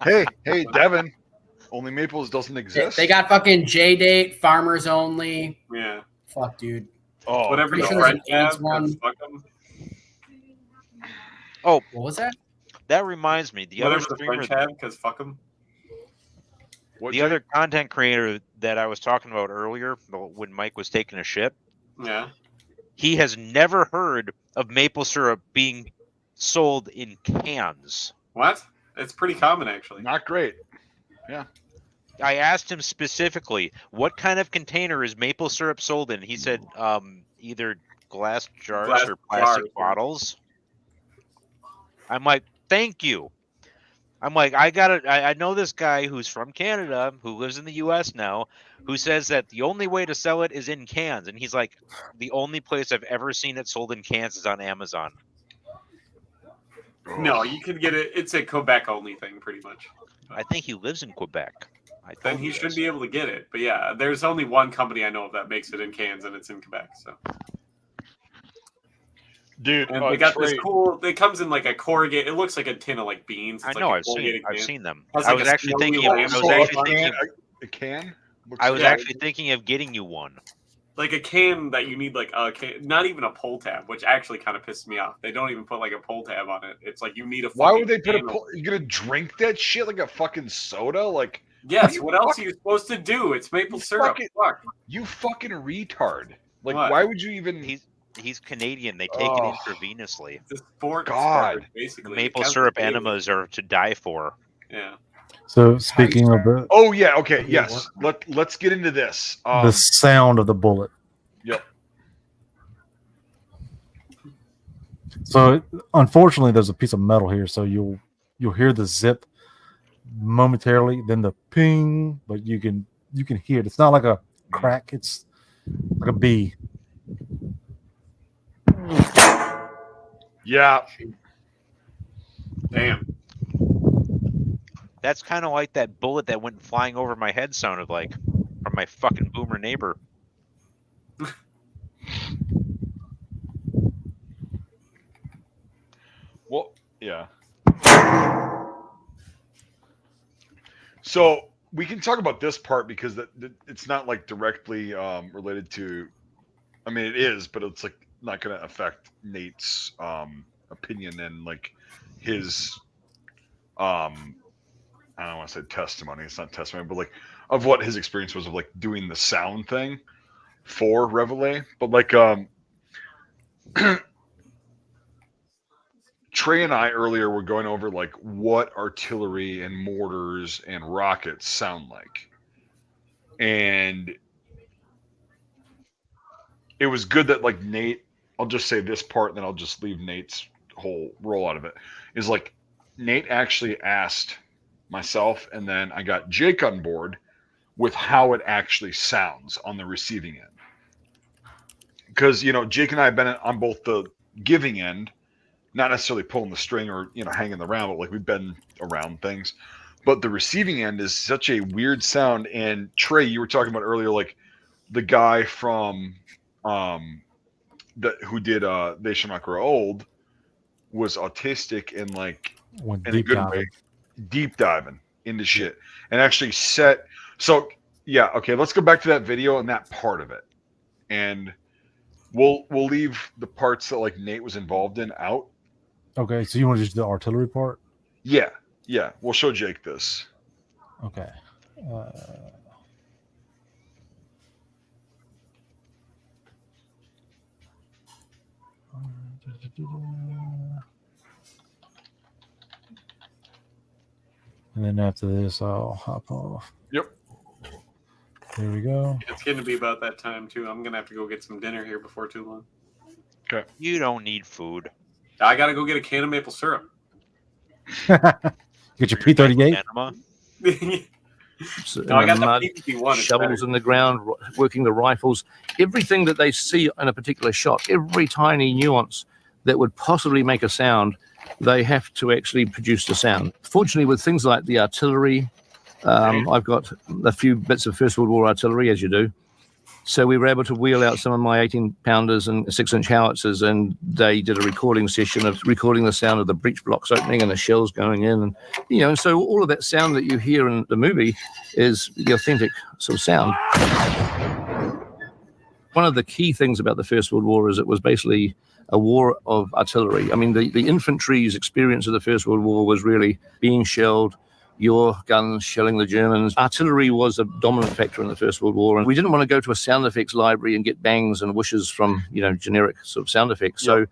Hey, Devin. Only Maples doesn't exist. They got fucking J-Date, Farmers Only. Yeah. Fuck, dude. Oh, whatever the Pretty sure French there's an have, AIDS one. fuck 'em. Oh, what was that? That reminds me. The Whatever other the streamer, French have, because fuck them. the other content creator that I was talking about earlier, when Mike was taking a shit, Yeah. he has never heard of maple syrup being sold in cans. What? It's pretty common, actually. Not great. Yeah. I asked him specifically, what kind of container is maple syrup sold in? He said either glass jars or plastic bottles. I'm like, thank you. I'm like, I know this guy who's from Canada, who lives in the US now, who says that the only way to sell it is in cans. And he's like, the only place I've ever seen it sold in cans is on Amazon. No, you can get it. It's a Quebec only thing, pretty much. I think he lives in Quebec. Then he should be able to get it. But yeah, there's only one company I know of that makes it in cans, and it's in Quebec. So, dude, and they got this cool. It comes in like a corrugated. It looks like a tin of like beans. It's I know. Like I've seen them. Has I like was a actually snowy thinking. a can. I was actually thinking of getting you one. Like a can that you need, like a can, not even a pull tab, which actually kind of pisses me off. They don't even put like a pull tab on it. It's like you need a. Why would they put a pull? You gonna drink that shit like a fucking soda? Like, yes. What else are you supposed to do? It's maple syrup. Fuck. You fucking retard. Like, What? why would you even? He's Canadian. They take it intravenously. It's a sport. God. Basically. The maple syrup enemas are to die for. Yeah. So speaking of the Oh yeah. Okay. Yes. Let's get into this. the sound of the bullet. Yep. So unfortunately, there's a piece of metal here, so you'll hear the zip momentarily, then the ping, but you can hear it. It's not like a crack; it's like a bee. Yeah. Damn. That's kind of like that bullet that went flying over my head sounded like from my fucking boomer neighbor. Well, yeah. So we can talk about this part because it's not like directly related to. I mean, it is, but it's like not going to affect Nate's opinion and like his I don't want to say testimony. It's not testimony, but like of what his experience was of like doing the sound thing for Reveille. But like Trey and I earlier were going over like what artillery and mortars and rockets sound like. And it was good that like Nate, I'll just say this part and then I'll just leave Nate's whole roll out of it, is like Nate actually asked myself and then I got Jake on board with how it actually sounds on the receiving end. Because, you know, Jake and I have been on both the giving end, not necessarily pulling the string or, you know, hanging the round, but like we've been around things. But the receiving end is such a weird sound. And Trey, you were talking about earlier, like the guy from who did They Shall Not Grow Old was autistic and like in a good way, deep diving into shit and actually set. So yeah, okay, let's go back to that video and that part of it, and we'll leave the parts that like Nate was involved in out. Okay, so you want to just do the artillery part? Yeah, we'll show Jake this. Okay. And then after this, I'll hop off. Yep. Here we go. It's going to be about that time, too. I'm going to have to go get some dinner here before too long. Okay. You don't need food. I got to go get a can of maple syrup. Get your P38. No, I got the mud, PPT1. shovels in the ground, working the rifles, everything that they see in a particular shot, every tiny nuance that would possibly make a sound, they have to actually produce the sound. Fortunately, with things like the artillery, I've got a few bits of First World War artillery, as you do. So we were able to wheel out some of my 18-pounders and 6-inch howitzers, and they did a recording session of recording the sound of the breech blocks opening and the shells going in. And, you know, and so all of that sound that you hear in the movie is the authentic sort of sound. One of the key things about the First World War is it was basically a war of artillery. I mean, the infantry's experience of the First World War was really being shelled, your guns shelling the Germans. Artillery was a dominant factor in the First World War, and we didn't want to go to a sound effects library and get bangs and whooshes from, you know, generic sort of sound effects. So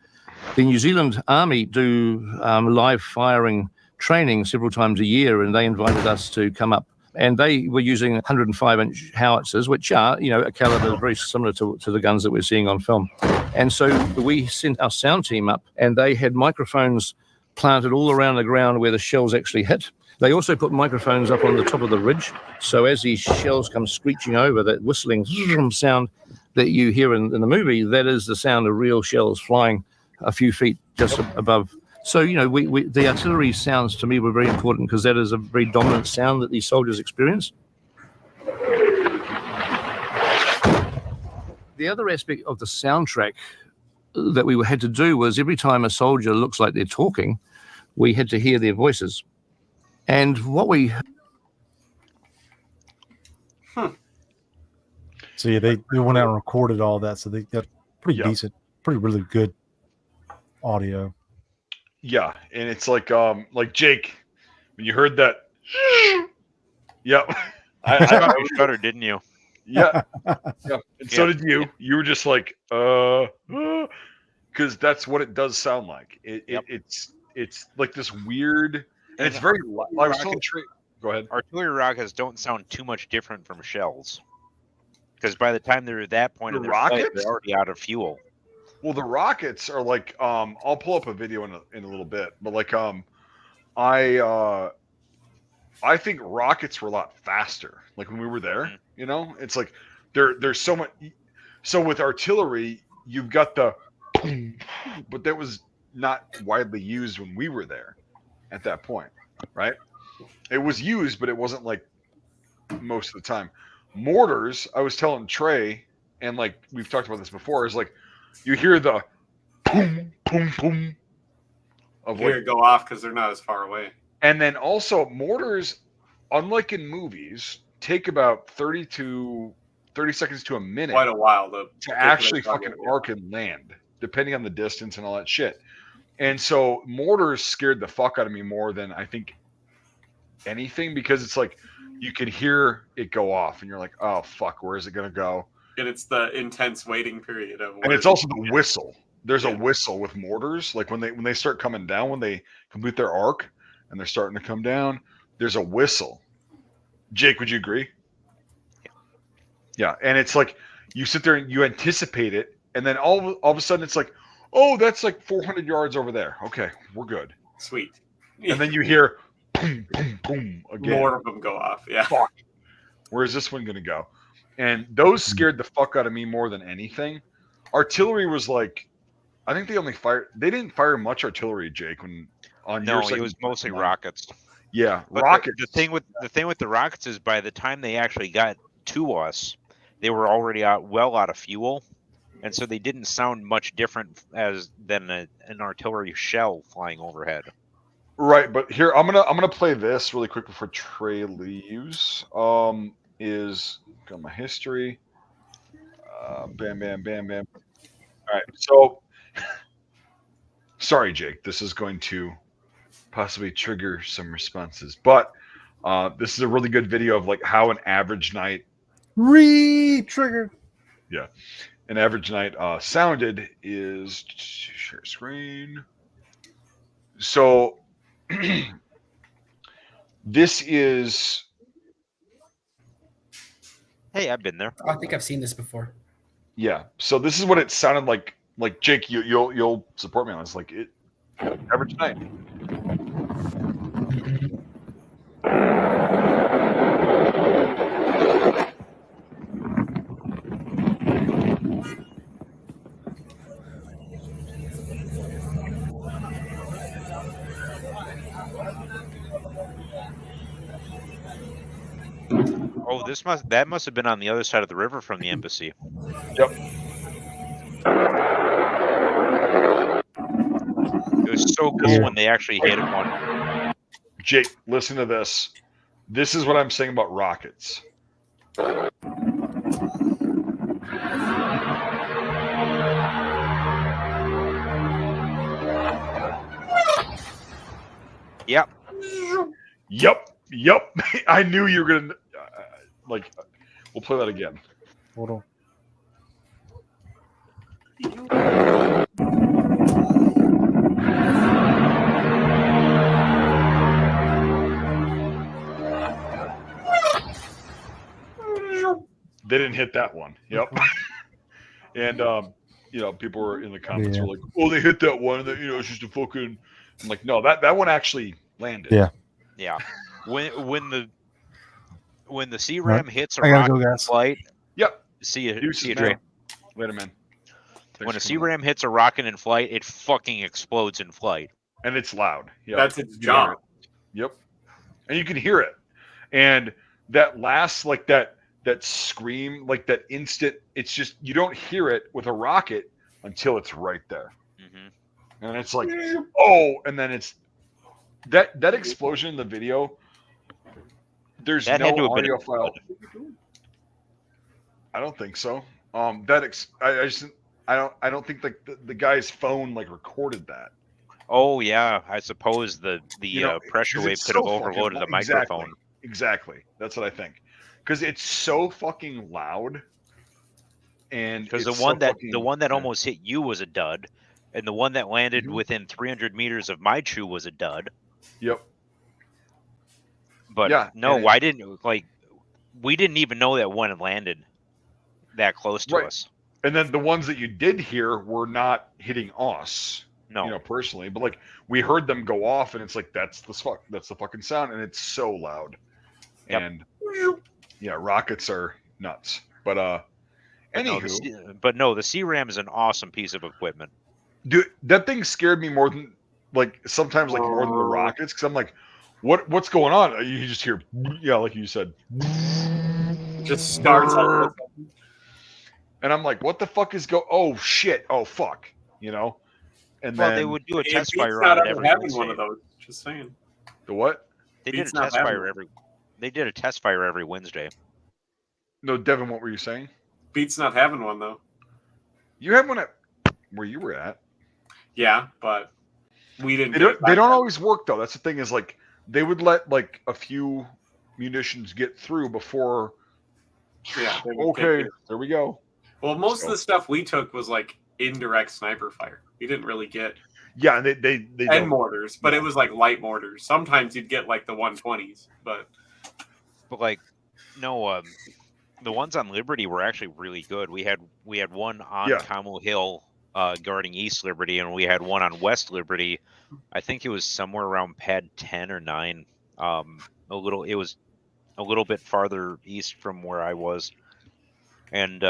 the New Zealand Army do live firing training several times a year, and they invited us to come up. And they were using 105-inch howitzers, which are, you know, a caliber very similar to the guns that we're seeing on film. And so we sent our sound team up, and they had microphones planted all around the ground where the shells actually hit. They also put microphones up on the top of the ridge. So as these shells come screeching over, that whistling sound that you hear in the movie, that is the sound of real shells flying a few feet just above So, the artillery sounds to me were very important because that is a very dominant sound that these soldiers experience. The other aspect of the soundtrack that we had to do was every time a soldier looks like they're talking, we had to hear their voices. And what we... So yeah, they went out and recorded all that, so they got pretty decent, really good audio. Yeah, and it's like Jake, when you heard that, yep, I shuddered, didn't you? Yeah, yeah, and so did you. You were just like, because that's what it does sound like. It's like this weird, and it's very. I was telling Trey. Go ahead. Artillery rockets don't sound too much different from shells, because by the time they're at that point in their flight, they're already out of fuel. Well, the rockets are like, I'll pull up a video in a little bit, but like, I think rockets were a lot faster. Like when we were there, it's like there's so much. So with artillery, you've got the, but that was not widely used when we were there at that point, right? It was used, but it wasn't like most of the time. Mortars, I was telling Trey, and like we've talked about this before, is like you hear the boom, boom, boom of hear it go off because they're not as far away. And then also mortars, unlike in movies, take about 30 seconds to a minute. Quite a while to actually fucking arc and land, depending on the distance and all that shit. And so mortars scared the fuck out of me more than I think anything, because it's like you could hear it go off and you're like, oh fuck, where is it gonna go? And it's the intense waiting period of, and it's also the whistle. There's a whistle with mortars, like when they start coming down, when they complete their arc and they're starting to come down, there's a whistle. Jake, would you agree? Yeah, and it's like you sit there and you anticipate it, and then all of a sudden it's like, oh, that's like 400 yards over there. Okay, we're good. Sweet. And then you hear boom, boom, boom again. More of them go off. Yeah. Fuck. Where's this one gonna go? And those scared the fuck out of me more than anything. Artillery was like, I think they didn't fire much artillery, Jake, when on your side. It was mostly rockets. Yeah, but rockets. The thing with the rockets is by the time they actually got to us, they were already well out of fuel, and so they didn't sound much different than an artillery shell flying overhead. Right, but here I'm gonna play this really quick before Trey leaves. Is got my history. Bam, bam, bam, bam. All right, so sorry, Jake. This is going to possibly trigger some responses, but this is a really good video of like how an average night re-triggered. Yeah, an average night sounded. Is share screen. So this is. Hey, I've been there. I think I've seen this before. Yeah. So this is what it sounded like. Like Jake, you'll support me on this. Like it average night. Oh, that must have been on the other side of the river from the embassy. Yep. It was so cool when they actually hit one. Jake, listen to this. This is what I'm saying about rockets. Yep. Yep. I knew you were gonna like. We'll play that again. Hold on. They didn't hit that one. Yep. And people were in the comments were like, "Oh, they hit that one. That it's just a fucking." I'm like, no, that one actually landed. Yeah. Yeah. When the CRAM hits a I gotta rocket go, in guys. flight. Yep. See you, Dre. Later, man. When a CRAM hits a rocket in flight, it fucking explodes in flight. and it's loud. Yep. That's its You hear job. it. Yep. And you can hear it. And that last, like that scream, like that instant, it's just, you don't hear it with a rocket until it's right there. Mm-hmm. And it's like, oh, and then it's that explosion in the video. There's That no had to have been audio a file. I don't think so. I don't think the guy's phone like recorded that. Oh yeah, I suppose the pressure 'cause wave it's could have so fucking overloaded the loud. microphone. Exactly. That's what I think. Because it's so fucking loud. And Because it's the one that almost hit you was a dud, and the one that landed within 300 meters of my chew was a dud. Yep. But Yeah, no, and why didn't we didn't even know that one had landed that close to us. And then the ones that you did hear were not hitting us. No. Personally, but like we heard them go off, and it's like that's the fucking sound, and it's so loud. Yep. And yeah, rockets are nuts. But anywho, the CRAM is an awesome piece of equipment. Dude, that thing scared me more than sometimes more than the rockets, because I'm like, what's going on? You just hear, like you said, just starts all of a and I'm like, what the fuck is oh shit, oh fuck, And then they would do a test fire not on it every having Wednesday. one of those. Just saying. The what? They did a test fire every Wednesday. No, Devin, what were you saying? Beat's not having one though. You had one at where you were at. Yeah, but we didn't. They don't always work though. That's the thing, is like they would let like a few munitions get through before. Yeah. Okay, there we go. Well, most of the stuff we took was like indirect sniper fire. We didn't really get. Yeah, and they and mortars, but it was like light mortars. Sometimes you'd get like the 120s, but like no, the ones on Liberty were actually really good. We had one on Carmel Hill guarding East Liberty, and we had one on West Liberty. I think it was somewhere around pad 10 or 9. It was a little bit farther east from where I was, and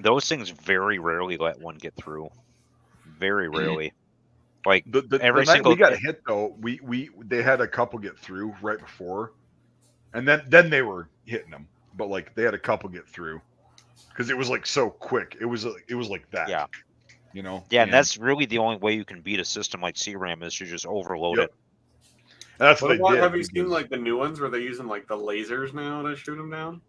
those things very rarely let one get through. Very rarely. Like every the night single we got hit though, they had a couple get through right before, and then they were hitting them, but like they had a couple get through because it was like so quick. It was like that. Yeah. Yeah, and that's really the only way you can beat a system like CRAM is to just overload it. And that's what they did. Have you seen like the new ones where they're using like the lasers now to shoot them down?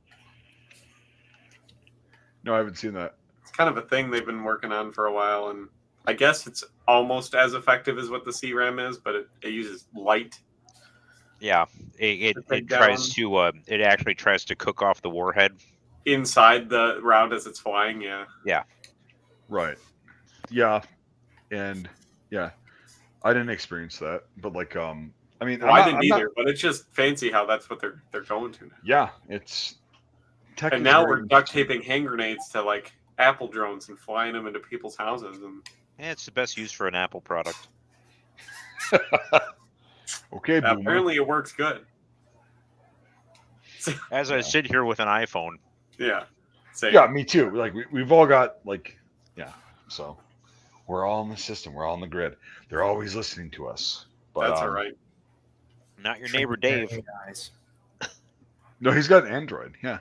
No, I haven't seen that. It's kind of a thing they've been working on for a while, and I guess it's almost as effective as what the CRAM is, but it uses light. Yeah, it tries to it actually tries to cook off the warhead inside the round as it's flying. Yeah. Yeah. Right. Yeah, and yeah, I didn't experience that, but like I mean, I didn't either, but it's just fancy how that's what they're going to now. Yeah, it's. And now we're duct taping hand grenades to like Apple drones and flying them into people's houses, and it's the best use for an Apple product. Okay, apparently it works good. As I sit here with an iPhone. Yeah. Same. Yeah, me too. Like we've all got like, yeah. So we're all in the system. We're all on the grid. They're always listening to us. But, that's all right. Not your neighbor Dave. No, he's got an Android. Yeah.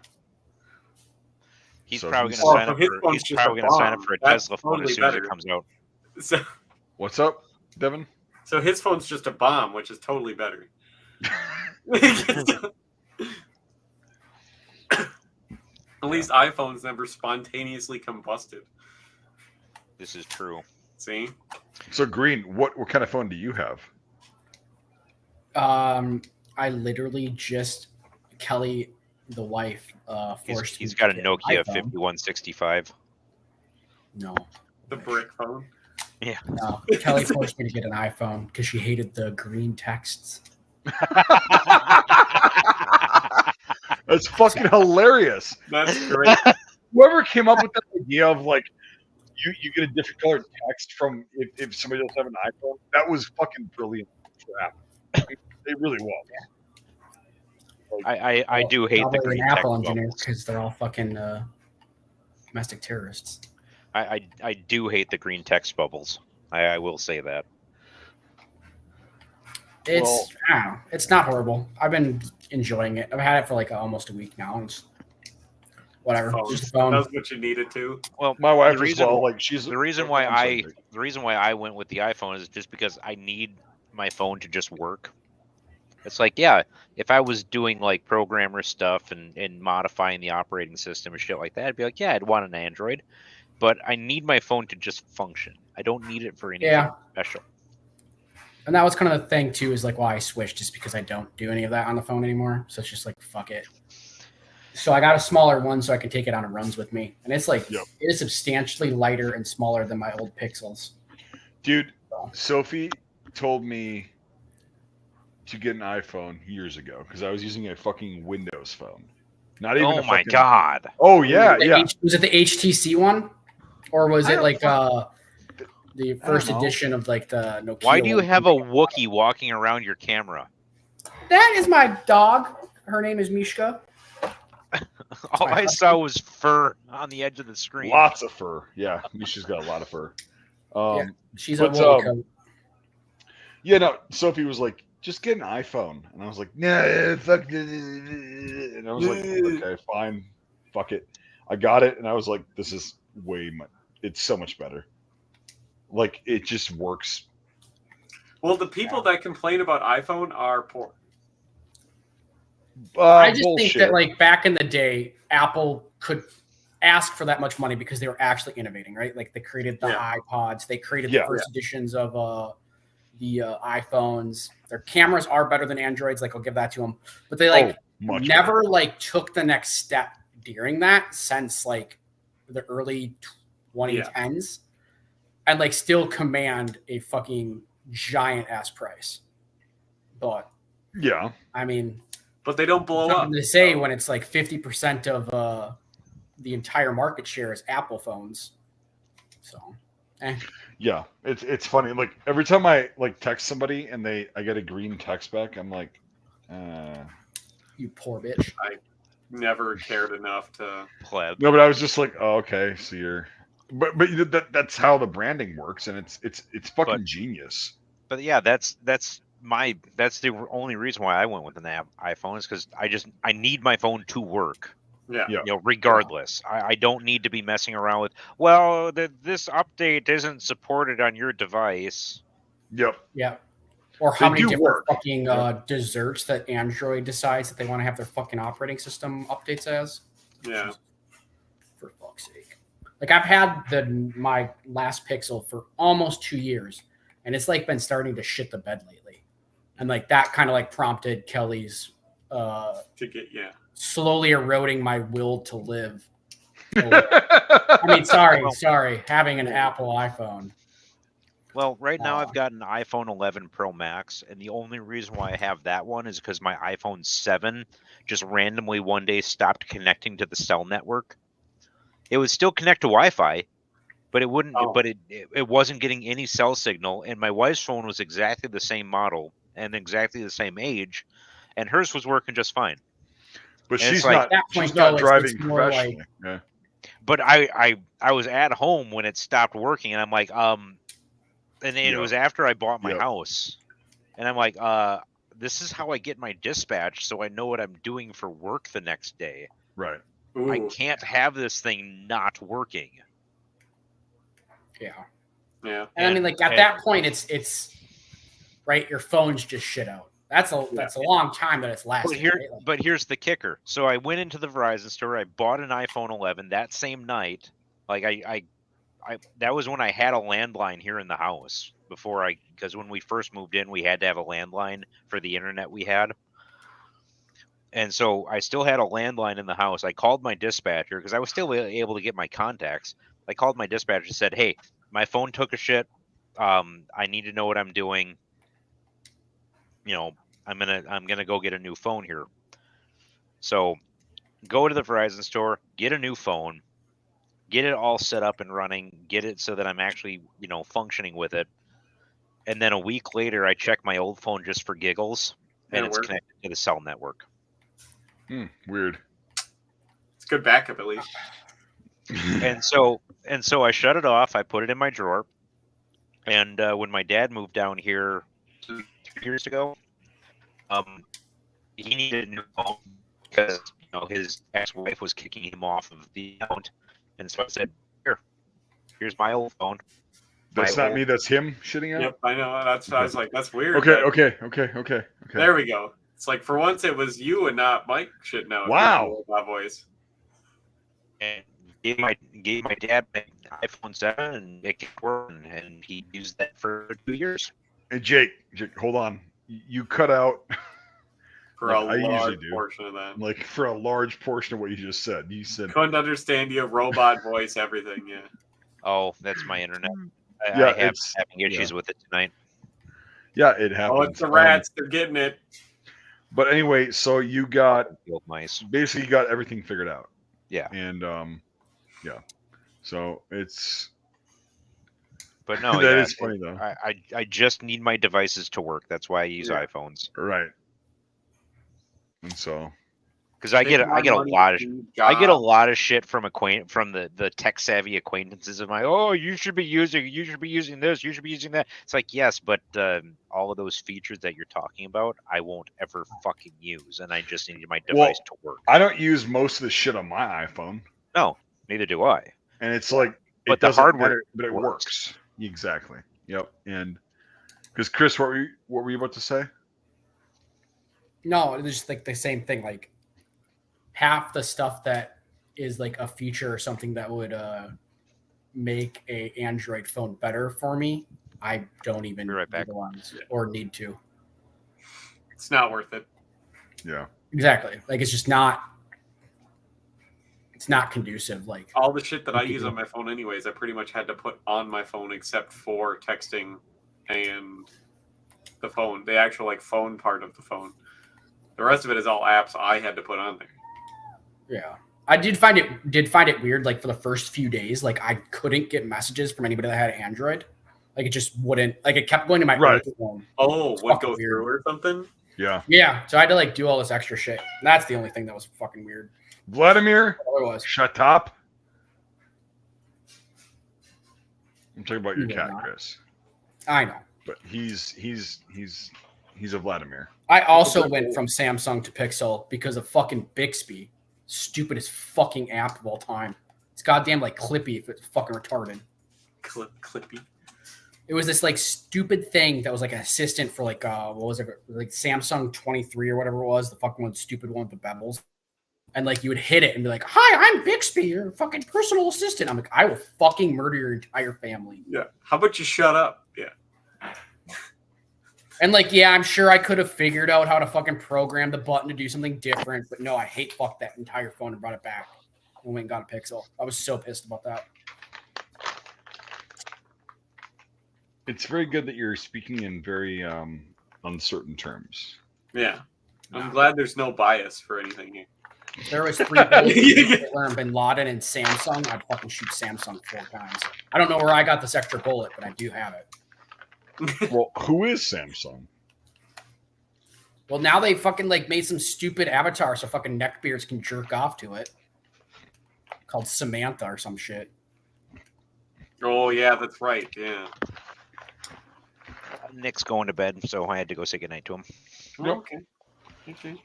He's probably going to sign up for a Tesla phone as soon as it comes out. So, what's up, Devin? So his phone's just a bomb, which is totally better. At least iPhones never spontaneously combusted. This is true. See? So Green, what kind of phone do you have? I literally just Kelly, the wife, forced. He's got a Nokia 5165. No. The brick phone. Yeah. No, Kelly forced me to get an iPhone because she hated the green texts. That's fucking hilarious. That's great. Whoever came up with that idea of like you get a different colored text from if somebody doesn't have an iPhone, that was fucking brilliant for Apple. It really was. Yeah. I do hate the green Apple text engineers bubbles. because they're all fucking domestic terrorists. I do hate the green text bubbles. I will say that. It's I don't know. It's not horrible. I've been enjoying it. I've had it for like almost a week now. It's whatever. Just a phone. That's what you needed to. Well, my wife the as reason, well. Like she's the reason why I went with the iPhone is just because I need my phone to just work. It's like, yeah, if I was doing like programmer stuff and modifying the operating system and shit like that, I'd be like, yeah, I'd want an Android, but I need my phone to just function. I don't need it for anything special. And that was kind of the thing too, is like why I switched, just because I don't do any of that on the phone anymore. So it's just like, fuck it. So I got a smaller one so I can take it on and runs with me. And it's like, it is substantially lighter and smaller than my old Pixels. Dude, Sophie told me to get an iPhone years ago because I was using a fucking Windows phone. Not even. Oh my god! Oh yeah, yeah. Was it the HTC one, or was it like the first edition of like the Nokia? Why do you have a Wookiee walking around your camera? That is my dog. Her name is Mishka. All I saw was fur on the edge of the screen. Lots of fur. Yeah, Mishka's got a lot of fur. She's a woolly coat. Yeah, no. Sophie was like, just get an iPhone. And I was like, nah, fuck. And I was like, okay, fine. Fuck it. I got it. And I was like, this is it's so much better. Like, it just works. Well, the people that complain about iPhone are poor. I just think that like back in the day, Apple could ask for that much money because they were actually innovating, right? Like they created the iPods. They created the first editions of the iPhones. Their cameras are better than Androids. Like I'll give that to them, but they like never like took the next step during that since like the early 2010s, and like still command a fucking giant ass price. But I mean, but they don't blow up. To say when it's like 50% of the entire market share is Apple phones. So. Yeah, it's funny. Like every time I like text somebody and I get a green text back, I'm like, you poor bitch. I never cared enough to pleb. No, but I was just like, oh, okay, so you're, but that's how the branding works, and it's fucking genius. But yeah, that's the only reason why I went with an iPhone is because I need my phone to work. Yeah. You know, regardless, I don't need to be messing around with, well, this update isn't supported on your device. Yep. Yeah. Or how many different fucking desserts that Android decides that they want to have their fucking operating system updates as. Yeah. For fuck's sake. Like I've had my last Pixel for almost 2 years, and it's like been starting to shit the bed lately. And like that kind of like prompted Kelly's to get slowly eroding my will to live. I mean, sorry, having an Apple iPhone. Well, right now I've got an iPhone 11 Pro Max, and the only reason why I have that one is because my iPhone 7 just randomly one day stopped connecting to the cell network. It would still connect to Wi-Fi, but it wouldn't. But it wasn't getting any cell signal. And my wife's phone was exactly the same model and exactly the same age, and hers was working just fine. But and she's not driving professionally. Yeah. But I was at home when it stopped working, and I'm like, and it was after I bought my house, and I'm like, this is how I get my dispatch, so I know what I'm doing for work the next day. Right. Ooh. I can't have this thing not working. Yeah. Yeah. And I mean, like at that point, it's right. Your phone's just shit out. That's a long time that it's lasted. But here's the kicker. So I went into the Verizon store. I bought an iPhone 11 that same night. Like I that was when I had a landline here in the house because when we first moved in, we had to have a landline for the internet we had. And so I still had a landline in the house. I called my dispatcher because I was still able to get my contacts. I called my dispatcher and said, "Hey, my phone took a shit. I need to know what I'm doing. You know, I'm gonna go get a new phone here." So go to the Verizon store, get a new phone, get it all set up and running, get it so that I'm actually, functioning with it. And then a week later, I check my old phone just for giggles, and it's connected to the cell network. Weird. It's good backup at least. and so I shut it off. I put it in my drawer. And when my dad moved down here years ago. He needed a new phone because his ex-wife was kicking him off of the account, and so I said, here's my old phone. That's not me. That's him shitting out. Yep, I know. I was like, that's weird. Okay. There we go. It's like for once it was you and not Mike shitting out. Wow. My voice. And gave my dad my iPhone 7 and it kept working, and he used that for 2 years. Hey Jake, hold on. You cut out for a large portion of that. Like for a large portion of what you just said. You said couldn't understand you, robot voice, everything. Yeah. Oh, that's my internet. I have having issues with it tonight. Yeah, it happens. Oh, it's the rats. They're getting it. But anyway, so you got nice. Basically you got everything figured out. Yeah. And yeah. So it's But no, that is funny though. I just need my devices to work. That's why I use iPhones. Right. And so because I get a lot of shit from the tech savvy acquaintances of my you should be using this, you should be using that. It's like, yes, but all of those features that you're talking about I won't ever fucking use, and I just need my device to work. I don't use most of the shit on my iPhone. No, neither do I. And it's like but the hardware but it works. Exactly. Yep. And because Chris, what were you about to say? No, it's just like the same thing. Like half the stuff that is like a feature or something that would make a Android phone better for me, I don't even utilize or need to. It's not worth it. Yeah. Exactly. Like it's just not. It's not conducive. Like all the shit that I use on my phone, anyways, I pretty much had to put on my phone except for texting and the phone, the actual like phone part of the phone. The rest of it is all apps I had to put on there. Yeah, I did find it weird. Like for the first few days, like I couldn't get messages from anybody that had Android. Like it just wouldn't. Like it kept going to my phone. Oh, would go through or something. Yeah. Yeah. So I had to like do all this extra shit. And that's the only thing that was fucking weird. Vladimir, shut up. I'm talking about your cat, Chris. I know, but he's a Vladimir. I also went from Samsung to Pixel because of fucking Bixby. Stupidest fucking app of all time. It's goddamn like Clippy if it's fucking retarded. Clippy. It was this like stupid thing that was like an assistant for like what was it, like Samsung 23 or whatever it was, the fucking one stupid one with the bevels. And like you would hit it and be like, "Hi, I'm Bixby, your fucking personal assistant." I'm like, "I will fucking murder your entire family." Yeah. How about you shut up? Yeah. And like, yeah, I'm sure I could have figured out how to fucking program the button to do something different, but no, I fucked that entire phone and brought it back and went and got a Pixel. I was so pissed about that. It's very good that you're speaking in very uncertain terms. Yeah. I'm glad there's no bias for anything here. If there was 3 Hitler and Bin Laden and Samsung, I'd fucking shoot Samsung 4 times. I don't know where I got this extra bullet, but I do have it. Well, who is Samsung? Well, now they fucking like made some stupid avatar so fucking neckbeards can jerk off to it. Called Samantha or some shit. Oh yeah, that's right. Yeah. Nick's going to bed, so I had to go say goodnight to him. Oh, okay.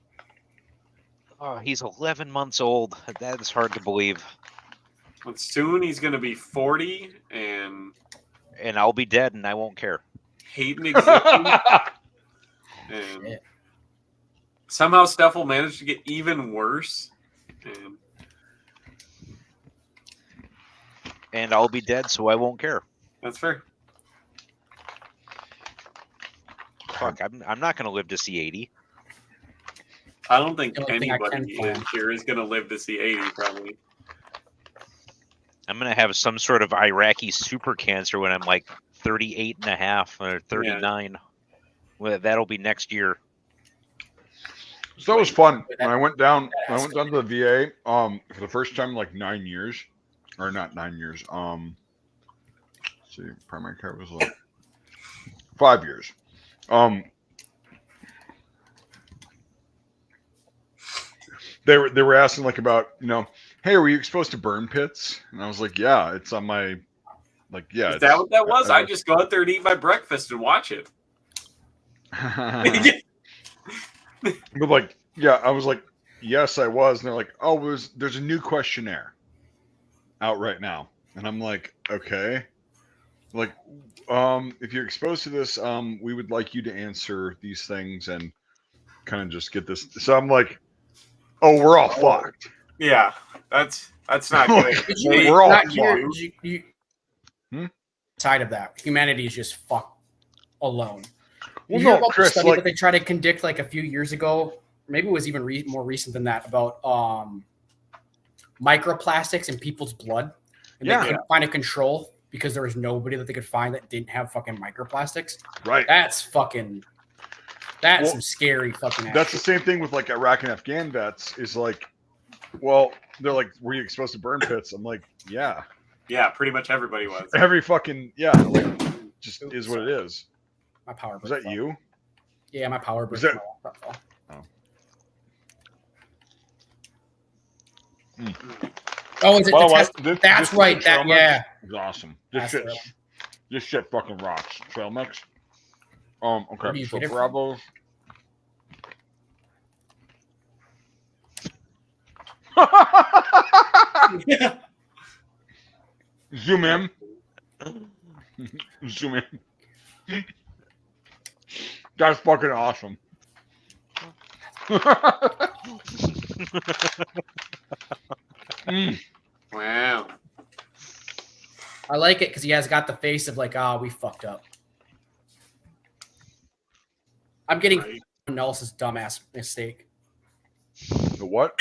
Oh, he's 11 months old. That is hard to believe. But soon he's going to be 40 and I'll be dead and I won't care. Hating existence. And somehow stuff will manage to get even worse. And I'll be dead, so I won't care. That's fair. Fuck, I'm not going to live to see 80. I don't think anybody here is going to live to see 80, probably. I'm going to have some sort of Iraqi super cancer when I'm like 38 and a half or 39. Yeah. Well, that'll be next year. So that was fun. When I went down to the VA for the first time in like 9 years. Or not 9 years. Let's see, primary care was like 5 years. They were asking like about, hey, were you exposed to burn pits? And I was like, yeah, it's on my, like, yeah. Is that what that was? I just go out there and eat my breakfast and watch it. But like, yeah, I was like, yes, I was. And they're like, oh, there's a new questionnaire out right now. And I'm like, okay. Like, if you're exposed to this, we would like you to answer these things and kind of just get this. So I'm like, oh, we're all fucked. Yeah, that's not good. We're all fucked. Side of that, humanity is just fucked alone. You Well, hear no, about Chris, the study like, that they tried to conduct like a few years ago. Maybe it was even more recent than that, about microplastics in people's blood. And they couldn't find a control because there was nobody that they could find that didn't have fucking microplastics. Right. That's some scary fucking ass That's shit. the same thing with like Iraq and Afghan vets. Is like, well, they're like, were you exposed to burn pits? I'm like, yeah. Yeah, pretty much everybody was. Every fucking like, just is what it is. My power. Was that you? Yeah, my power. Was that? Oh, is it Well, the test? That's this right. trail That mix is awesome. That's This shit fucking rocks. Trail mix. Where do Okay. you So get it from? Bravo. Zoom in. Zoom in. That's fucking awesome. Wow. I like it because he has got the face of like, we fucked up. I'm getting someone else's dumbass mistake. The what?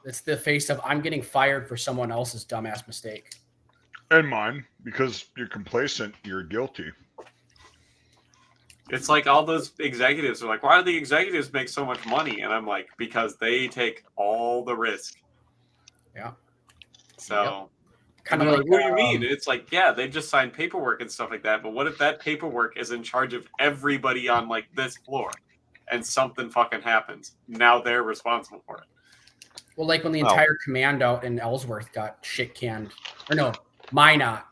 It's the face of I'm getting fired for someone else's dumbass mistake. And mine, because you're complacent, you're guilty. It's like all those executives are like, why do the executives make so much money? And I'm like, because they take all the risk. Yeah. So, Kinda like, like, what do you mean? It's like, yeah, they just sign paperwork and stuff like that. But what if that paperwork is in charge of everybody on like this floor, and something fucking happens? Now they're responsible for it. Well, like when the entire command out in Ellsworth got shit canned, or no, Minot.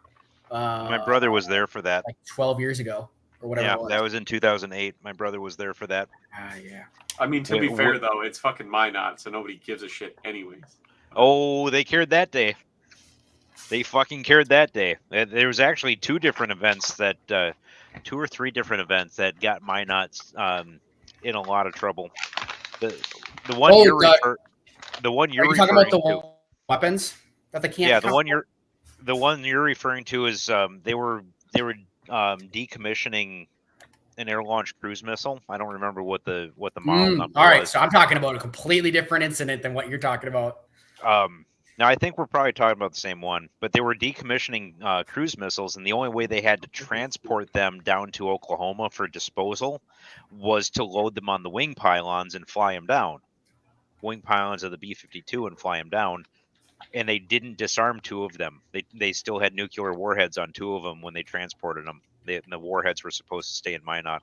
My brother was there for that. Like 12 years ago, or whatever. Yeah, it was. that was in 2008. My brother was there for that. Yeah. I mean, to be fair though, it's fucking Minot, so nobody gives a shit anyways. Oh, they cared that day. They fucking cared that day. There was actually two or three different events that got Minots in a lot of trouble. The one you're talking about the to, weapons that they can't. Yeah, the one you're referring to is they were decommissioning an air launched cruise missile. I don't remember what the model number all right, was. so I'm talking about a completely different incident than what you're talking about. Now I think we're probably talking about the same one, but they were decommissioning cruise missiles, and the only way they had to transport them down to Oklahoma for disposal was to load them on the wing pylons and fly them down. Wing pylons of the B-52 and fly them down. And they didn't disarm two of them. They still had nuclear warheads on two of them when they transported them. The warheads were supposed to stay in Minot.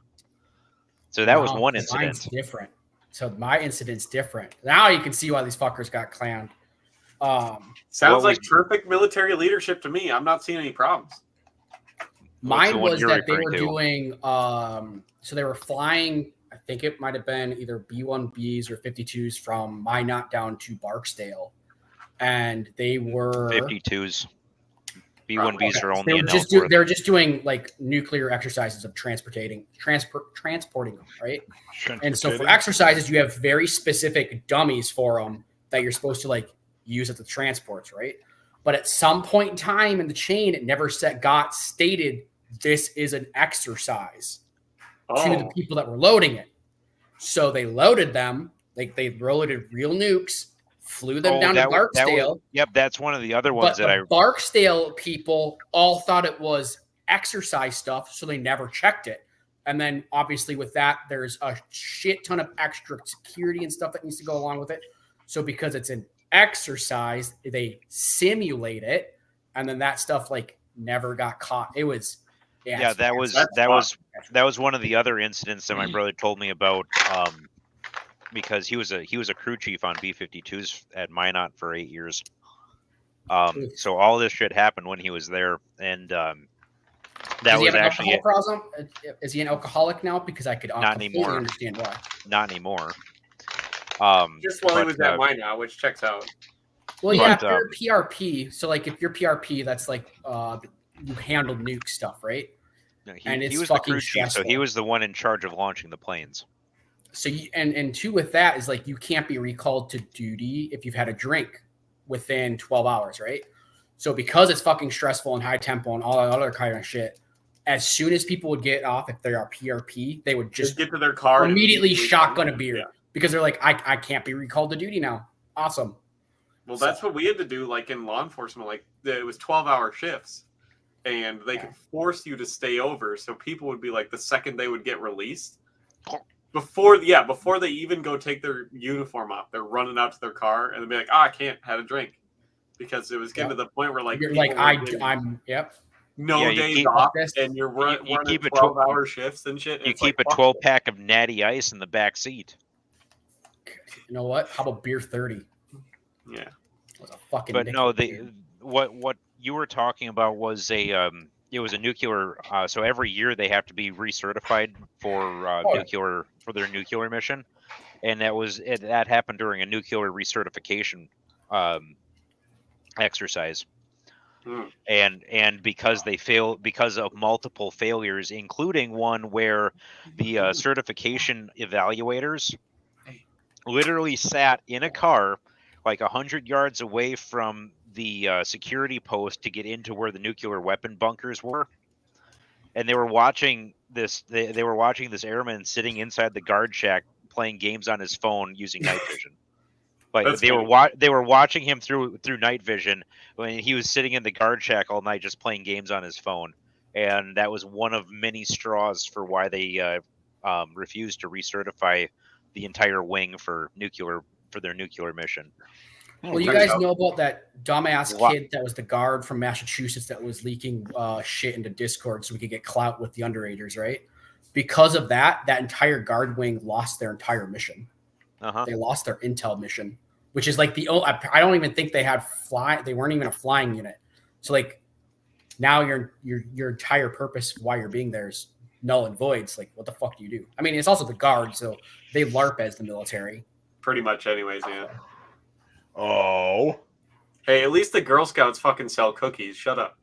So that was one incident. Mine's different. So my incident's different. Now you can see why these fuckers got clammed. Sounds like perfect military leadership to me. I'm not seeing any problems. Mine was that they were doing. So they were flying. I think it might have been either B-1Bs or 52s from Minot down to Barksdale. And they were 52s. B-1Bs are only they were just doing like nuclear exercises of transporting them, right? And so for exercises, you have very specific dummies for them that you're supposed to like use at the transports, right? But at some point in time in the chain, it never got stated this is an exercise to the people that were loading it. So they loaded them, like they loaded real nukes. Flew them down to Barksdale. That's one of the other ones but the Barksdale people all thought it was exercise stuff, so they never checked it. And then obviously with that, there's a shit ton of extra security and stuff that needs to go along with it. So because it's an exercise, they simulate it, and then that stuff like never got caught. It was that was one of the other incidents that my brother told me about. Because he was a crew chief on B-52s at Minot for 8 years. So all this shit happened when he was there, and That Does he was have an actually alcohol problem? Is he an alcoholic now? Because I could Not completely anymore. understand why. Not anymore. Just while he was at mine now, which checks out. Well, yeah, if you're PRP, so like if you're PRP, that's like you handle nuke stuff, right? No, and it's he was the fucking crew chief, so he was the one in charge of launching the planes. So you, and two with that is like you can't be recalled to duty if you've had a drink within 12 hours, right? So because it's fucking stressful and high tempo and all that other kind of shit, as soon as people would get off, if they are PRP, they would just get to their car immediately shotgun a beer because they're like, I can't be recalled to duty now. Awesome. Well, that's what we had to do, like in law enforcement. Like it was 12-hour shifts, and they could force you to stay over. So people would be like, the second they would get released, before they even go take their uniform off, they're running out to their car and they'd be like, I can't have a drink, because it was getting to the point where like you're like I'm days off, and you're running 12-hour shifts and shit. You keep a 12-pack of Natty Ice in the back seat. You know what? How about beer 30? Yeah, was a fucking. But no, what you were talking about was a it was a nuclear. So every year they have to be recertified for their nuclear mission, and that happened during a nuclear recertification exercise. And because because of multiple failures, including one where the certification evaluators literally sat in a car like 100 yards away from the security post to get into where the nuclear weapon bunkers were, and they were watching this. They were watching this airman sitting inside the guard shack playing games on his phone using night vision. Like they were watching him through night vision when he was sitting in the guard shack all night just playing games on his phone, and that was one of many straws for why they refused to recertify the entire wing for their nuclear mission. Well, you guys know about that dumbass kid that was the guard from Massachusetts that was leaking shit into Discord so we could get clout with the underagers, right? Because of that entire guard wing lost their entire mission. They lost their intel mission, which is like I don't even think they had they weren't even a flying unit. So like now your entire purpose why you're being there is null and void. It's like, what the fuck do you do? I mean, it's also the guard, so they LARP as the military. Pretty much anyways, yeah. Oh. Hey, at least the Girl Scouts fucking sell cookies. Shut up.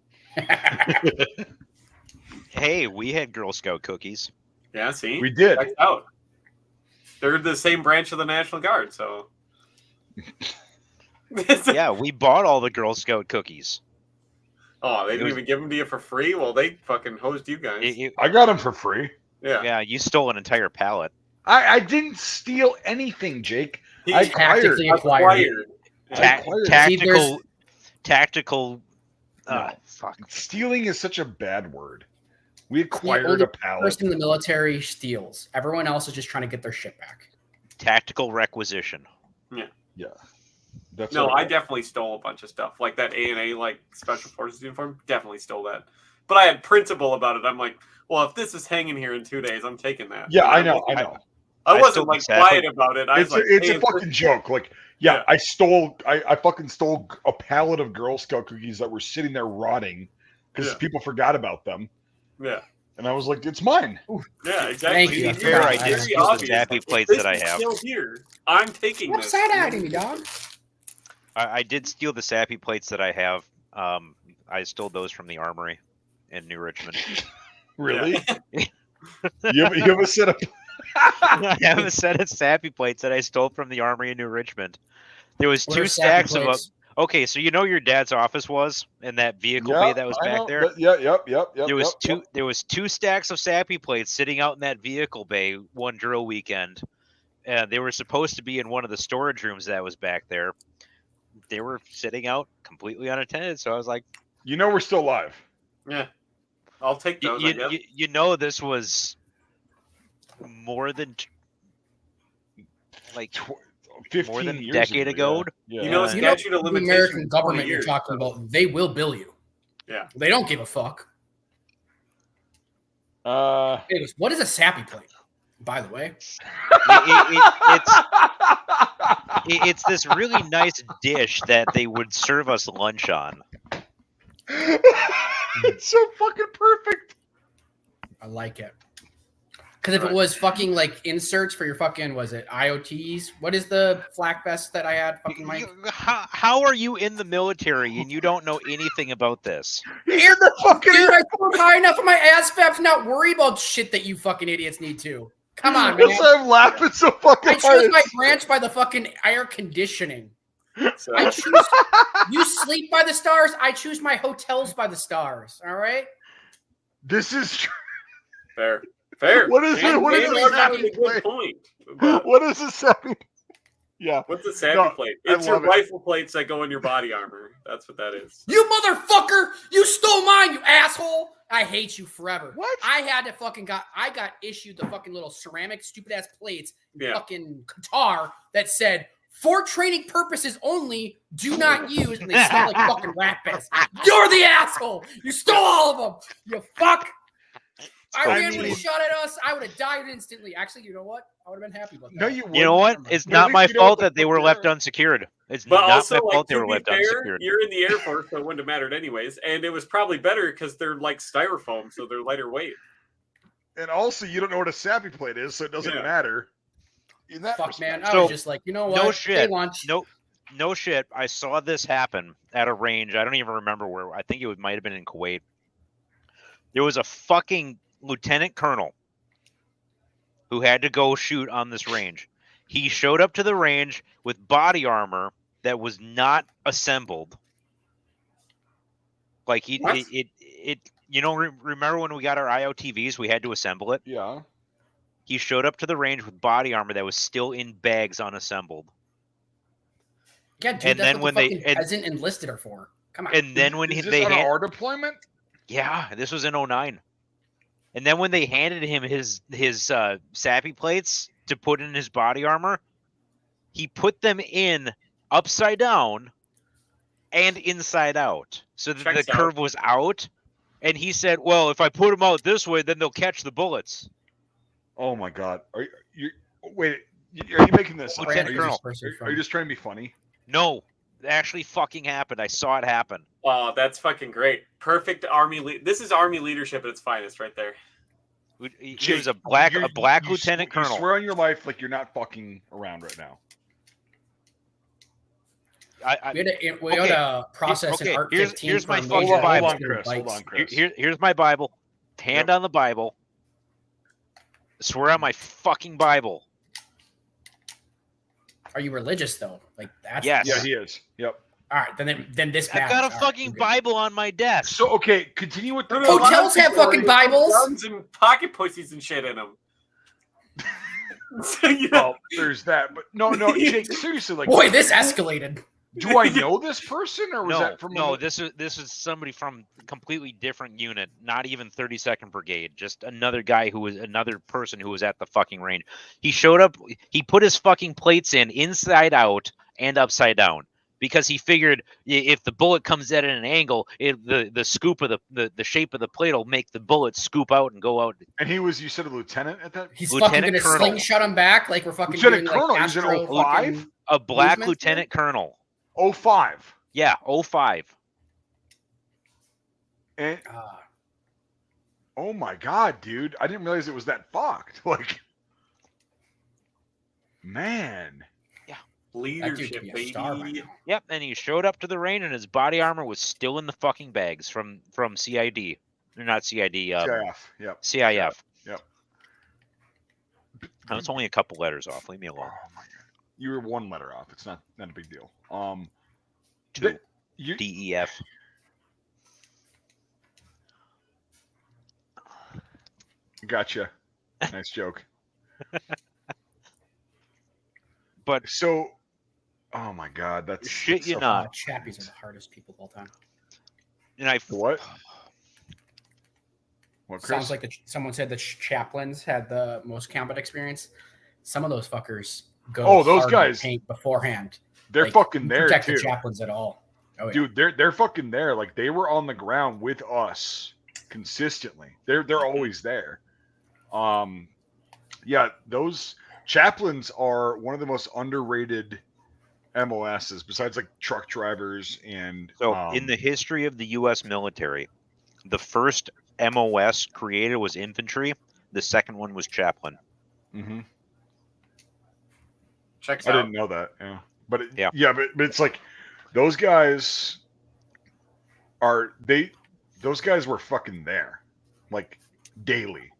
Hey, we had Girl Scout cookies. Yeah, see? We did. Check out. They're the same branch of the National Guard, so. Yeah, we bought all the Girl Scout cookies. Oh, they didn't even give them to you for free? Well, they fucking hosed you guys. I got them for free. Yeah. Yeah, you stole an entire pallet. I didn't steal anything, Jake. I acquired. Tactical. Fuck. Stealing is such a bad word. We The acquired only a pallet. person in the military steals. Everyone else is just trying to get their shit back. Tactical requisition. Yeah. Yeah. I definitely stole a bunch of stuff. Like that A&A, like Special Forces uniform, definitely stole that. But I had principle about it. I'm like, well, if this is hanging here in 2 days, I'm taking that. Yeah, I know. I wasn't like quiet about it. It's a fucking joke. Like, yeah, I fucking stole a pallet of Girl Scout cookies that were sitting there rotting because people forgot about them. Yeah. And I was like, it's mine. Yeah, exactly. Thank you. Fair, I did steal the Zappy plates that I have. Still here. I'm taking this. Stop side-eyeing me, dog. I did steal the Sappy plates that I have. I stole those from the armory in New Richmond. Really? you have a set of... I have a set of Sappy plates that I stole from the armory in New Richmond. There was What two are stacks Sappy of plates? Okay, so you know your dad's office was in that vehicle bay that was back there. Yep. There was two stacks of Sappy plates sitting out in that vehicle bay one drill weekend, and they were supposed to be in one of the storage rooms that was back there. They were sitting out completely unattended, so I was like, you know, we're still alive. Yeah, I'll take those. You know, this was more than like 15 more than a years decade ago. Yeah. You know, statute of The limitations. American government 20 you're years, talking about, they will bill you. Yeah. They don't give a fuck. Anyways, what is a Sappy plate, by the way? It's this really nice dish that they would serve us lunch on. It's so fucking perfect. I like it. Because if it was fucking like inserts for your fucking, was it IoTs? What is the flak vest that I had, fucking Mike? How are you in the military and you don't know anything about this? He's in the fucking Dude, I work high enough in my ASVAB to not worry about shit that you fucking idiots need to. Come on, man. I'm laughing so fucking I choose my branch by the fucking air conditioning. I choose. You sleep by the stars. I choose my hotels by the stars. All right. This is true. Fair. What is it? What is a sappy plate? What is a sappy? Yeah. What's a sappy plate? It's your rifle plates that go in your body armor. That's what that is. You motherfucker! You stole mine, you asshole! I hate you forever. What? I had to fucking I got issued the fucking little ceramic stupid ass plates in fucking Qatar that said, for training purposes only, do not use, and they smell like fucking rat piss. You're the asshole! You stole all of them! You fuck! Iran would have shot at us. I would have died instantly. Actually, you know what? I would have been happy about that. No, you know what? It's not my fault that they were left unsecured. It's not also, my fault they were left unsecured. You're in the Air Force, so it wouldn't have mattered anyways. And it was probably better because they're like styrofoam, so they're lighter weight. And also, you don't know what a sappy plate is, so it doesn't matter. In that fuck, man. I was just like, you know what? No shit. No shit. I saw this happen at a range. I don't even remember where. I think it might have been in Kuwait. There was a fucking lieutenant colonel who had to go shoot on this range. He showed up to the range with body armor that was not assembled. Like remember when we got our IOTVs, we had to assemble it? Yeah. He showed up to the range with body armor that was still in bags unassembled. Yeah, dude, and that's then what the fucking peasant enlisted her for. Come on. And then when is this on our deployment? Yeah, this was in 09. And then when they handed him his sappy plates to put in his body armor, he put them in upside down and inside out so that the curve was out. And he said, well, if I put them out this way, then they'll catch the bullets. Oh, my God. Are you making this up? Are you just trying to be funny? No. It actually fucking happened. I saw it happen. Oh, that's fucking great. Perfect Army. This is Army leadership at its finest right there. He was a black lieutenant colonel. You swear on your life like you're not fucking around right now. We had a process in Art 15. Here's my fucking Bible. Hold on, Chris. Here's my Bible. Hand on the Bible. Swear on my fucking Bible. Are you religious though? Like that's yes. Yeah, he is. Yep. All right, then this. I've got a fucking Bible on my desk. So okay, continue with the hotels have fucking Bibles. Guns and pocket pussies and shit in them. Well, there's that, but no, Jake, seriously, like, boy, this escalated. Do I know this person, or was that from? No, this is somebody from a completely different unit, not even 32nd Brigade, just another guy who was another person who was at the fucking range. He showed up, he put his fucking plates in inside out and upside down because he figured if the bullet comes at an angle, the scoop of the shape of the plate will make the bullet scoop out and go out. And you said a lieutenant at that? He's fucking gonna slingshot him back like we're fucking lieutenant doing colonel. Like He's an 05? A black lieutenant colonel. 05. Yeah, 05. And oh my God, dude! I didn't realize it was that fucked. Like, man. Yeah. Leadership, baby. Yep, and he showed up to the range, and his body armor was still in the fucking bags from CID. Or not CID. CIF. Yep. CIF. Yep. And it's only a couple letters off. Leave me alone. Oh my God. You were one letter off. It's not a big deal. Two. DEF. Gotcha. Nice joke. But so, oh my God, that's shit. You not. Chappies are the hardest people of all time. And what? What, Chris? Sounds like someone said the chaplains had the most combat experience. Some of those fuckers go. Oh, those guys paint beforehand. They're fucking there protect too. The chaplains at all. Oh, yeah. Dude, they're fucking there. Like they were on the ground with us consistently. They're always there. Yeah, those chaplains are one of the most underrated MOSs besides like truck drivers and in the history of the U.S. military, the first MOS created was infantry. The second one was chaplain. Mm-hmm. Checks I out. didn't know that. But it's like those guys those guys were fucking there, like daily,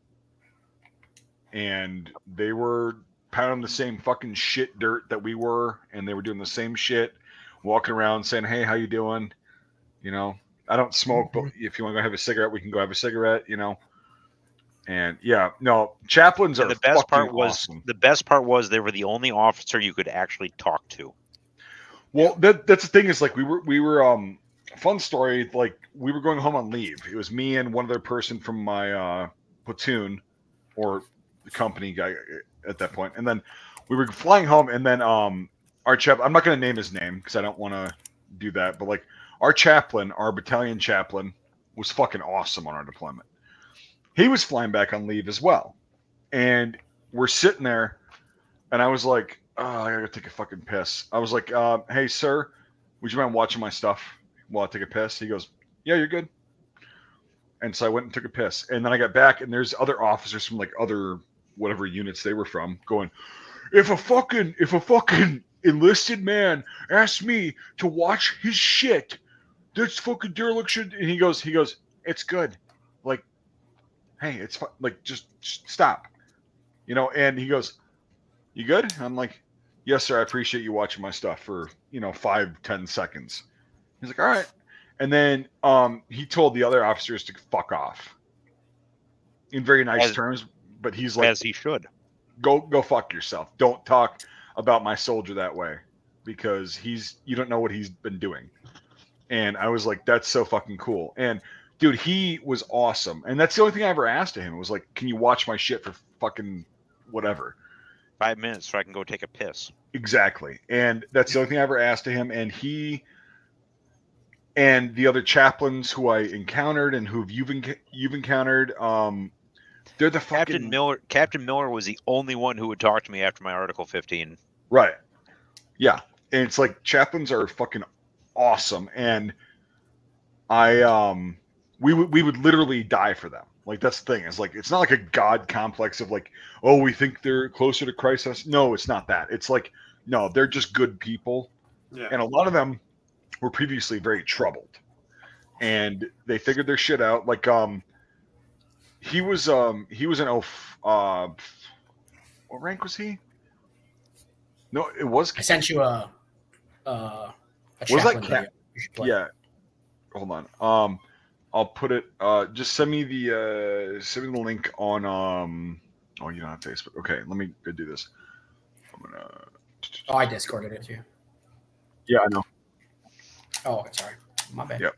and they were pounding the same fucking shit dirt that we were, and they were doing the same shit, walking around saying, "Hey, how you doing?" You know, I don't smoke, but if you want to go have a cigarette, we can go have a cigarette. You know, and chaplains are the best part was awesome. the best part was they were the only officer you could actually talk to. Well, that's the thing is like we were fun story, like we were going home on leave. It was me and one other person from my platoon or the company guy at that point, and then we were flying home, and then our chaplain, I'm not going to name his name because I don't want to do that, but like our chaplain, our battalion chaplain, was fucking awesome on our deployment. He was flying back on leave as well, and we're sitting there, and I was like, "Oh, I gotta take a fucking piss." I was like, "Hey, sir, would you mind watching my stuff while I take a piss?" He goes, "Yeah, you're good." And so I went and took a piss, and then I got back, and there's other officers from like other whatever units they were from going, if a fucking enlisted man asks me to watch his shit, that's fucking dereliction. And he goes, "It's good. Like, hey, it's fun. Like, just stop." You know, and he goes, "You good?" And I'm like, "Yes, sir. I appreciate you watching my stuff for, 5-10 seconds." He's like, "All right." And then he told the other officers to fuck off in very nice terms, but he's like, as he should. Go fuck yourself. Don't talk about my soldier that way because you don't know what he's been doing. And I was like, that's so fucking cool. And dude, he was awesome. And that's the only thing I ever asked of him. It was like, can you watch my shit for fucking whatever? 5 minutes so I can go take a piss. Exactly. And that's the only thing I ever asked of him. And he and the other chaplains who I encountered and who you've encountered, they're the fucking... Captain Miller was the only one who would talk to me after my Article 15. Right. Yeah. And it's like chaplains are fucking awesome. And we would literally die for them. Like, that's the thing. It's like, it's not like a God complex of like, oh, we think they're closer to Christ. No, it's not that. It's like, no, they're just good people. Yeah. And a lot of them were previously very troubled. And they figured their shit out. Like, he was an what rank was he? No, it was. I sent you a was that video you should play. Yeah. Hold on. I'll put it. Just send me the link on. Oh, you don't have Facebook. Okay, let me go do this. I'm gonna. Oh, I Discorded it too. Yeah, I know. Oh, okay, sorry. My bad. Yep.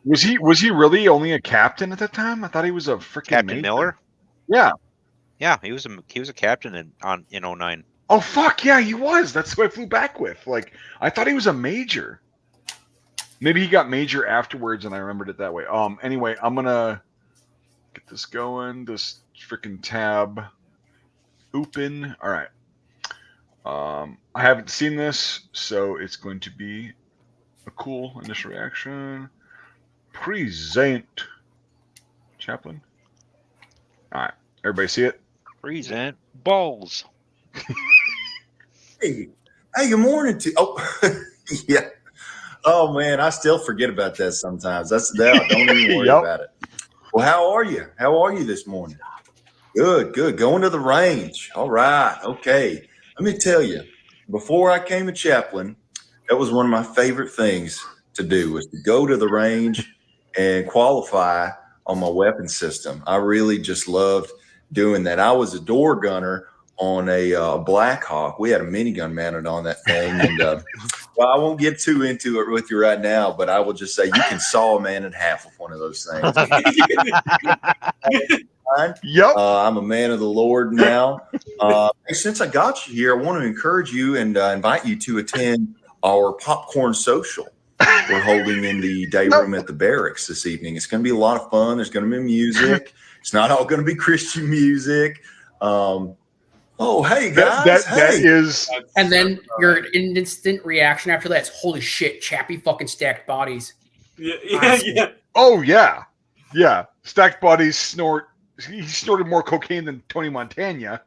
Was he really only a captain at that time? I thought he was a freaking Captain major. Miller. Yeah. Yeah, he was a captain in 09. Oh fuck yeah, he was. That's who I flew back with. Like, I thought he was a major. Maybe he got major afterwards, and I remembered it that way. Anyway, I'm gonna get this going. This freaking tab open. All right. I haven't seen this, so it's going to be a cool initial reaction. Present chaplain. All right, everybody see it? Present balls. Hey, good morning to. Oh, yeah. Oh man, I still forget about that sometimes. Don't even worry about it. Well, how are you? How are you this morning? Good. Going to the range. All right. Okay. Let me tell you, before I came a chaplain, that was one of my favorite things to do, was to go to the range and qualify on my weapon system. I really just loved doing that. I was a door gunner on a Black Hawk. We had a minigun mounted on that thing. And well, I won't get too into it with you right now, but I will just say you can saw a man in half with one of those things. Yep. I'm a man of the Lord now. Since I got you here, I want to encourage you and invite you to attend our popcorn social we're holding in the day room at the barracks this evening. It's going to be a lot of fun. There's going to be music. It's not all going to be Christian music. Oh, hey guys! That is. And then your instant reaction after that is, "Holy shit, Chappie fucking stacked bodies." Yeah. Oh yeah. Yeah, stacked bodies snort. He snorted more cocaine than Tony Montana. Yeah.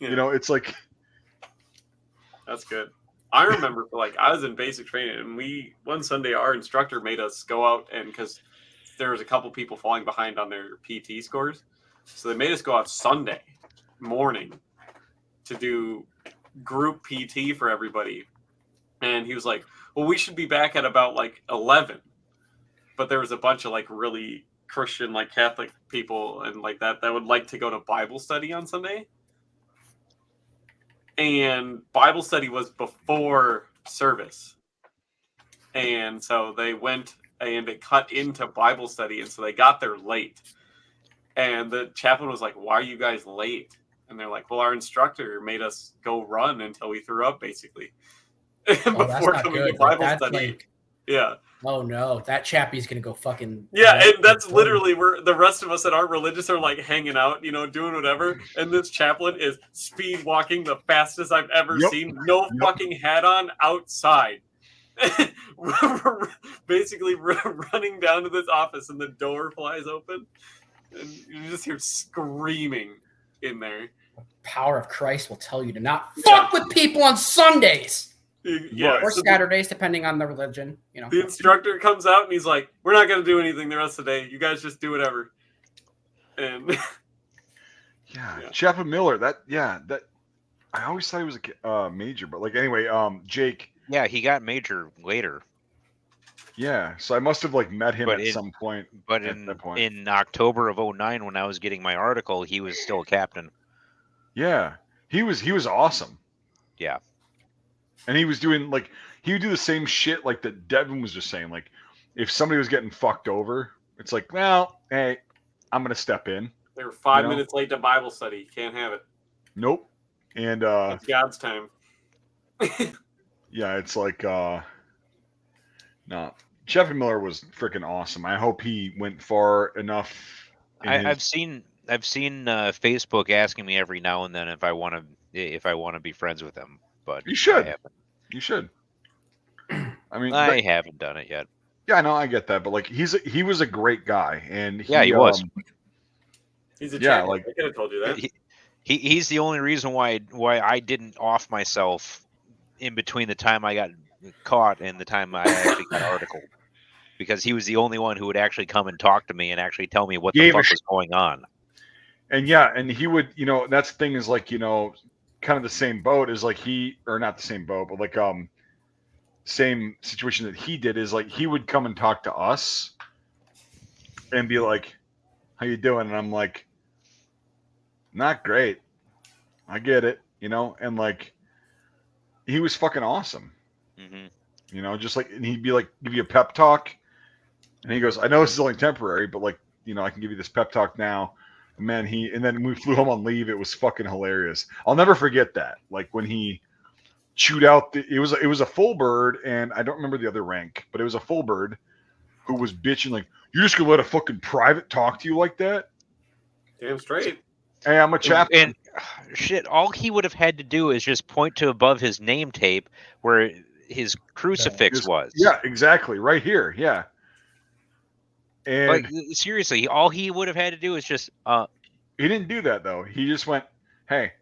You know, it's like that's good. I remember, like, I was in basic training, and one Sunday our instructor made us go out, and because there was a couple people falling behind on their PT scores, so they made us go out Sunday morning to do group PT for everybody. And he was like, well, we should be back at about like 11. But there was a bunch of like really Christian, like Catholic people and like that would like to go to Bible study on Sunday. And Bible study was before service. And so they went and it cut into Bible study. And so they got there late. And the chaplain was like, why are you guys late? And they're like, well, our instructor made us go run until we threw up, basically. Before coming to Bible study. Like, yeah. Oh, no. That chappie's going to go fucking... Yeah, and that's literally where the rest of us that aren't religious are, like, hanging out, you know, doing whatever. And this chaplain is speed walking the fastest I've ever seen. No fucking hat on outside. Basically running down to this office, and the door flies open. And you just hear screaming in there. The power of Christ will tell you to not fuck with people on Sundays. Yeah, or Saturdays, depending on the religion. You know, the instructor comes out and he's like, "We're not going to do anything the rest of the day. You guys just do whatever." And Chaplain Miller. That I always thought he was a major, but like anyway, Jake. Yeah, he got major later. Yeah, so I must have like met him at some point. But in October of 2009, when I was getting my article, he was still a captain. Yeah, he was awesome. Yeah. And he was doing like he would do the same shit like that Devin was just saying. Like if somebody was getting fucked over, it's like, well, hey, I'm gonna step in. They were 5 minutes late to Bible study. You can't have it. Nope. And it's God's time. Yeah, it's like no. Chaplain Miller was freaking awesome. I hope he went far enough. I've seen Facebook asking me every now and then if I want to be friends with him. But you should. You should. I mean, I haven't done it yet. Yeah, no, I get that, but like he was a great guy, and he was. He's a champion. Like I could have told you that. He's the only reason why I didn't off myself in between the time I got caught and the time I actually got articled, because he was the only one who would actually come and talk to me and actually tell me what the fuck was going on. And yeah, and he would, you know, that's the thing is like, you know, kind of the same boat is like or not the same boat, but like same situation that he did is like he would come and talk to us and be like, how you doing? And I'm like, not great. I get it, you know, and like he was fucking awesome. Mm-hmm. You know, just like, and he'd be like, give you a pep talk, and he goes, I know this is only temporary, but like, you know, I can give you this pep talk now. And man, and then we flew home on leave. It was fucking hilarious. I'll never forget that. Like when he chewed out it was a full bird, and I don't remember the other rank, but it was a full bird who was bitching like, you're just gonna let a fucking private talk to you like that? Damn straight. Hey, I'm a chaplain. And shit, all he would have had to do is just point to above his name tape where his crucifix was. Yeah, exactly. Right here. Yeah. And like, seriously, all he would have had to do is just he didn't do that though. He just went, hey,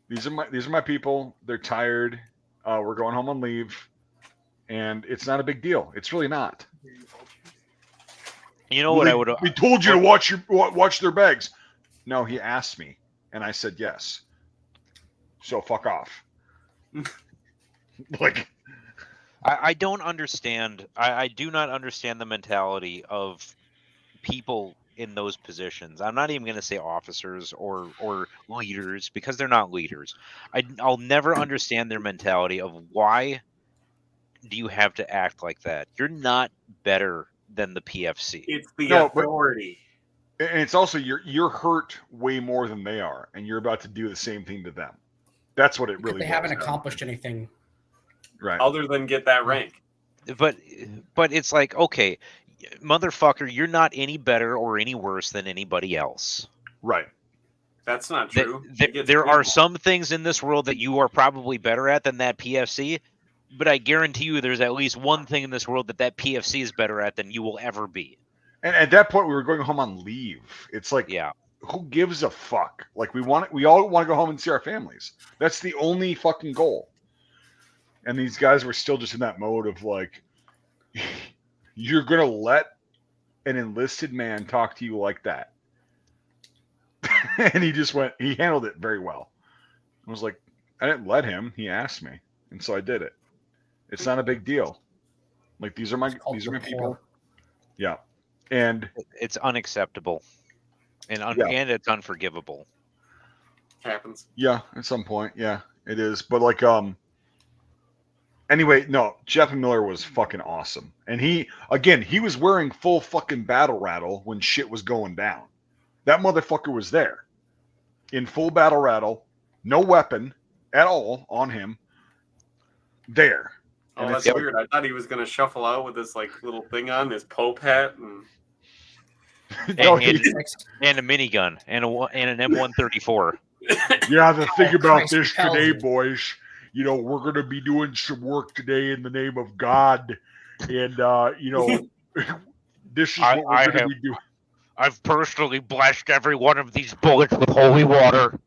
these are my people. They're tired. We're going home on leave. And it's not a big deal. It's really not. You know what I would have... We told you to watch their bags. No, he asked me, and I said yes. So fuck off. Like, I don't understand. I do not understand the mentality of people in those positions. I'm not even going to say officers or leaders, because they're not leaders. I'll never understand their mentality of why do you have to act like that? You're not better than the PFC. It's the authority. And it's also you're hurt way more than they are, and you're about to do the same thing to them. That's what it really. They haven't accomplished anything, right? Other than get that rank. But it's like, okay, motherfucker, you're not any better or any worse than anybody else. Right. That's not true. There are some things in this world that you are probably better at than that PFC, but I guarantee you there's at least one thing in this world that PFC is better at than you will ever be. And at that point, we were going home on leave. It's like, who gives a fuck? Like, we all want to go home and see our families. That's the only fucking goal. And these guys were still just in that mode of like, you're gonna let an enlisted man talk to you like that. And he handled it very well. I was like, I didn't let him. He asked me, and so I did it. It's not a big deal. Like, these are my people. Yeah, and it's unacceptable, and it's unforgivable. Happens. Yeah, at some point, yeah, it is. But like, anyway, no, Jeff Miller was fucking awesome, and he was wearing full fucking battle rattle when shit was going down. That motherfucker was there in full battle rattle, no weapon at all on him. There. Oh, that's weird. I thought he was gonna shuffle out with this like little thing on, his Pope hat, and and a minigun and an M134. Yeah, the thing about this today, boys, we're gonna be doing some work today in the name of God, and this is what we're gonna be doing. I've personally blessed every one of these bullets with holy water.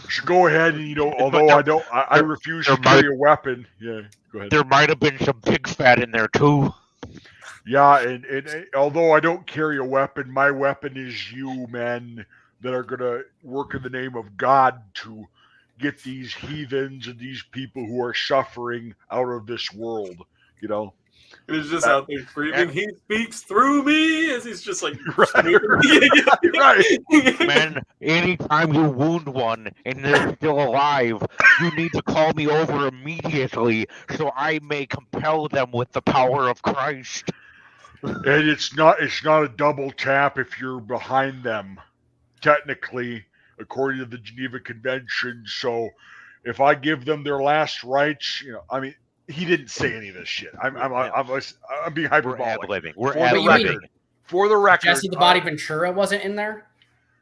So go ahead and although I refuse to carry a weapon. Yeah, go ahead. There might have been some pig fat in there too. Yeah, and although I don't carry a weapon, my weapon is you, men, that are gonna work in the name of God to get these heathens and these people who are suffering out of this world. It's just out there screaming, he speaks through me, as he's just like, right. Man, anytime you wound one and they're still alive, you need to call me over immediately so I may compel them with the power of Christ. And it's not a double tap if you're behind them, technically, according to the Geneva Convention. So if I give them their last rites, he didn't say any of this shit. I'm being hyperbolic. We're ad-libbing. For the record, Jesse the Body Ventura wasn't in there.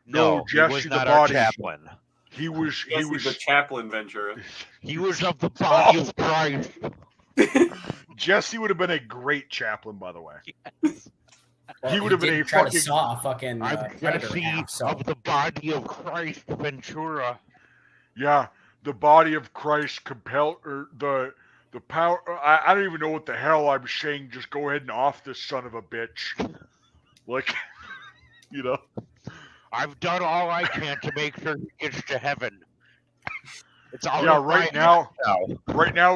No, Jesse he was the not Body our chaplain. He was the chaplain Ventura. He was of the body of Christ. Jesse would have been a great chaplain, by the way. Well, he would have been a fucking. I'm Jesse of the body of Christ Ventura. Yeah, the body of Christ the power. I don't even know what the hell I'm saying. Just go ahead and off this son of a bitch. Like, I've done all I can to make sure he gets to heaven. It's all right now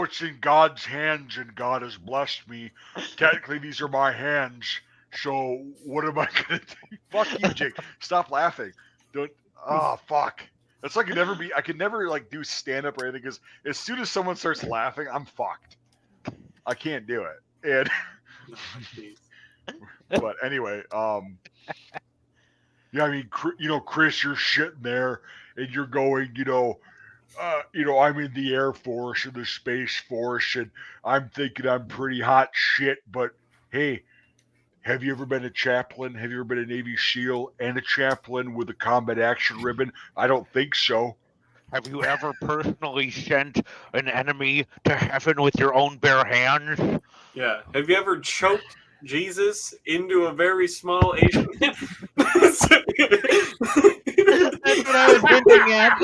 it's in God's hands, and God has blessed me. Technically, these are my hands. So what am I gonna do? Fuck you, Jake. Stop laughing. Don't. Oh fuck. That's like I could never like do stand up or anything, because as soon as someone starts laughing, I'm fucked. I can't do it. And but anyway, yeah, I mean, Chris, you're sitting there and you're going, I'm in the Air Force and the Space Force, and I'm thinking I'm pretty hot shit. But hey, have you ever been a chaplain? Have you ever been a Navy SEAL and a chaplain with a combat action ribbon? I don't think so. Have you ever personally sent an enemy to heaven with your own bare hands? Yeah. Have you ever choked Jesus into a very small Asian man? That's what I was hinting at.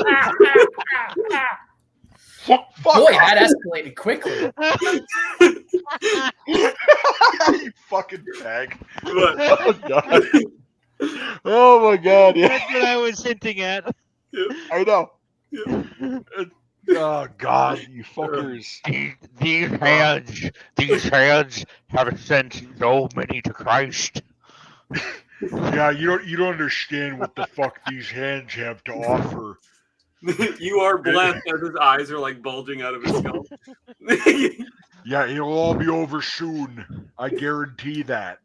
Boy, that escalated quickly. You fucking fag. Oh god. Oh my god. Yeah. That's what I was hinting at. I know. Oh god, you fuckers. These hands have sent so many to Christ. Yeah, you don't understand what the fuck these hands have to offer. You are blessed as his eyes are like bulging out of his skull. Yeah, it'll all be over soon. I guarantee that.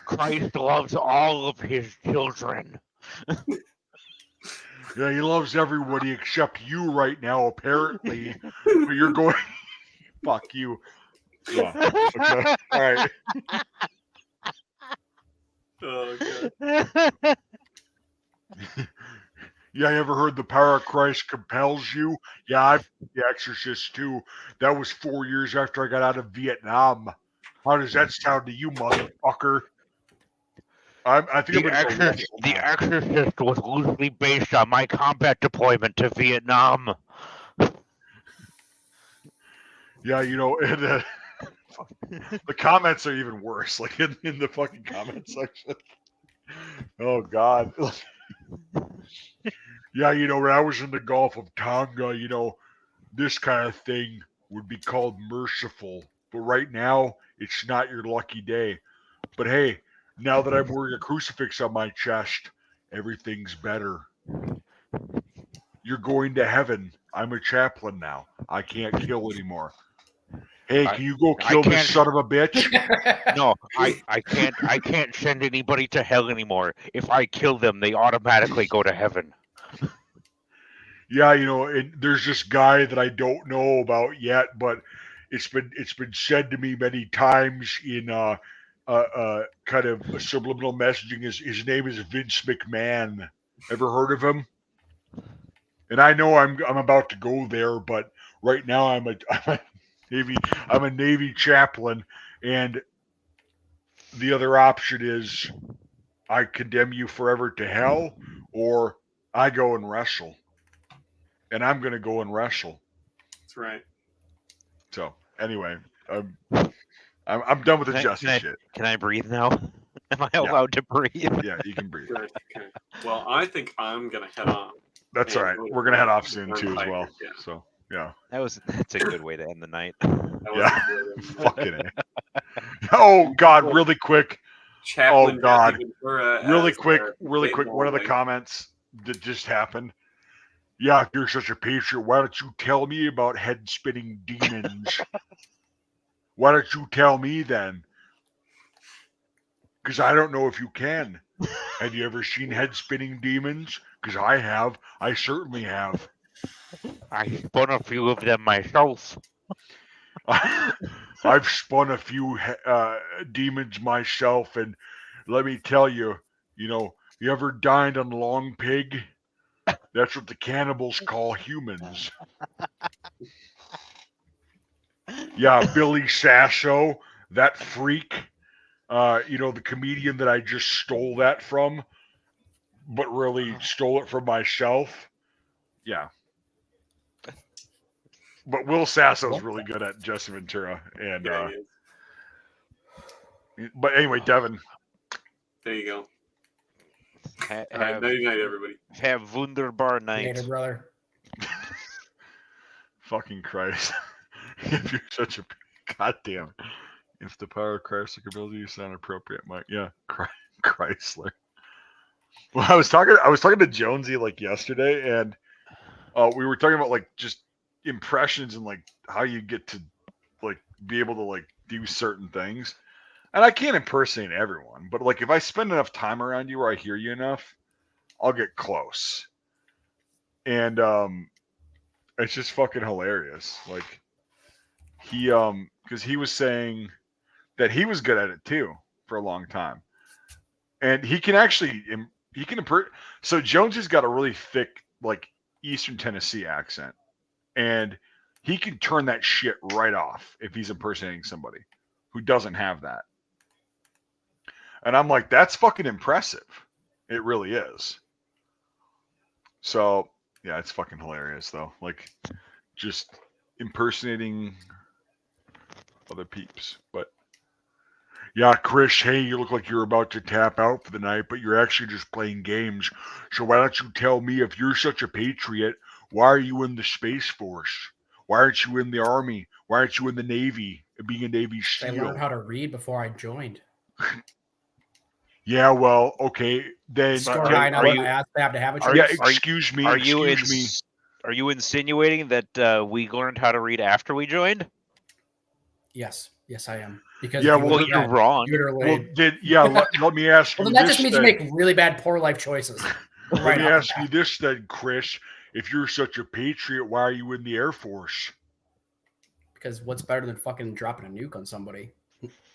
Christ loves all of his children. Yeah, he loves everybody except you right now, apparently. But you're going... Fuck you. Yeah. Okay. All right. Oh, God. Yeah, you ever heard the power of Christ compels you? Yeah, I've The Exorcist too. That was 4 years after I got out of Vietnam. How does that sound to you, motherfucker? I think The Exorcist was loosely based on my combat deployment to Vietnam. Yeah, and, the comments are even worse. Like in the fucking comment section. Oh God. Yeah, when I was in the Gulf of Tonga, this kind of thing would be called merciful. But right now, it's not your lucky day. But hey, now that I'm wearing a crucifix on my chest, everything's better. You're going to heaven. I'm a chaplain now. I can't kill anymore. Hey, can you go kill this son of a bitch? No, I can't send anybody to hell anymore. If I kill them, they automatically go to heaven. Yeah, and there's this guy that I don't know about yet, but it's been said to me many times in kind of a subliminal messaging. His name is Vince McMahon. Ever heard of him? And I know I'm about to go there, but right now I'm a Navy chaplain, and the other option is I condemn you forever to hell, or I go and wrestle. And I'm going to go and wrestle. That's right. So anyway, I'm done with the justice shit. Can I breathe now? Am I allowed to breathe? Yeah, you can breathe. Sure. Okay. Well, I think I'm gonna head on. That's all right. We're gonna head off soon too, as well. Yeah. So yeah. That's a good way to end the night. Yeah. Fucking A. Oh God! Really quick. Chaplain Oh God! Ventura Really as quick. their Really quick. One of the big comments that just happened. Yeah, if you're such a patriot, why don't you tell me about head spinning demons? Why don't you tell me then? Because I don't know if you can. Have you ever seen head spinning demons? Because I have. I certainly have. I spun a few of them myself. I've spun a few demons myself, and let me tell you, you ever dined on long pig? That's what the cannibals call humans. Yeah, Billy Sasso, that freak. The comedian that I just stole that from, but really stole it from myself. Yeah. But Will Sasso's really good at Jesse Ventura. And but anyway, Devin. There you go. Have night, everybody. Have wunderbar night. Later, brother. Fucking Christ. If you're such a goddamn. If the power of Chrysler could build you sound appropriate, Mike. Yeah, Chrysler. Well, I was talking to Jonesy like yesterday, and we were talking about like just impressions and like how you get to like be able to like do certain things. And I can't impersonate everyone, but like if I spend enough time around you or I hear you enough, I'll get close. And it's just fucking hilarious. Like he because he was saying that he was good at it too for a long time. And he can actually so Jones has got a really thick like Eastern Tennessee accent, and he can turn that shit right off if he's impersonating somebody who doesn't have that. And I'm like, that's fucking impressive. It really is. So yeah, it's fucking hilarious though. Like just impersonating other peeps. But yeah, Chris, hey, you look like you're about to tap out for the night, but you're actually just playing games. So why don't you tell me, if you're such a patriot, why are you in the Space Force? Why aren't you in the Army? Why aren't you in the Navy, being a Navy SEAL? I learned how to read before I joined. Yeah, well, okay, then. Excuse me. Are you insinuating that we learned how to read after we joined? Yes, I am. Because you're wrong. Let me ask you. Well, then that just means you make really bad, poor life choices. Let me ask you this then, Chris. If you're such a patriot, why are you in the Air Force? Because what's better than fucking dropping a nuke on somebody?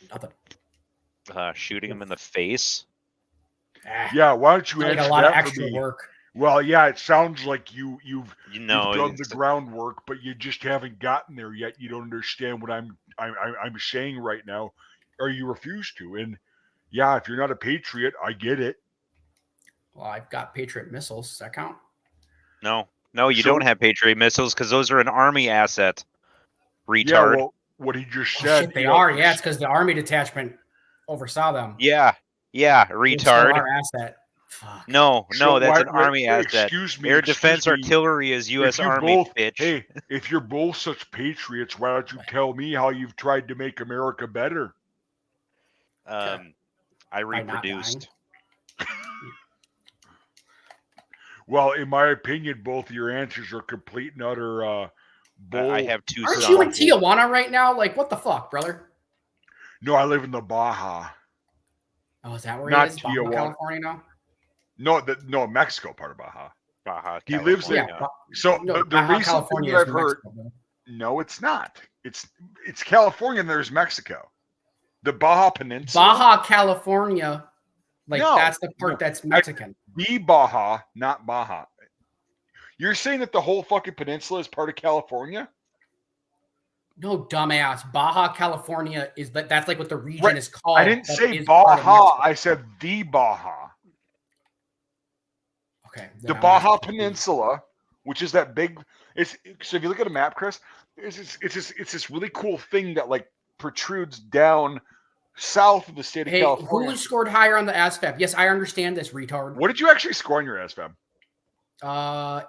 Nothing. Shooting him in the face. Yeah, why don't you answer like a lot that of extra for me? work. Well, yeah, it sounds like you've done the it's groundwork, but you just haven't gotten there yet. You don't understand what I'm saying right now, or you refuse to. And Yeah, if you're not a patriot, I get it. Well, I've got Patriot missiles. Does that count? No, you don't have Patriot missiles because those are an Army asset. Retard. Yeah, well, what he just said. Shit, they are. Yeah, it's because the Army detachment oversaw them. Yeah, retard. Our asset. Fuck. No, that's an Army asset. Excuse me. Air defense artillery is U.S. Army, bitch. Hey, if you're both such patriots, why don't you tell me how you've tried to make America better? I reproduced. Well, in my opinion, both of your answers are complete and utter bull. I have two. Aren't you in Tijuana right now? Like, what the fuck, brother? No, I live in the Baja. Oh, is that where Not he is? Tijuana. Baja, California now? No, Mexico part of Baja. Baja. He lives there. Yeah, so no, the Baja, recent California thing is I've heard. Mexico, No, it's not. It's California and there's Mexico. The Baja Peninsula. Baja, California. Like, No, that's the part that's Mexican. The Baja, not Baja. You're saying that the whole fucking peninsula is part of California? No, dumbass. Baja, California is that's like what the region is called. I didn't but say is part of Baja. Mexico. I said the Baja. Okay. The Baja Peninsula, which is that big. So if you look at a map, Chris, it's this really cool thing that like protrudes down south of the state of California. Who scored higher on the ASVAB? Yes, I understand this, retard. What did you actually score on your ASVAB?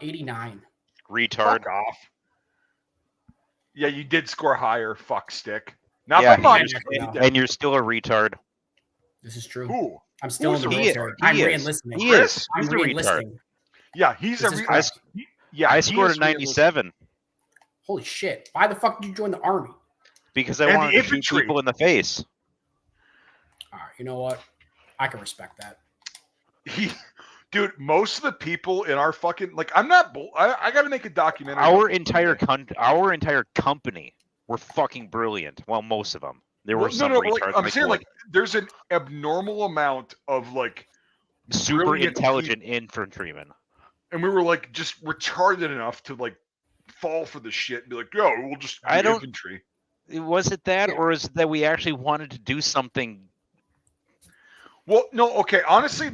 89. Retard. Fuck off. Yeah, you did score higher, fuck stick. Not by much. And you're still a retard. This is true. Who? I'm still in the military. He I'm is. re-enlisting. He is. I'm He's a retard. re-enlisting. Yeah, he's This a is re- correct. Yeah, I he scored is a 97 Holy shit. Why the fuck did you join the Army? because I And wanted the to shoot infantry. people in the face. All right, you know what? I can respect that. Dude, most of the people in our fucking I'm not. I got to make a documentary. Our entire company were fucking brilliant. Well, most of them. There were some retards. I'm saying there's an abnormal amount of super brilliant intelligent infantrymen. and we were just retarded enough to fall for the shit and be like, yo, we'll just do infantry. Was it that, or is it that we actually wanted to do something? Well, no, okay. Honestly,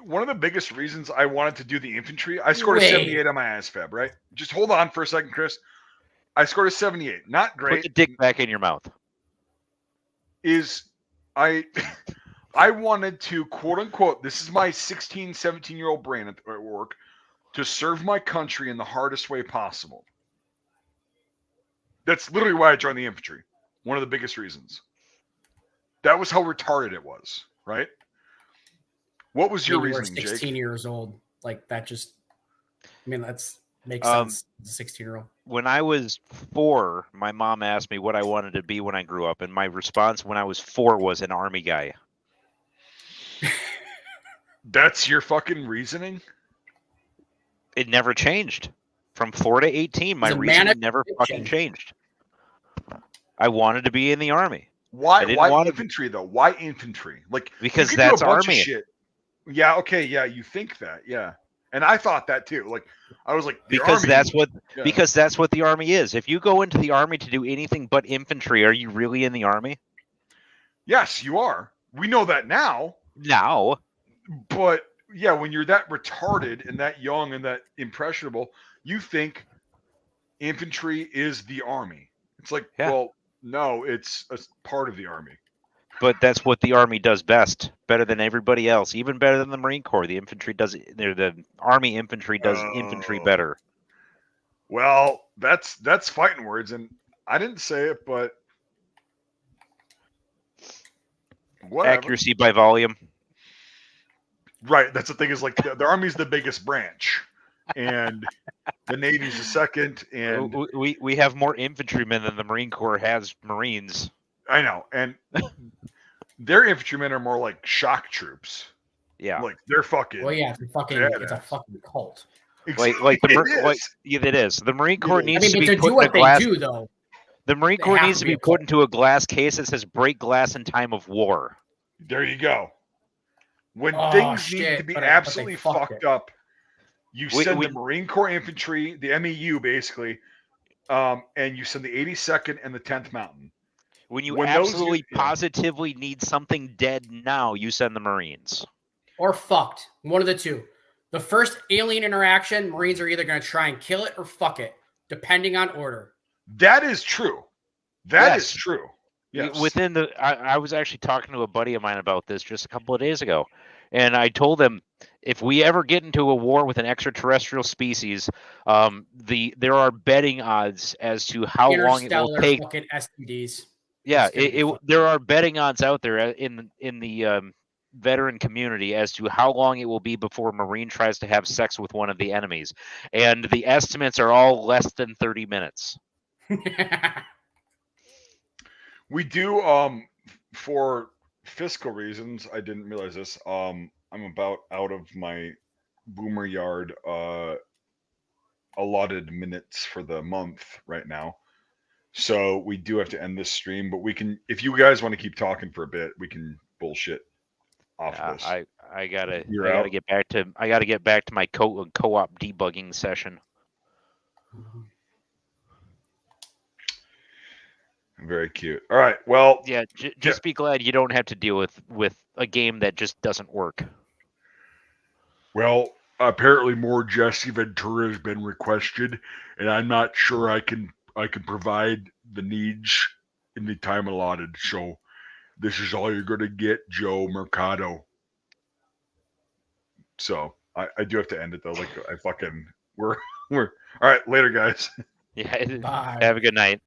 one of the biggest reasons I wanted to do the infantry, I scored a 78 on my ASVAB, right? Just hold on for a second, Chris. I scored a 78. Not great. Put the dick back in your mouth. I wanted to, quote unquote, this is my 16, 17-year-old brain at work, to serve my country in the hardest way possible. That's literally why I joined the infantry. One of the biggest reasons. That was how retarded it was, right? What was your reasoning, Jake? 16 years old. That just, that's makes sense. 16-year-old. When I was 4, my mom asked me what I wanted to be when I grew up, and my response when I was 4 was an Army guy. That's your fucking reasoning? It never changed. From 4 to 18, my reasoning never fucking changed. I wanted to be in the Army. Why infantry though? Why infantry? Because that's Army. Shit. Yeah, okay, yeah, you think that, yeah. And I thought that too. I was like, because Army, because that's what the Army is. If you go into the Army to do anything but infantry, are you really in the Army? Yes, you are. We know that now. Now. But yeah, when you're that retarded and that young and that impressionable, you think infantry is the Army. It's well, no, it's a part of the Army. But that's what the Army does best, better than everybody else, even better than the Marine Corps. The infantry does the Army infantry does infantry better. Well, that's fighting words, and I didn't say it, but whatever. Accuracy by volume. Right, that's the thing is the Army's the biggest branch, and the Navy's the second, and we have more infantrymen than the Marine Corps has Marines. I know, and their infantrymen are more like shock troops. Yeah, they're fucking. Well, yeah, it's a fucking cult. It is. The Marine Corps needs to be put in a glass. They do, though. The Marine Corps needs to be put into a glass case that says "break glass in time of war." There you go. When things need to be absolutely fucked up, you send the Marine Corps infantry, the MEU basically, and you send the 82nd and the 10th Mountain. When you When absolutely yeah. positively need something dead now, you send the Marines. Or fucked. One of the two. The first alien interaction, Marines are either going to try and kill it or fuck it, depending on order. That is true. That is true. Yes. Within the, I was actually talking to a buddy of mine about this just a couple of days ago, and I told him if we ever get into a war with an extraterrestrial species, there are betting odds as to how long it will take. Fucking STDs. Yeah, there are betting odds out there in the veteran community as to how long it will be before a Marine tries to have sex with one of the enemies, and the estimates are all less than 30 minutes. We do for fiscal reasons, I didn't realize this. I'm about out of my boomer yard allotted minutes for the month right now. So we do have to end this stream, but we can, if you guys want to keep talking for a bit, we can bullshit off this. I gotta get back to my co-op debugging session. Very cute. All right. Well, yeah, just be glad you don't have to deal with a game that just doesn't work. Well, apparently more Jesse Ventura has been requested, and I'm not sure I can provide the needs in the time allotted. So this is all you're gonna get, Joe Mercado. So I do have to end it though. Like we're all right. Later, guys. Yeah. Bye. Have a good night.